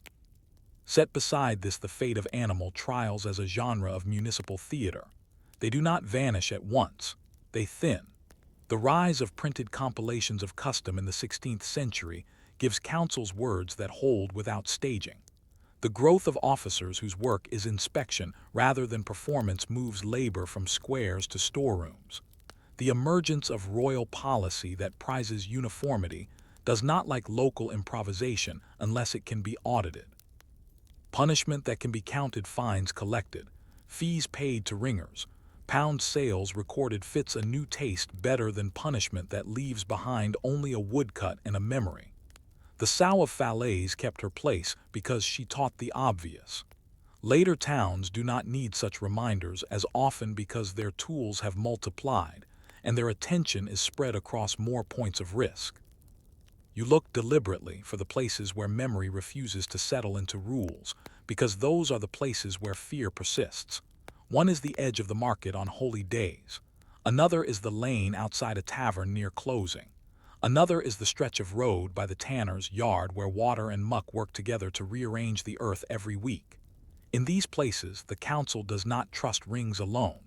Set beside this the fate of animal trials as a genre of municipal theater. They do not vanish at once. They thin. The rise of printed compilations of custom in the 16th century gives councils words that hold without staging. The growth of officers whose work is inspection rather than performance moves labor from squares to storerooms. The emergence of royal policy that prizes uniformity does not like local improvisation unless it can be audited. Punishment that can be counted, fines collected, fees paid to ringers, Pound sales recorded fits a new taste better than punishment that leaves behind only a woodcut and a memory. The sow of Falaise kept her place because she taught the obvious. Later towns do not need such reminders as often because their tools have multiplied, and their attention is spread across more points of risk. You look deliberately for the places where memory refuses to settle into rules, because those are the places where fear persists. One is the edge of the market on holy days. Another is the lane outside a tavern near closing. Another is the stretch of road by the tanner's yard where water and muck work together to rearrange the earth every week. In these places, the council does not trust rings alone.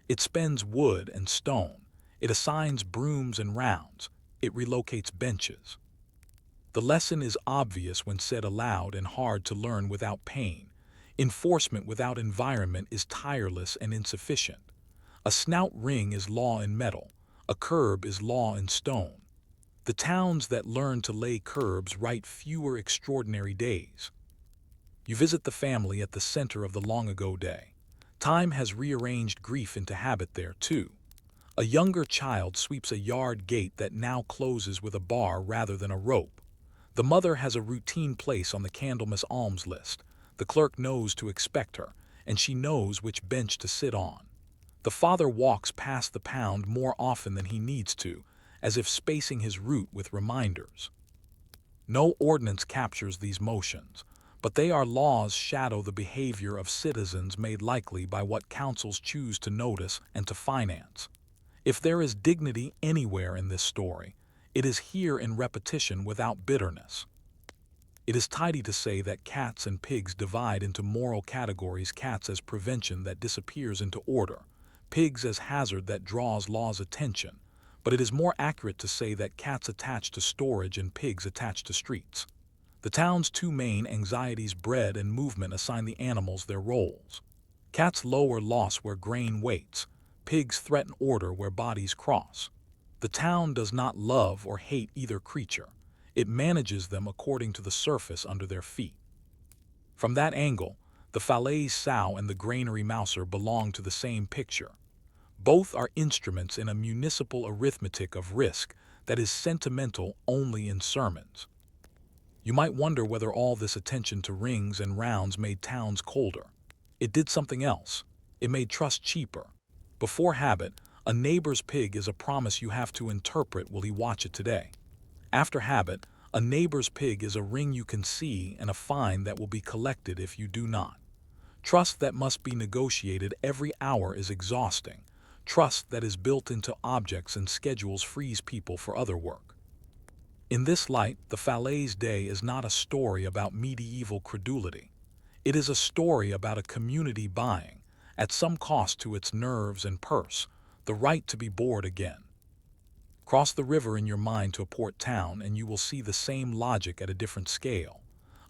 It spends wood and stone. It assigns brooms and rounds. It relocates benches. The lesson is obvious when said aloud and hard to learn without pain. Enforcement without environment is tireless and insufficient. A snout ring is law in metal. A curb is law in stone. The towns that learn to lay curbs write fewer extraordinary days. You visit the family at the center of the long-ago day. Time has rearranged grief into habit there, too. A younger child sweeps a yard gate that now closes with a bar rather than a rope. The mother has a routine place on the Candlemas alms list. The clerk knows to expect her, and she knows which bench to sit on. The father walks past the pound more often than he needs to, as if spacing his route with reminders. No ordinance captures these motions, but they are laws shadow the behavior of citizens made likely by what councils choose to notice and to finance. If there is dignity anywhere in this story, it is here in repetition without bitterness. It is tidy to say that cats and pigs divide into moral categories, cats as prevention that disappears into order, pigs as hazard that draws law's attention, but it is more accurate to say that cats attach to storage and pigs attach to streets. The town's two main anxieties, bread and movement, assign the animals their roles. Cats lower loss where grain waits. Pigs threaten order where bodies cross. The town does not love or hate either creature. It manages them according to the surface under their feet. From that angle, the Falaise sow and the granary mouser belong to the same picture. Both are instruments in a municipal arithmetic of risk that is sentimental only in sermons. You might wonder whether all this attention to rings and rounds made towns colder. It did something else. It made trust cheaper. Before habit, a neighbor's pig is a promise you have to interpret. Will he watch it today? After habit, a neighbor's pig is a ring you can see and a fine that will be collected if you do not. Trust that must be negotiated every hour is exhausting. Trust that is built into objects and schedules frees people for other work. In this light, the Falaise Day is not a story about medieval credulity. It is a story about a community buying, at some cost to its nerves and purse, the right to be bored again. Cross the river in your mind to a port town and you will see the same logic at a different scale.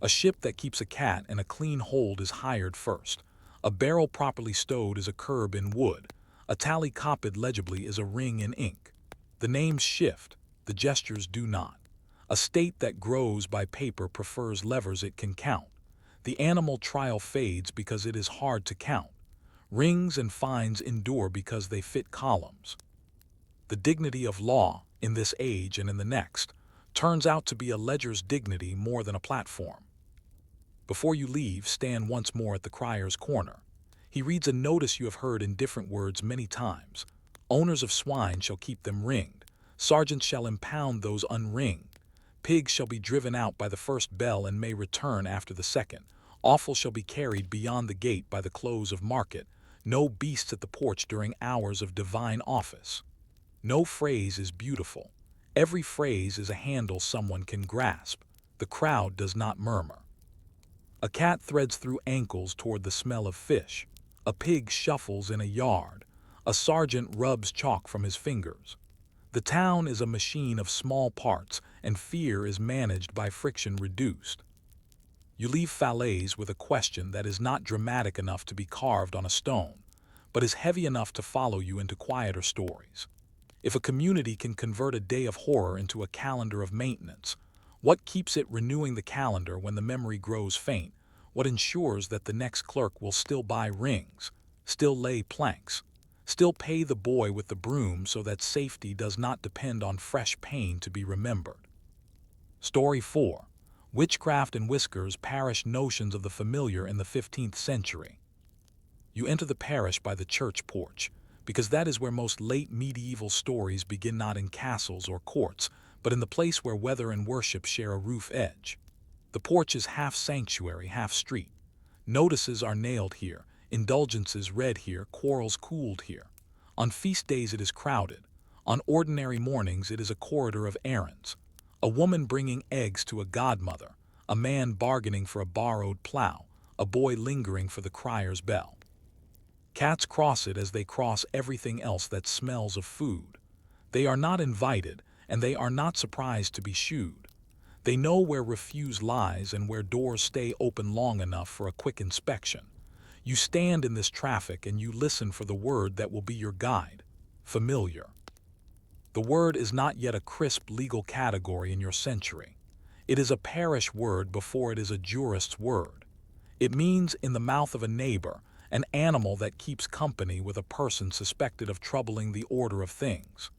A ship that keeps a cat in a clean hold is hired first. A barrel properly stowed is a curb in wood. A tally copied legibly is a ring in ink. The names shift, the gestures do not. A state that grows by paper prefers levers it can count. The animal trial fades because it is hard to count. Rings and fines endure because they fit columns. The dignity of law, in this age and in the next, turns out to be a ledger's dignity more than a platform. Before you leave, stand once more at the crier's corner. He reads a notice you have heard in different words many times. Owners of swine shall keep them ringed. Sergeants shall impound those unringed. Pigs shall be driven out by the first bell and may return after the second. Offal shall be carried beyond the gate by the close of market. No beasts at the porch during hours of divine office. No phrase is beautiful. Every phrase is a handle someone can grasp. The crowd does not murmur. A cat threads through ankles toward the smell of fish. A pig shuffles in a yard. A sergeant rubs chalk from his fingers. The town is a machine of small parts, and fear is managed by friction reduced. You leave Falaise with a question that is not dramatic enough to be carved on a stone, but is heavy enough to follow you into quieter stories. If a community can convert a day of horror into a calendar of maintenance, what keeps it renewing the calendar when the memory grows faint? What ensures that the next clerk will still buy rings, still lay planks, Still pay the boy with the broom so that safety does not depend on fresh pain to be remembered. Story 4. Witchcraft and Whiskers Parish Notions of the Familiar in the 15th Century. You enter the parish by the church porch, because that is where most late medieval stories begin, not in castles or courts, but in the place where weather and worship share a roof edge. The porch is half sanctuary, half street. Notices are nailed here, indulgences read here, quarrels cooled here. On feast days it is crowded. On ordinary mornings it is a corridor of errands. A woman bringing eggs to a godmother, a man bargaining for a borrowed plow, a boy lingering for the crier's bell. Cats cross it as they cross everything else that smells of food. They are not invited, and they are not surprised to be shooed. They know where refuse lies and where doors stay open long enough for a quick inspection. You stand in this traffic and you listen for the word that will be your guide: familiar. The word is not yet a crisp legal category in your century. It is a parish word before it is a jurist's word. It means, in the mouth of a neighbor, an animal that keeps company with a person suspected of troubling the order of things.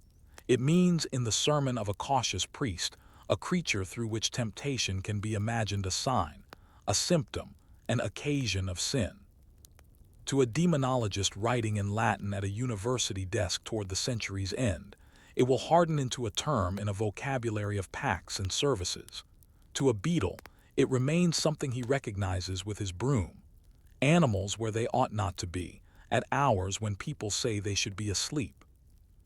It means, in the sermon of a cautious priest, a creature through which temptation can be imagined a sign, a symptom, an occasion of sin. To a demonologist writing in Latin at a university desk toward the century's end, it will harden into a term in a vocabulary of pacts and services. To a beetle, it remains something he recognizes with his broom. Animals where they ought not to be, at hours when people say they should be asleep.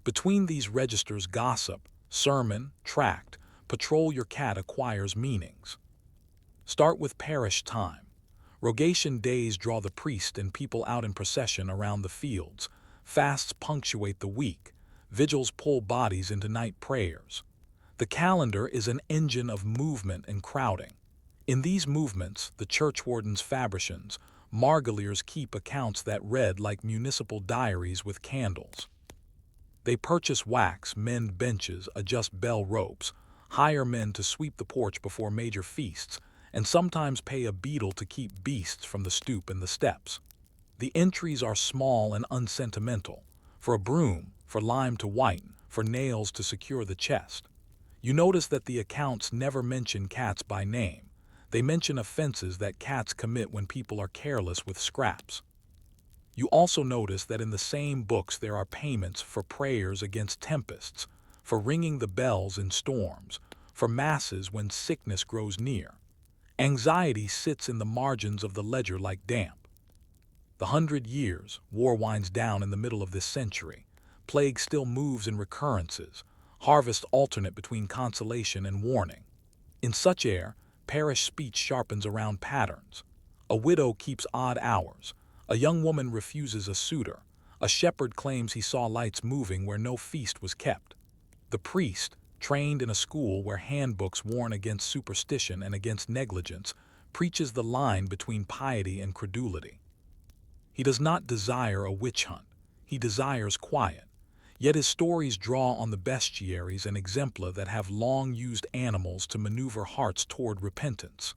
Between these registers, gossip, sermon, tract, patrol your cat acquires meanings. Start with parish time. Rogation days draw the priest and people out in procession around the fields. Fasts punctuate the week. Vigils pull bodies into night prayers. The calendar is an engine of movement and crowding. In these movements, the churchwardens, fabricians, margoliers keep accounts that read like municipal diaries with candles. They purchase wax, mend benches, adjust bell ropes, hire men to sweep the porch before major feasts, and sometimes pay a beadle to keep beasts from the stoop and the steps. The entries are small and unsentimental: for a broom, for lime to whiten, for nails to secure the chest. You notice that the accounts never mention cats by name. They mention offenses that cats commit when people are careless with scraps. You also notice that in the same books there are payments for prayers against tempests, for ringing the bells in storms, for masses when sickness grows near. Anxiety sits in the margins of the ledger like damp. The 100 years, war winds down in the middle of this century. Plague still moves in recurrences. Harvest alternate between consolation and warning. In such air, parish speech sharpens around patterns. A widow keeps odd hours. A young woman refuses a suitor. A shepherd claims he saw lights moving where no feast was kept. The priest, trained in a school where handbooks warn against superstition and against negligence, preaches the line between piety and credulity. He does not desire a witch hunt. He desires quiet. Yet his stories draw on the bestiaries and exempla that have long used animals to maneuver hearts toward repentance.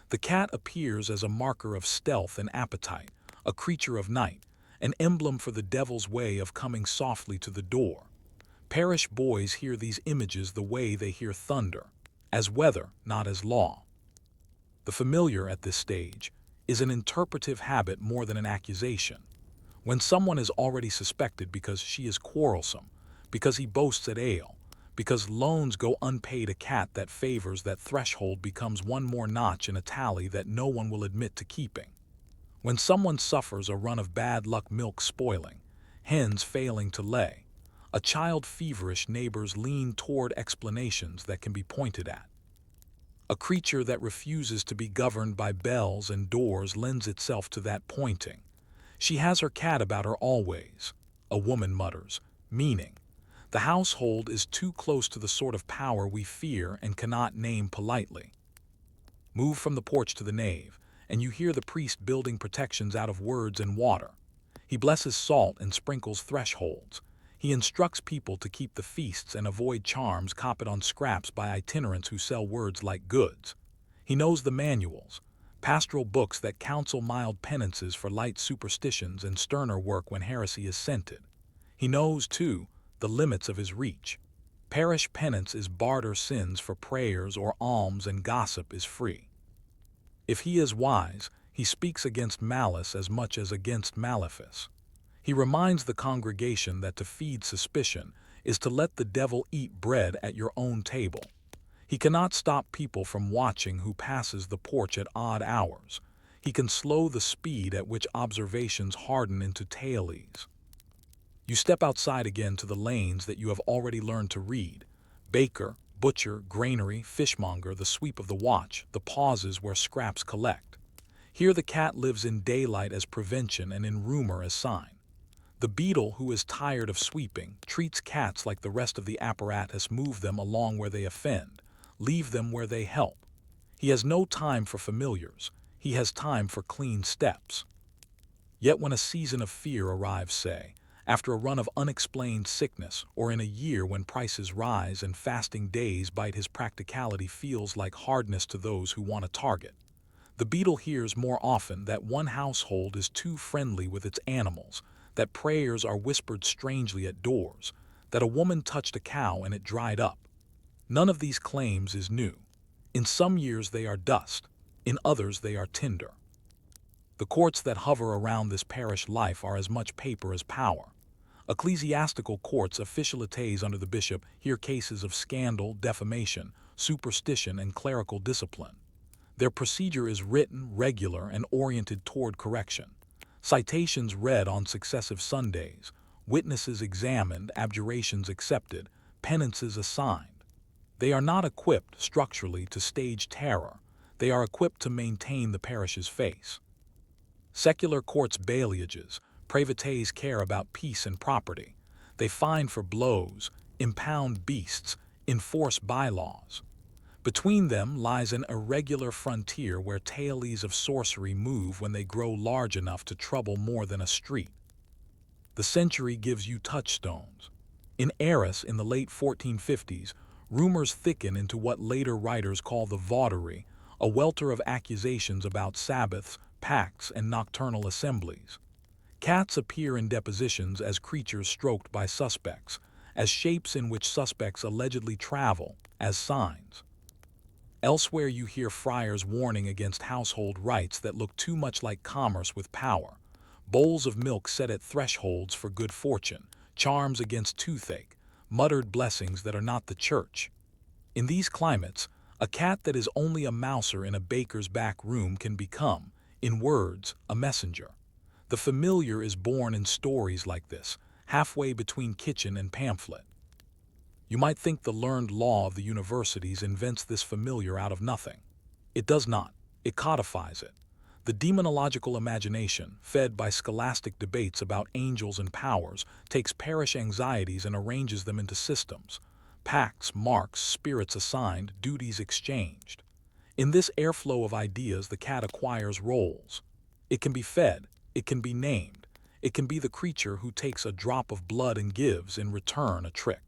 The cat appears as a marker of stealth and appetite, a creature of night, an emblem for the devil's way of coming softly to the door. Parish boys hear these images the way they hear thunder, as weather, not as law. The familiar at this stage is an interpretive habit more than an accusation. When someone is already suspected because she is quarrelsome, because he boasts at ale, because loans go unpaid, a cat that favors that threshold becomes one more notch in a tally that no one will admit to keeping. When someone suffers a run of bad luck, milk spoiling, hens failing to lay, a child feverish, neighbors lean toward explanations that can be pointed at. A creature that refuses to be governed by bells and doors lends itself to that pointing. She has her cat about her always, a woman mutters, meaning the household is too close to the sort of power we fear and cannot name politely. Move from the porch to the nave, and you hear the priest building protections out of words and water. He blesses salt and sprinkles thresholds. He instructs people to keep the feasts and avoid charms copied on scraps by itinerants who sell words like goods. He knows the manuals, pastoral books that counsel mild penances for light superstitions and sterner work when heresy is scented. He knows, too, the limits of his reach. Parish penance is barter sins for prayers, or alms and gossip is free. If he is wise, he speaks against malice as much as against malefice. He reminds the congregation that to feed suspicion is to let the devil eat bread at your own table. He cannot stop people from watching who passes the porch at odd hours. He can slow the speed at which observations harden into tailies. You step outside again to the lanes that you have already learned to read. Baker, butcher, granary, fishmonger, the sweep of the watch, the pauses where scraps collect. Here the cat lives in daylight as prevention and in rumor as sign. The beadle, who is tired of sweeping, treats cats like the rest of the apparatus. Move them along where they offend, leave them where they help. He has no time for familiars. He has time for clean steps. Yet when a season of fear arrives, say, after a run of unexplained sickness, or in a year when prices rise and fasting days bite, his practicality feels like hardness to those who want a target. The beadle hears more often that one household is too friendly with its animals, that prayers are whispered strangely at doors, that a woman touched a cow and it dried up. None of these claims is new. In some years they are dust, in others they are tinder. The courts that hover around this parish life are as much paper as power. Ecclesiastical courts, officialities under the bishop, hear cases of scandal, defamation, superstition, and clerical discipline. Their procedure is written, regular, and oriented toward correction. Citations read on successive Sundays, witnesses examined, abjurations accepted, penances assigned. They are not equipped, structurally, to stage terror. They are equipped to maintain the parish's face. Secular courts' bailliages, privates care about peace and property. They fine for blows, impound beasts, enforce bylaws. Between them lies an irregular frontier where tailies of sorcery move when they grow large enough to trouble more than a street. The century gives you touchstones. In Arras in the late 1450s, rumors thicken into what later writers call the vauderie, a welter of accusations about Sabbaths, pacts, and nocturnal assemblies. Cats appear in depositions as creatures stroked by suspects, as shapes in which suspects allegedly travel, as signs. Elsewhere you hear friars warning against household rites that look too much like commerce with power, bowls of milk set at thresholds for good fortune, charms against toothache, muttered blessings that are not the church. In these climates, a cat that is only a mouser in a baker's back room can become, in words, a messenger. The familiar is born in stories like this, halfway between kitchen and pamphlet. You might think the learned law of the universities invents this familiar out of nothing. It does not. It codifies it. The demonological imagination, fed by scholastic debates about angels and powers, takes parish anxieties and arranges them into systems. Pacts, marks, spirits assigned, duties exchanged. In this airflow of ideas, the cat acquires roles. It can be fed. It can be named. It can be the creature who takes a drop of blood and gives, in return, a trick.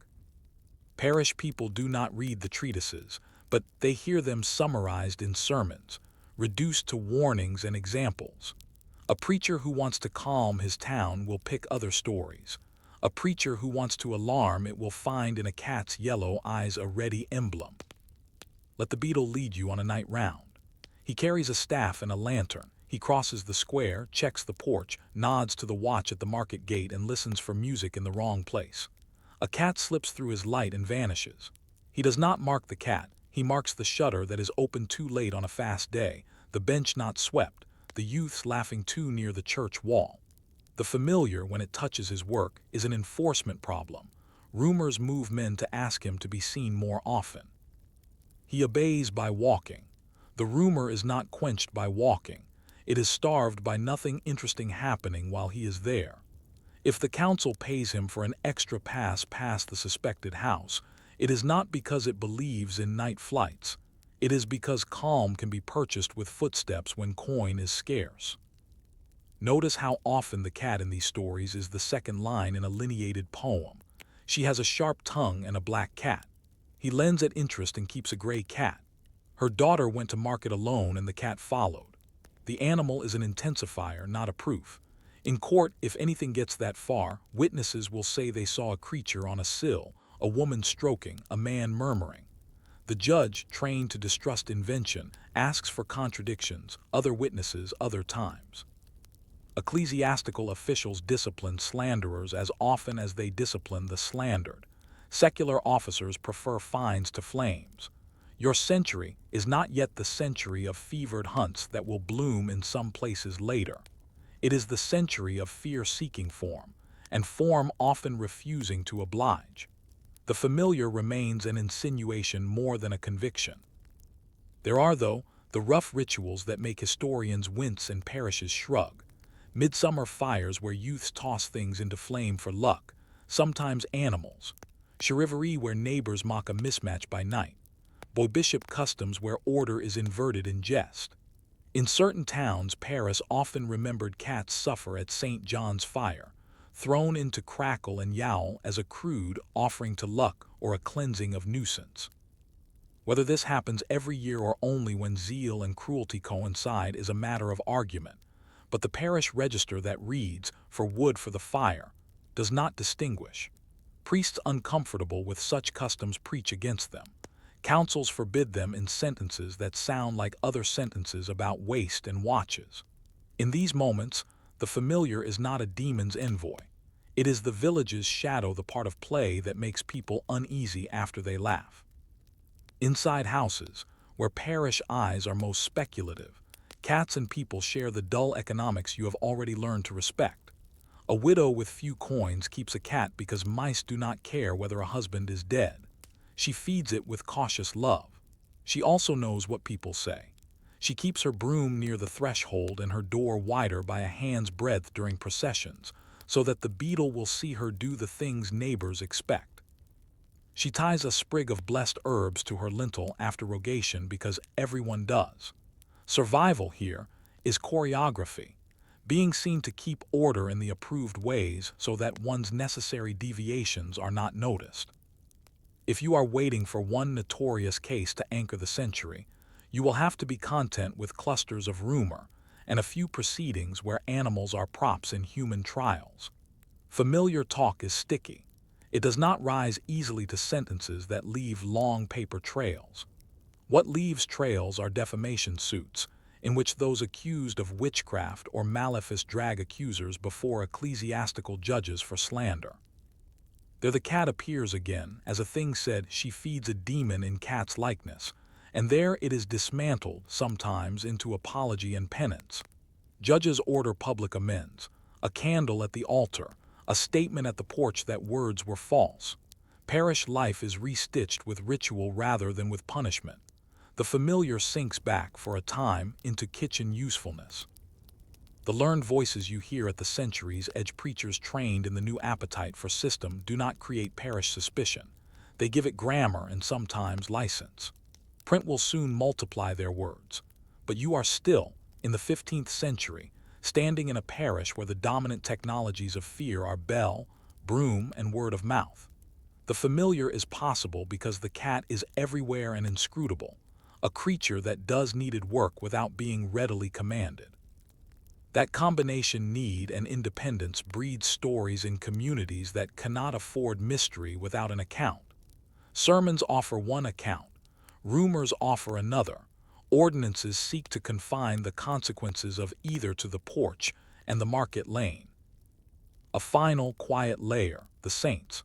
Parish people do not read the treatises, but they hear them summarized in sermons, reduced to warnings and examples. A preacher who wants to calm his town will pick other stories. A preacher who wants to alarm it will find in a cat's yellow eyes a ready emblem. Let the beadle lead you on a night round. He carries a staff and a lantern. He crosses the square, checks the porch, nods to the watch at the market gate, and listens for music in the wrong place. A cat slips through his light and vanishes. He does not mark the cat. He marks the shutter that is opened too late on a fast day, the bench not swept, the youths laughing too near the church wall. The familiar, when it touches his work, is an enforcement problem. Rumors move men to ask him to be seen more often. He obeys by walking. The rumor is not quenched by walking. It is starved by nothing interesting happening while he is there. If the council pays him for an extra pass past the suspected house, it is not because it believes in night flights. It is because calm can be purchased with footsteps when coin is scarce. Notice how often the cat in these stories is the second line in a lineated poem. She has a sharp tongue and a black cat. He lends it interest and keeps a gray cat. Her daughter went to market alone and the cat followed. The animal is an intensifier, not a proof. In court, if anything gets that far, witnesses will say they saw a creature on a sill, a woman stroking, a man murmuring. The judge, trained to distrust invention, asks for contradictions, other witnesses, other times. Ecclesiastical officials discipline slanderers as often as they discipline the slandered. Secular officers prefer fines to flames. Your century is not yet the century of fevered hunts that will bloom in some places later. It is the century of fear seeking form, and form often refusing to oblige. The familiar remains an insinuation more than a conviction. There are, though, the rough rituals that make historians wince and parishes shrug. Midsummer fires where youths toss things into flame for luck, sometimes animals. Charivari where neighbors mock a mismatch by night. Bishop customs where order is inverted in jest. In certain towns, Paris often remembered cats suffer at St. John's fire, thrown into crackle and yowl as a crude offering to luck or a cleansing of nuisance. Whether this happens every year or only when zeal and cruelty coincide is a matter of argument, but the parish register that reads, "For wood for the fire," does not distinguish. Priests uncomfortable with such customs preach against them. Councils forbid them in sentences that sound like other sentences about waste and watches. In these moments, the familiar is not a demon's envoy. It is the village's shadow, the part of play that makes people uneasy after they laugh. Inside houses, where parish eyes are most speculative, cats and people share the dull economics you have already learned to respect. A widow with few coins keeps a cat because mice do not care whether a husband is dead. She feeds it with cautious love. She also knows what people say. She keeps her broom near the threshold and her door wider by a hand's breadth during processions, so that the beadle will see her do the things neighbors expect. She ties a sprig of blessed herbs to her lintel after rogation because everyone does. Survival here is choreography, being seen to keep order in the approved ways so that one's necessary deviations are not noticed. If you are waiting for one notorious case to anchor the century, you will have to be content with clusters of rumor and a few proceedings where animals are props in human trials. Familiar talk is sticky. It does not rise easily to sentences that leave long paper trails. What leaves trails are defamation suits, in which those accused of witchcraft or malefice drag accusers before ecclesiastical judges for slander. There the cat appears again, as a thing said she feeds a demon in cat's likeness, and there it is dismantled, sometimes into apology and penance. Judges order public amends, a candle at the altar, a statement at the porch that words were false. Parish life is restitched with ritual rather than with punishment. The familiar sinks back for a time into kitchen usefulness. The learned voices you hear at the century's edge, preachers trained in the new appetite for system, do not create parish suspicion. They give it grammar and sometimes license. Print will soon multiply their words. But you are still, in the 15th century, standing in a parish where the dominant technologies of fear are bell, broom, and word of mouth. The familiar is possible because the cat is everywhere and inscrutable, a creature that does needed work without being readily commanded. That combination, need and independence, breeds stories in communities that cannot afford mystery without an account. Sermons offer one account, rumors offer another, ordinances seek to confine the consequences of either to the porch and the market lane. A final, quiet layer, the saints.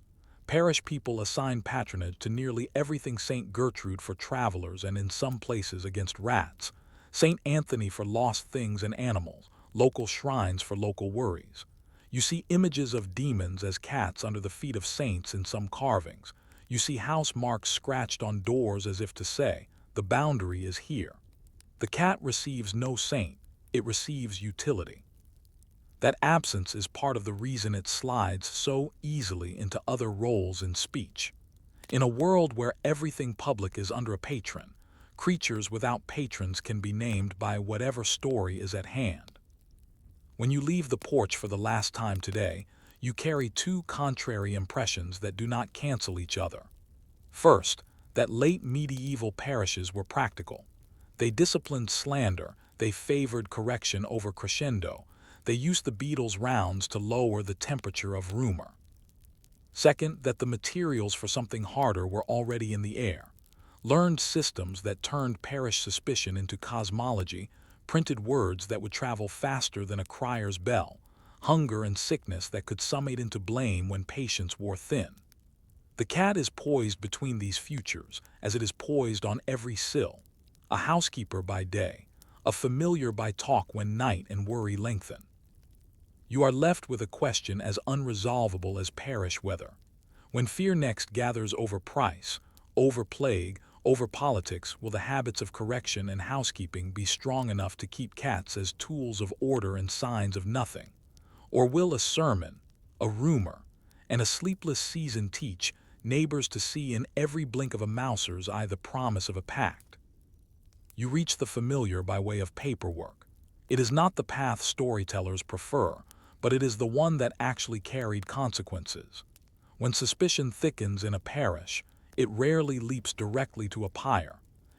Parish people assign patronage to nearly everything: St. Gertrude for travelers and in some places against rats, St. Anthony for lost things and animals, local shrines for local worries. You see images of demons as cats under the feet of saints in some carvings. You see house marks scratched on doors as if to say, the boundary is here. The cat receives no saint, it receives utility. That absence is part of the reason it slides so easily into other roles in speech. In a world where everything public is under a patron, creatures without patrons can be named by whatever story is at hand. When you leave the porch for the last time today, you carry two contrary impressions that do not cancel each other. First, that late medieval parishes were practical. They disciplined slander, they favored correction over crescendo, They used the beetle's rounds to lower the temperature of rumor. Second, that the materials for something harder were already in the air. Learned systems that turned parish suspicion into cosmology, printed words that would travel faster than a crier's bell, hunger and sickness that could summate into blame when patience wore thin. The cat is poised between these futures, as it is poised on every sill. A housekeeper by day, a familiar by talk when night and worry lengthen. You are left with a question as unresolvable as parish weather. When fear next gathers over price, over plague, over politics, will the habits of correction and housekeeping be strong enough to keep cats as tools of order and signs of nothing? Or will a sermon, a rumor, and a sleepless season teach neighbors to see in every blink of a mouser's eye the promise of a pact? You reach the familiar by way of paperwork. It is not the path storytellers prefer, but it is the one that actually carried consequences. When suspicion thickens in a parish, it rarely leaps directly to a pyre.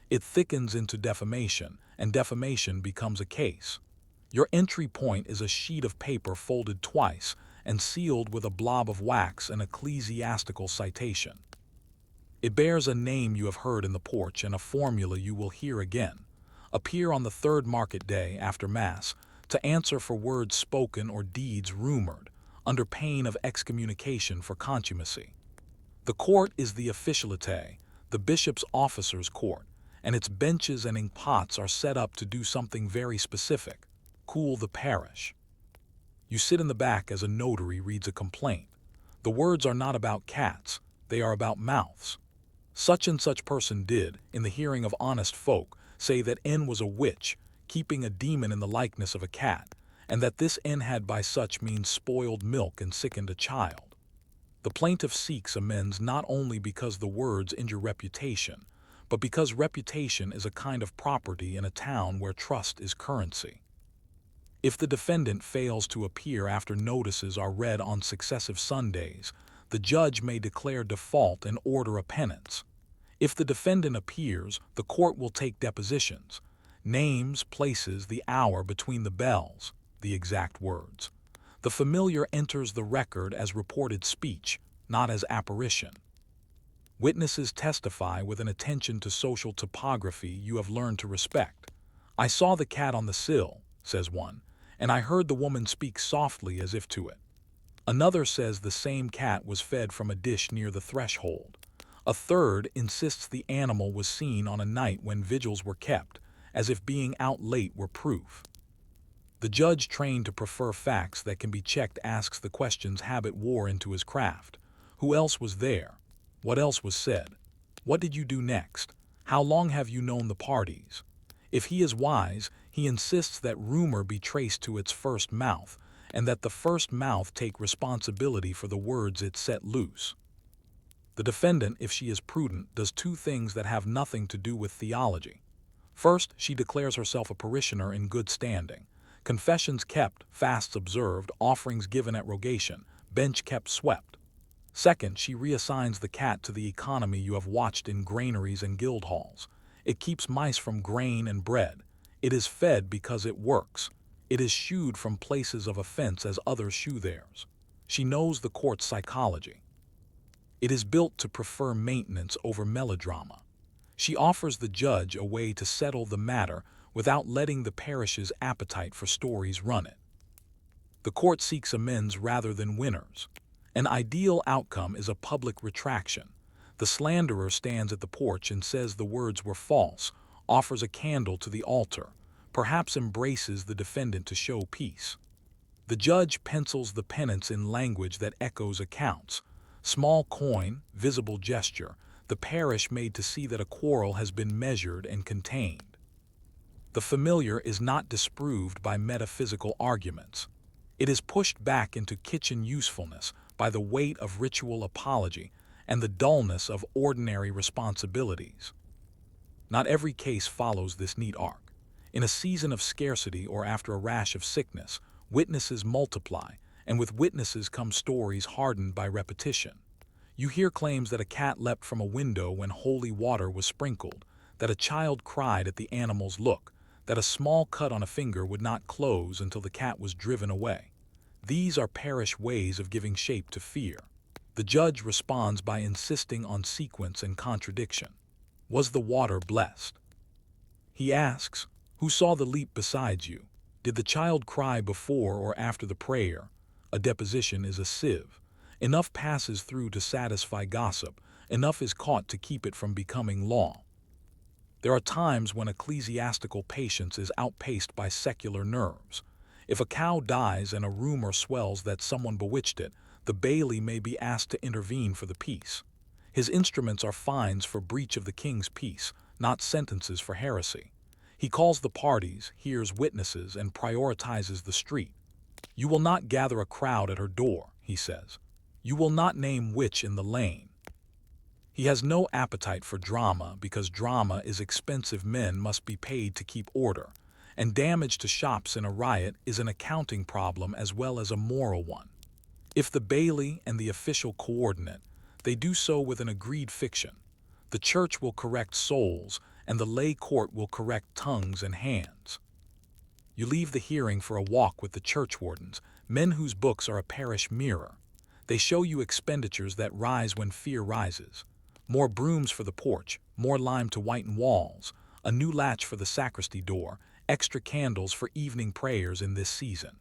It thickens into defamation, and defamation becomes a case. Your entry point is a sheet of paper folded twice and sealed with a blob of wax and ecclesiastical citation. It bears a name you have heard in the porch and a formula you will hear again. Appear on the third market day after Mass to answer for words spoken or deeds rumored, under pain of excommunication for contumacy. The court is the officialite, the bishop's officer's court, and its benches and ink pots are set up to do something very specific: cool the parish. You sit in the back as a notary reads a complaint. The words are not about cats, they are about mouths. Such and such person did, in the hearing of honest folk, say that N was a witch, keeping a demon in the likeness of a cat, and that this N had by such means spoiled milk and sickened a child. The plaintiff seeks amends not only because the words injure reputation, but because reputation is a kind of property in a town where trust is currency. If the defendant fails to appear after notices are read on successive Sundays, the judge may declare default and order a penance. If the defendant appears, the court will take depositions, names, places, the hour between the bells, the exact words. The familiar enters the record as reported speech, not as apparition. Witnesses testify with an attention to social topography you have learned to respect. "I saw the cat on the sill," says one, "and I heard the woman speak softly as if to it." Another says the same cat was fed from a dish near the threshold. A third insists the animal was seen on a night when vigils were kept, as if being out late were proof. The judge trained to prefer facts that can be checked asks the questions habit wore into his craft. Who else was there? What else was said? What did you do next? How long have you known the parties? If he is wise, he insists that rumor be traced to its first mouth, and that the first mouth take responsibility for the words it set loose. The defendant, if she is prudent, does two things that have nothing to do with theology. First, she declares herself a parishioner in good standing. Confessions kept, fasts observed, offerings given at rogation, bench kept swept. Second, she reassigns the cat to the economy you have watched in granaries and guildhalls. It keeps mice from grain and bread. It is fed because it works. It is shooed from places of offense as others shoe theirs. She knows the court's psychology. It is built to prefer maintenance over melodrama. She offers the judge a way to settle the matter without letting the parish's appetite for stories run it. The court seeks amends rather than winners. An ideal outcome is a public retraction. The slanderer stands at the porch and says the words were false, offers a candle to the altar, perhaps embraces the defendant to show peace. The judge pencils the penance in language that echoes accounts. Small coin, visible gesture, the parish made to see that a quarrel has been measured and contained. The familiar is not disproved by metaphysical arguments. It is pushed back into kitchen usefulness by the weight of ritual apology and the dullness of ordinary responsibilities. Not every case follows this neat arc. In a season of scarcity or after a rash of sickness, witnesses multiply, and with witnesses come stories hardened by repetition. You hear claims that a cat leapt from a window when holy water was sprinkled, that a child cried at the animal's look, that a small cut on a finger would not close until the cat was driven away. These are parish ways of giving shape to fear. The judge responds by insisting on sequence and contradiction. Was the water blessed? He asks, who saw the leap beside you? Did the child cry before or after the prayer? A deposition is a sieve. Enough passes through to satisfy gossip, enough is caught to keep it from becoming law. There are times when ecclesiastical patience is outpaced by secular nerves. If a cow dies and a rumor swells that someone bewitched it, the bailey may be asked to intervene for the peace. His instruments are fines for breach of the king's peace, not sentences for heresy. He calls the parties, hears witnesses, and prioritizes the street. You will not gather a crowd at her door, he says. You will not name which in the lane. He has no appetite for drama because drama is expensive. Men must be paid to keep order, and damage to shops in a riot is an accounting problem as well as a moral one. If the bailey and the official coordinate, they do so with an agreed fiction. The church will correct souls, and the lay court will correct tongues and hands. You leave the hearing for a walk with the churchwardens, men whose books are a parish mirror. They show you expenditures that rise when fear rises. More brooms for the porch, more lime to whiten walls, a new latch for the sacristy door, extra candles for evening prayers in this season.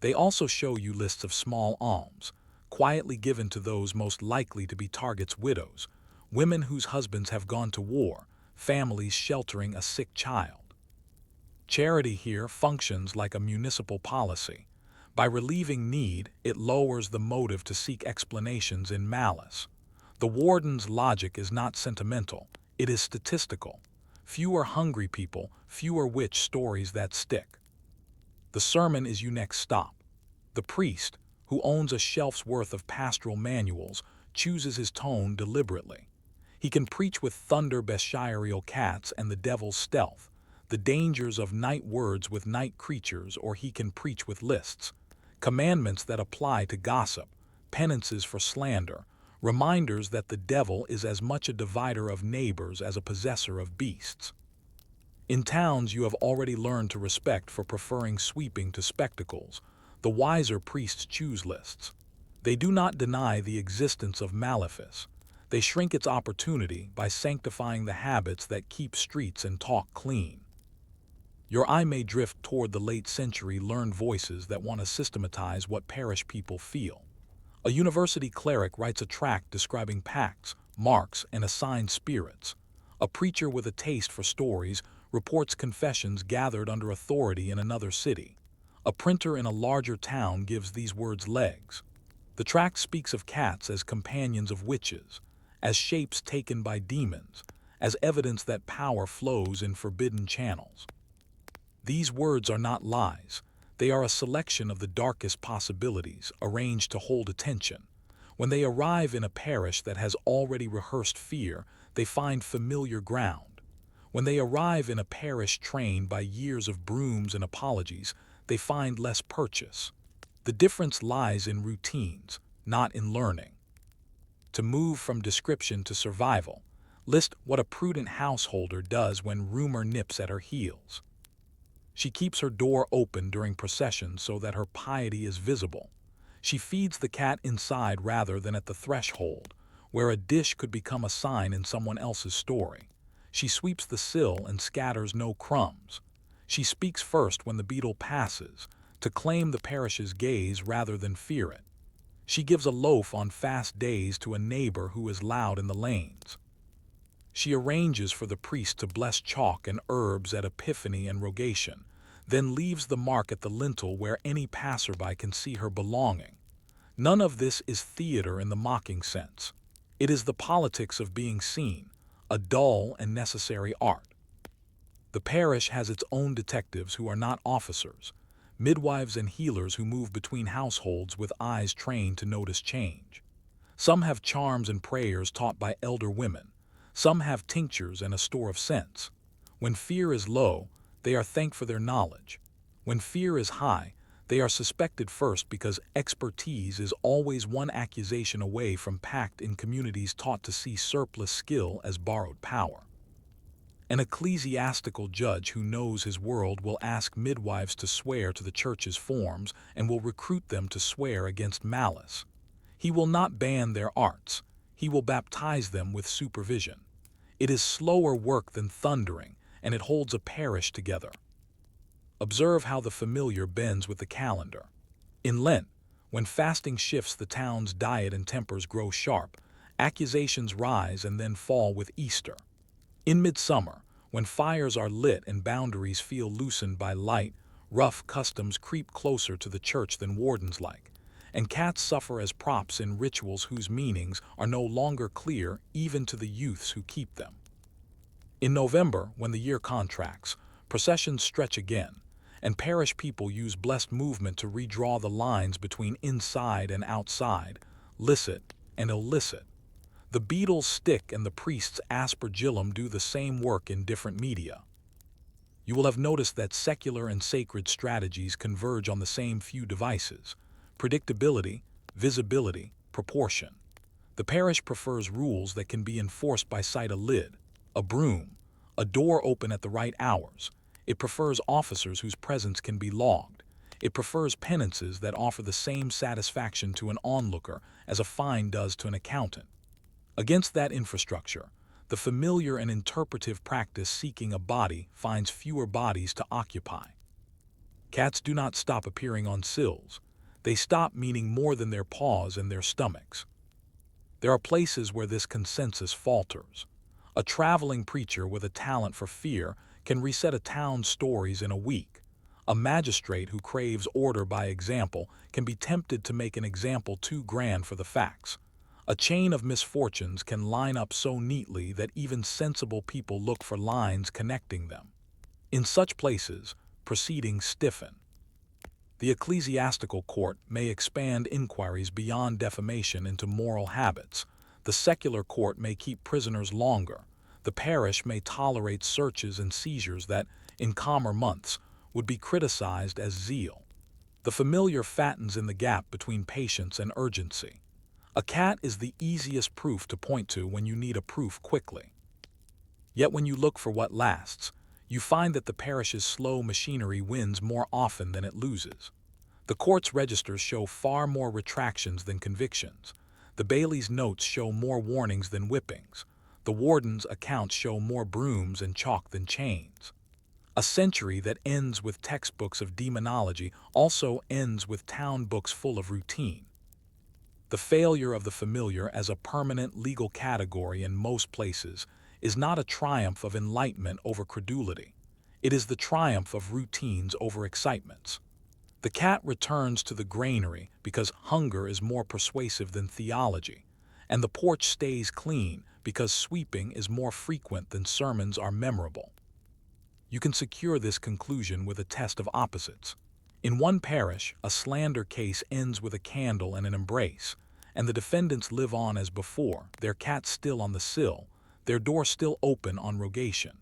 They also show you lists of small alms, quietly given to those most likely to be targets: widows, women whose husbands have gone to war, families sheltering a sick child. Charity here functions like a municipal policy. By relieving need, it lowers the motive to seek explanations in malice. The warden's logic is not sentimental, it is statistical. Fewer hungry people, fewer witch stories that stick. The sermon is your next stop. The priest, who owns a shelf's worth of pastoral manuals, chooses his tone deliberately. He can preach with thunder bestiarial cats and the devil's stealth, the dangers of night words with night creatures, or he can preach with lists, commandments that apply to gossip, penances for slander, reminders that the devil is as much a divider of neighbors as a possessor of beasts. In towns you have already learned to respect for preferring sweeping to spectacles, the wiser priests choose lists. They do not deny the existence of malefice. They shrink its opportunity by sanctifying the habits that keep streets and talk clean. Your eye may drift toward the late-century learned voices that want to systematize what parish people feel. A university cleric writes a tract describing pacts, marks, and assigned spirits. A preacher with a taste for stories reports confessions gathered under authority in another city. A printer in a larger town gives these words legs. The tract speaks of cats as companions of witches, as shapes taken by demons, as evidence that power flows in forbidden channels. These words are not lies. They are a selection of the darkest possibilities, arranged to hold attention. When they arrive in a parish that has already rehearsed fear, they find familiar ground. When they arrive in a parish trained by years of brooms and apologies, they find less purchase. The difference lies in routines, not in learning. To move from description to survival, list what a prudent householder does when rumor nips at her heels. She keeps her door open during processions so that her piety is visible. She feeds the cat inside rather than at the threshold, where a dish could become a sign in someone else's story. She sweeps the sill and scatters no crumbs. She speaks first when the beetle passes, to claim the parish's gaze rather than fear it. She gives a loaf on fast days to a neighbor who is loud in the lanes. She arranges for the priest to bless chalk and herbs at Epiphany and Rogation, then leaves the mark at the lintel where any passerby can see her belonging. None of this is theater in the mocking sense. It is the politics of being seen, a dull and necessary art. The parish has its own detectives who are not officers, midwives and healers who move between households with eyes trained to notice change. Some have charms and prayers taught by elder women. Some have tinctures and a store of scents. When fear is low, they are thanked for their knowledge. When fear is high, they are suspected first because expertise is always one accusation away from packed in communities taught to see surplus skill as borrowed power. An ecclesiastical judge who knows his world will ask midwives to swear to the church's forms and will recruit them to swear against malice. He will not ban their arts. He will baptize them with supervision. It is slower work than thundering, and it holds a parish together. Observe how the familiar bends with the calendar. In Lent, when fasting shifts the town's diet and tempers grow sharp, accusations rise and then fall with Easter. In midsummer, when fires are lit and boundaries feel loosened by light, rough customs creep closer to the church than wardens like, and cats suffer as props in rituals whose meanings are no longer clear even to the youths who keep them. In November, when the year contracts, processions stretch again, and parish people use blessed movement to redraw the lines between inside and outside, licit and illicit. The beadle's stick and the priest's aspergillum do the same work in different media. You will have noticed that secular and sacred strategies converge on the same few devices: predictability, visibility, proportion. The parish prefers rules that can be enforced by sight: a lid, a broom, a door open at the right hours. It prefers officers whose presence can be logged. It prefers penances that offer the same satisfaction to an onlooker as a fine does to an accountant. Against that infrastructure, the familiar and interpretive practice seeking a body finds fewer bodies to occupy. Cats do not stop appearing on sills. They stop meaning more than their paws and their stomachs. There are places where this consensus falters. A traveling preacher with a talent for fear can reset a town's stories in a week. A magistrate who craves order by example can be tempted to make an example too grand for the facts. A chain of misfortunes can line up so neatly that even sensible people look for lines connecting them. In such places, proceedings stiffen. The ecclesiastical court may expand inquiries beyond defamation into moral habits. The secular court may keep prisoners longer. The parish may tolerate searches and seizures that, in calmer months, would be criticized as zeal. The familiar fattens in the gap between patience and urgency. A cat is the easiest proof to point to when you need a proof quickly. Yet when you look for what lasts, you find that the parish's slow machinery wins more often than it loses. The court's registers show far more retractions than convictions. The bailie's notes show more warnings than whippings. The warden's accounts show more brooms and chalk than chains. A century that ends with textbooks of demonology also ends with town books full of routine. The failure of the familiar as a permanent legal category in most places is not a triumph of enlightenment over credulity. It is the triumph of routines over excitements. The cat returns to the granary because hunger is more persuasive than theology, and the porch stays clean because sweeping is more frequent than sermons are memorable. You can secure this conclusion with a test of opposites. In one parish, a slander case ends with a candle and an embrace, and the defendants live on as before, their cat still on the sill, their door still open on rogation.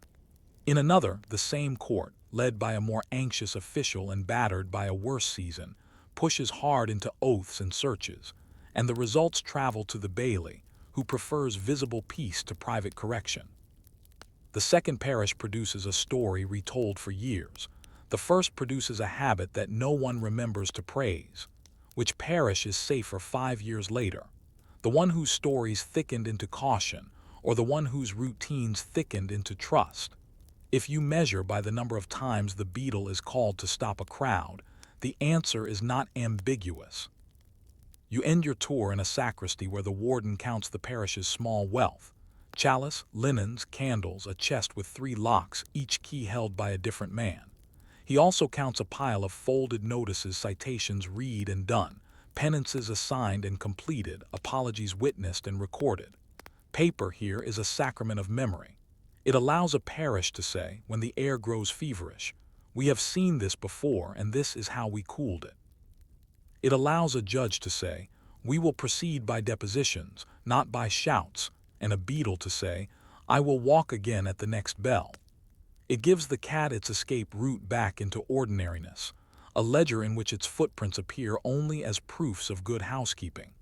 In another, the same court, led by a more anxious official and battered by a worse season, pushes hard into oaths and searches, and the results travel to the bailie, who prefers visible peace to private correction. The second parish produces a story retold for years. The first produces a habit that no one remembers to praise. Which parish is safer 5 years later? The one whose stories thickened into caution, or the one whose routines thickened into trust? If you measure by the number of times the beadle is called to stop a crowd, the answer is not ambiguous. You end your tour in a sacristy where the warden counts the parish's small wealth: chalice, linens, candles, a chest with 3 locks, each key held by a different man. He also counts a pile of folded notices, citations read and done, penances assigned and completed, apologies witnessed and recorded. Paper here is a sacrament of memory. It allows a parish to say, when the air grows feverish, "We have seen this before, and this is how we cooled it." It allows a judge to say, "We will proceed by depositions, not by shouts," and a beadle to say, "I will walk again at the next bell." It gives the cat its escape route back into ordinariness, a ledger in which its footprints appear only as proofs of good housekeeping.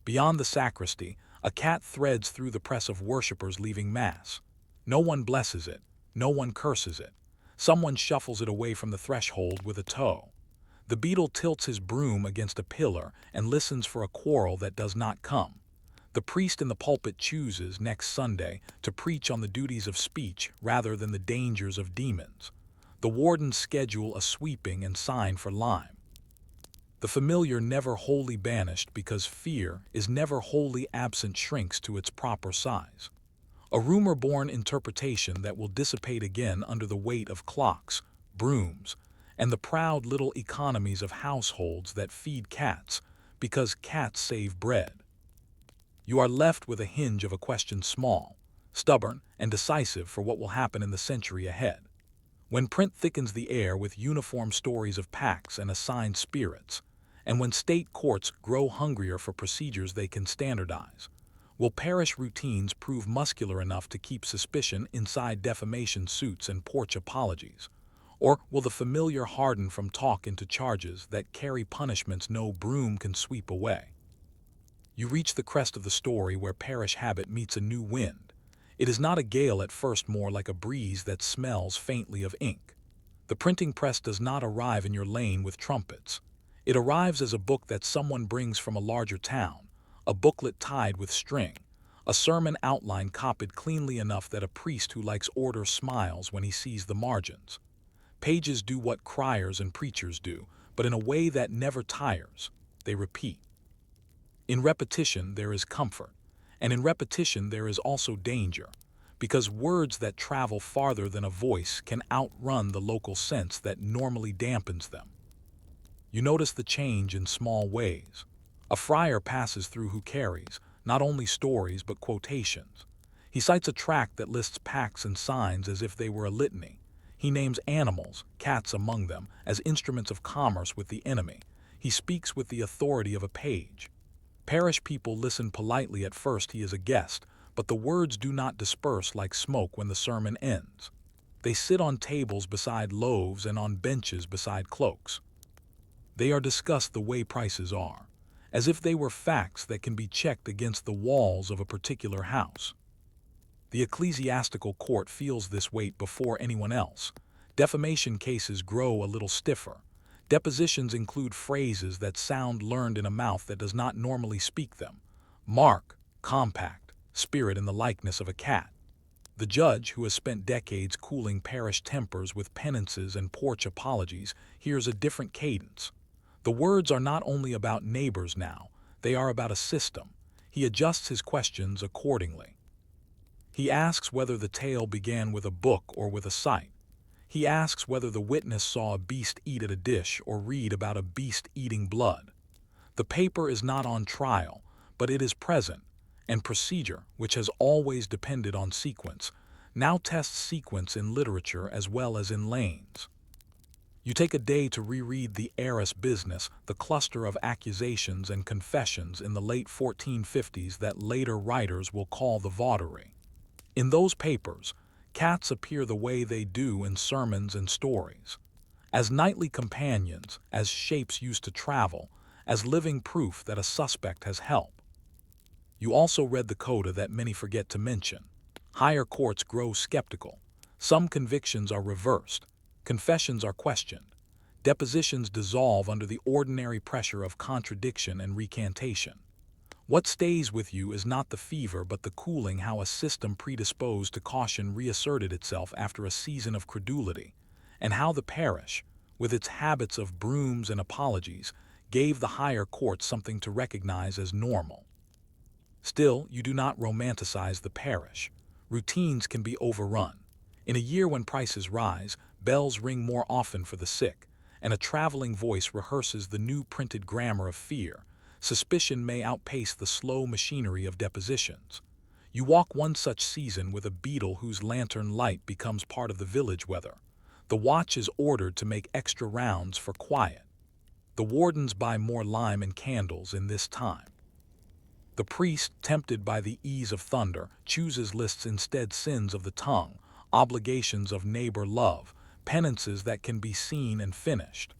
Beyond the sacristy, a cat threads through the press of worshippers leaving Mass. No one blesses it, no one curses it. Someone shuffles it away from the threshold with a toe. The beadle tilts his broom against a pillar and listens for a quarrel that does not come. The priest in the pulpit chooses, next Sunday, to preach on the duties of speech rather than the dangers of demons. The wardens schedule a sweeping and sign for lime. The familiar never wholly banished because fear is never wholly absent shrinks to its proper size. A rumor-born interpretation that will dissipate again under the weight of clocks, brooms, and the proud little economies of households that feed cats because cats save bread. You are left with a hinge of a question small, stubborn, and decisive for what will happen in the century ahead. When print thickens the air with uniform stories of pacts and assigned spirits, and when state courts grow hungrier for procedures they can standardize, will parish routines prove muscular enough to keep suspicion inside defamation suits and porch apologies? Or will the familiar harden from talk into charges that carry punishments no broom can sweep away? You reach the crest of the story where parish habit meets a new wind. It is not a gale at first, more like a breeze that smells faintly of ink. The printing press does not arrive in your lane with trumpets. It arrives as a book that someone brings from a larger town, a booklet tied with string, a sermon outline copied cleanly enough that a priest who likes order smiles when he sees the margins. Pages do what criers and preachers do, but in a way that never tires. They repeat. In repetition there is comfort, and in repetition there is also danger, because words that travel farther than a voice can outrun the local sense that normally dampens them. You notice the change in small ways. A friar passes through who carries not only stories but quotations. He cites a tract that lists pacts and signs as if they were a litany. He names animals, cats among them, as instruments of commerce with the enemy. He speaks with the authority of a page. Parish people listen politely at first. He is a guest, but the words do not disperse like smoke when the sermon ends. They sit on tables beside loaves and on benches beside cloaks. They are discussed the way prices are, as if they were facts that can be checked against the walls of a particular house. The ecclesiastical court feels this weight before anyone else. Defamation cases grow a little stiffer. Depositions include phrases that sound learned in a mouth that does not normally speak them. Mark, compact, spirit in the likeness of a cat. The judge, who has spent decades cooling parish tempers with penances and porch apologies, hears a different cadence. The words are not only about neighbors now, they are about a system. He adjusts his questions accordingly. He asks whether the tale began with a book or with a sight. He asks whether the witness saw a beast eat at a dish or read about a beast eating blood. The paper is not on trial, but it is present, and procedure, which has always depended on sequence, now tests sequence in literature as well as in lanes. You take a day to reread the heiress business, the cluster of accusations and confessions in the late 1450s that later writers will call the vaudery. In those papers, cats appear the way they do in sermons and stories, as nightly companions, as shapes used to travel, as living proof that a suspect has help. You also read the coda that many forget to mention. Higher courts grow skeptical. Some convictions are reversed. Confessions are questioned. Depositions dissolve under the ordinary pressure of contradiction and recantation. What stays with you is not the fever but the cooling, how a system predisposed to caution reasserted itself after a season of credulity, and how the parish, with its habits of brooms and apologies, gave the higher courts something to recognize as normal. Still, you do not romanticize the parish. Routines can be overrun. In a year when prices rise, bells ring more often for the sick, and a traveling voice rehearses the new printed grammar of fear. Suspicion may outpace the slow machinery of depositions. You walk one such season with a beadle whose lantern light becomes part of the village weather. The watch is ordered to make extra rounds for quiet. The wardens buy more lime and candles in this time. The priest, tempted by the ease of thunder, chooses lists instead: sins of the tongue, obligations of neighbor love, penances that can be seen and finished.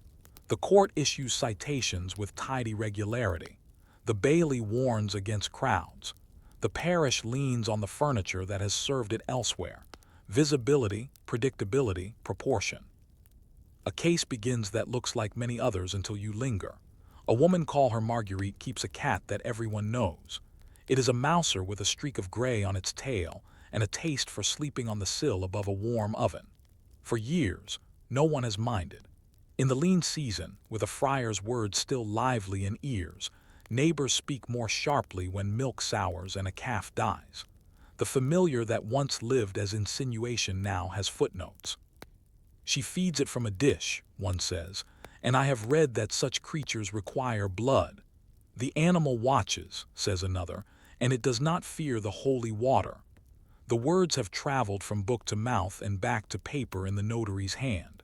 The court issues citations with tidy regularity. The bailey warns against crowds. The parish leans on the furniture that has served it elsewhere. visibility, predictability, proportion. A case begins that looks like many others until you linger. A woman, call her Marguerite, keeps a cat that everyone knows. It is a mouser with a streak of gray on its tail and a taste for sleeping on the sill above a warm oven. For years, no one has minded. In the lean season, with a friar's words still lively in ears, neighbors speak more sharply when milk sours and a calf dies. The familiar that once lived as insinuation now has footnotes. She feeds it from a dish, one says, and I have read that such creatures require blood. The animal watches, says another, and it does not fear the holy water. The words have traveled from book to mouth and back to paper in the notary's hand.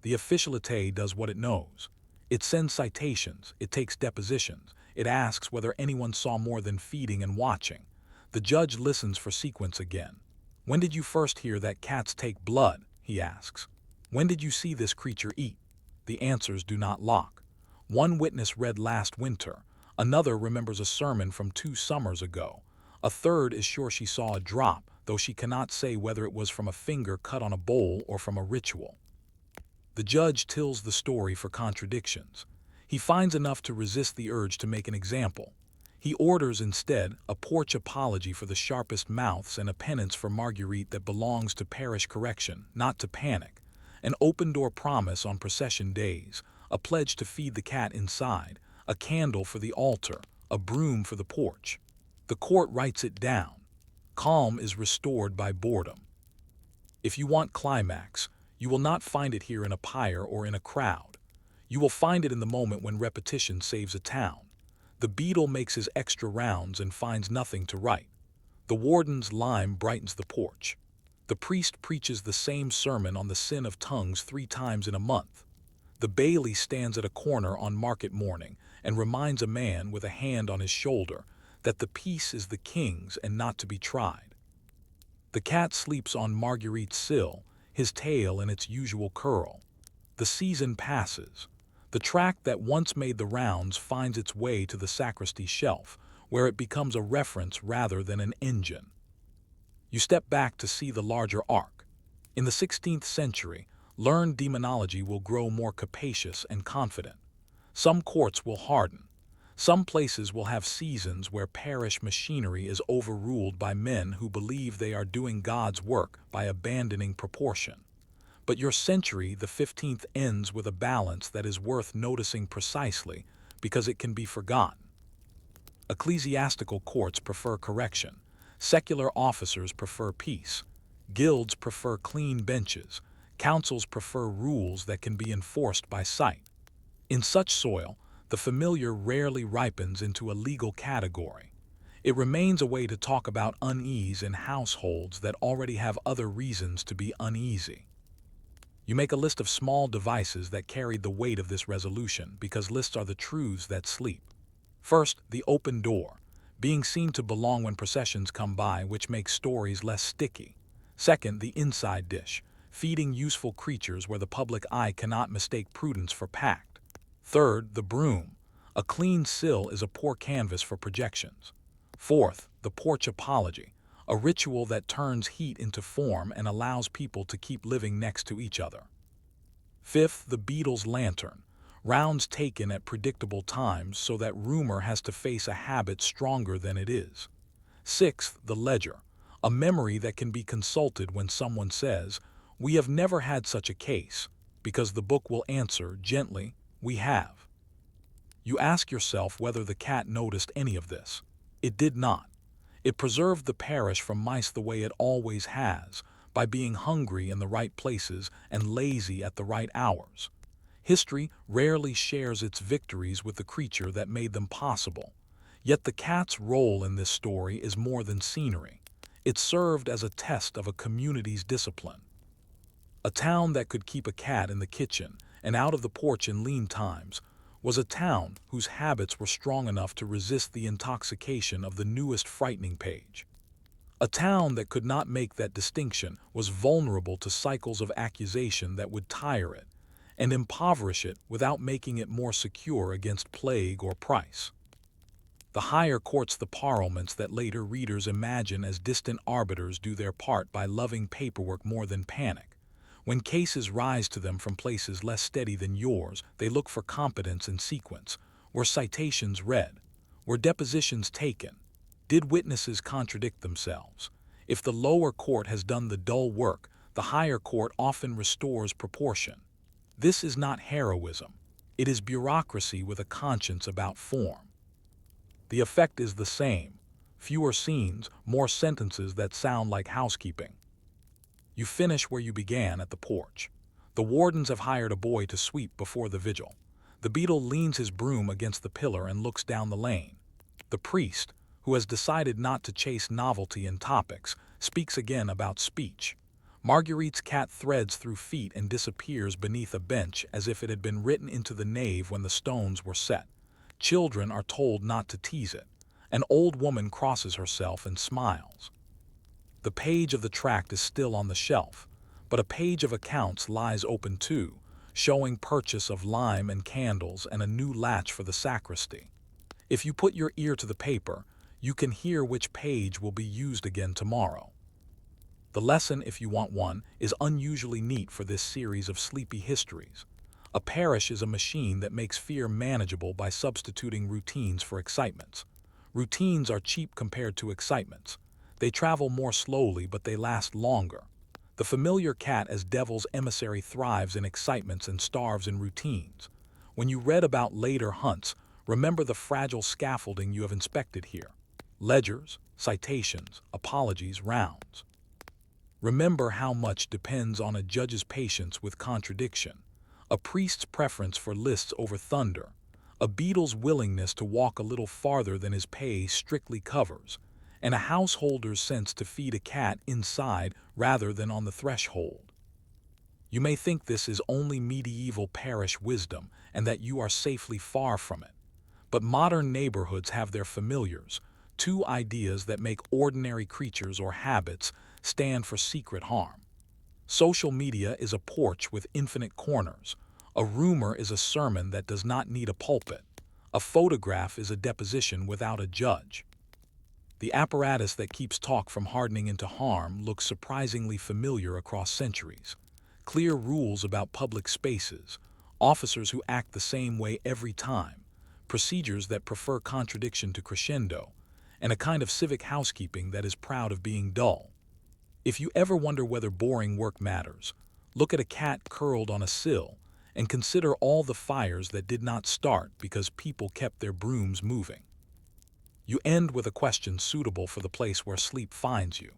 The officialite does what it knows. It sends citations, it takes depositions, it asks whether anyone saw more than feeding and watching. The judge listens for sequence again. When did you first hear that cats take blood? He asks. When did you see this creature eat? The answers do not lock. One witness read last winter, another remembers a sermon from 2 summers ago, a third is sure she saw a drop, though she cannot say whether it was from a finger cut on a bowl or from a ritual. The judge tills the story for contradictions. He finds enough to resist the urge to make an example. He orders instead a porch apology for the sharpest mouths and a penance for Marguerite that belongs to parish correction, not to panic, an open-door promise on procession days, a pledge to feed the cat inside, a candle for the altar, a broom for the porch. The court writes it down. Calm is restored by boredom. If you want climax, you will not find it here in a pyre or in a crowd. You will find it in the moment when repetition saves a town. The beadle makes his extra rounds and finds nothing to write. The warden's lime brightens the porch. The priest preaches the same sermon on the sin of tongues 3 times in a month. The bailey stands at a corner on market morning and reminds a man with a hand on his shoulder that the peace is the king's and not to be tried. The cat sleeps on Marguerite's sill, his tail in its usual curl. The season passes. The tract that once made the rounds finds its way to the sacristy shelf, where it becomes a reference rather than an engine. You step back to see the larger arc. In the 16th century, learned demonology will grow more capacious and confident. Some courts will harden. Some places will have seasons where parish machinery is overruled by men who believe they are doing God's work by abandoning proportion. But your century, the 15th, ends with a balance that is worth noticing precisely because it can be forgotten. Ecclesiastical courts prefer correction. Secular officers prefer peace. Guilds prefer clean benches. Councils prefer rules that can be enforced by sight. In such soil, the familiar rarely ripens into a legal category. It remains a way to talk about unease in households that already have other reasons to be uneasy. You make a list of small devices that carried the weight of this resolution because lists are the truths that sleep. First, the open door, being seen to belong when processions come by, which makes stories less sticky. Second, the inside dish, feeding useful creatures where the public eye cannot mistake prudence for pact. Third, the broom. A clean sill is a poor canvas for projections. Fourth, the porch apology, a ritual that turns heat into form and allows people to keep living next to each other. Fifth, the beadle's lantern, rounds taken at predictable times so that rumor has to face a habit stronger than it is. Sixth, the ledger, a memory that can be consulted when someone says, "We have never had such a case," because the book will answer gently, "We have." You ask yourself whether the cat noticed any of this. It did not. It preserved the parish from mice the way it always has, by being hungry in the right places and lazy at the right hours. History rarely shares its victories with the creature that made them possible. Yet the cat's role in this story is more than scenery. It served as a test of a community's discipline. A town that could keep a cat in the kitchen and out of the porch in lean times was a town whose habits were strong enough to resist the intoxication of the newest frightening page. A town that could not make that distinction was vulnerable to cycles of accusation that would tire it and impoverish it without making it more secure against plague or price. The higher courts, the parliaments that later readers imagine as distant arbiters, do their part by loving paperwork more than panic. When cases rise to them from places less steady than yours, they look for competence and sequence. Were citations read? Were depositions taken? Did witnesses contradict themselves? If the lower court has done the dull work, the higher court often restores proportion. This is not heroism. It is bureaucracy with a conscience about form. The effect is the same. Fewer scenes, more sentences that sound like housekeeping. You finish where you began, at the porch. The wardens have hired a boy to sweep before the vigil. The beadle leans his broom against the pillar and looks down the lane. The priest, who has decided not to chase novelty in topics, speaks again about speech. Marguerite's cat threads through feet and disappears beneath a bench as if it had been written into the nave when the stones were set. Children are told not to tease it. An old woman crosses herself and smiles. The page of the tract is still on the shelf, but a page of accounts lies open too, showing purchase of lime and candles and a new latch for the sacristy. If you put your ear to the paper, you can hear which page will be used again tomorrow. The lesson, if you want one, is unusually neat for this series of sleepy histories. A parish is a machine that makes fear manageable by substituting routines for excitements. Routines are cheap compared to excitements. They travel more slowly, but they last longer. The familiar cat as devil's emissary thrives in excitements and starves in routines. When you read about later hunts, remember the fragile scaffolding you have inspected here. Ledgers, citations, apologies, rounds. Remember how much depends on a judge's patience with contradiction, a priest's preference for lists over thunder, a beadle's willingness to walk a little farther than his pay strictly covers, and a householder's sense to feed a cat inside rather than on the threshold. You may think this is only medieval parish wisdom and that you are safely far from it. But modern neighborhoods have their familiars, two ideas that make ordinary creatures or habits stand for secret harm. Social media is a porch with infinite corners. A rumor is a sermon that does not need a pulpit. A photograph is a deposition without a judge. The apparatus that keeps talk from hardening into harm looks surprisingly familiar across centuries. Clear rules about public spaces, officers who act the same way every time, procedures that prefer contradiction to crescendo, and a kind of civic housekeeping that is proud of being dull. If you ever wonder whether boring work matters, look at a cat curled on a sill and consider all the fires that did not start because people kept their brooms moving. You end with a question suitable for the place where sleep finds you.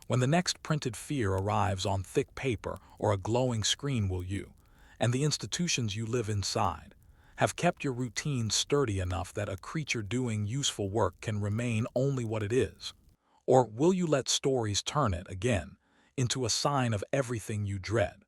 When the next printed fear arrives on thick paper or a glowing screen, will you, and the institutions you live inside, have kept your routine sturdy enough that a creature doing useful work can remain only what it is? Or will you let stories turn it, again, into a sign of everything you dread?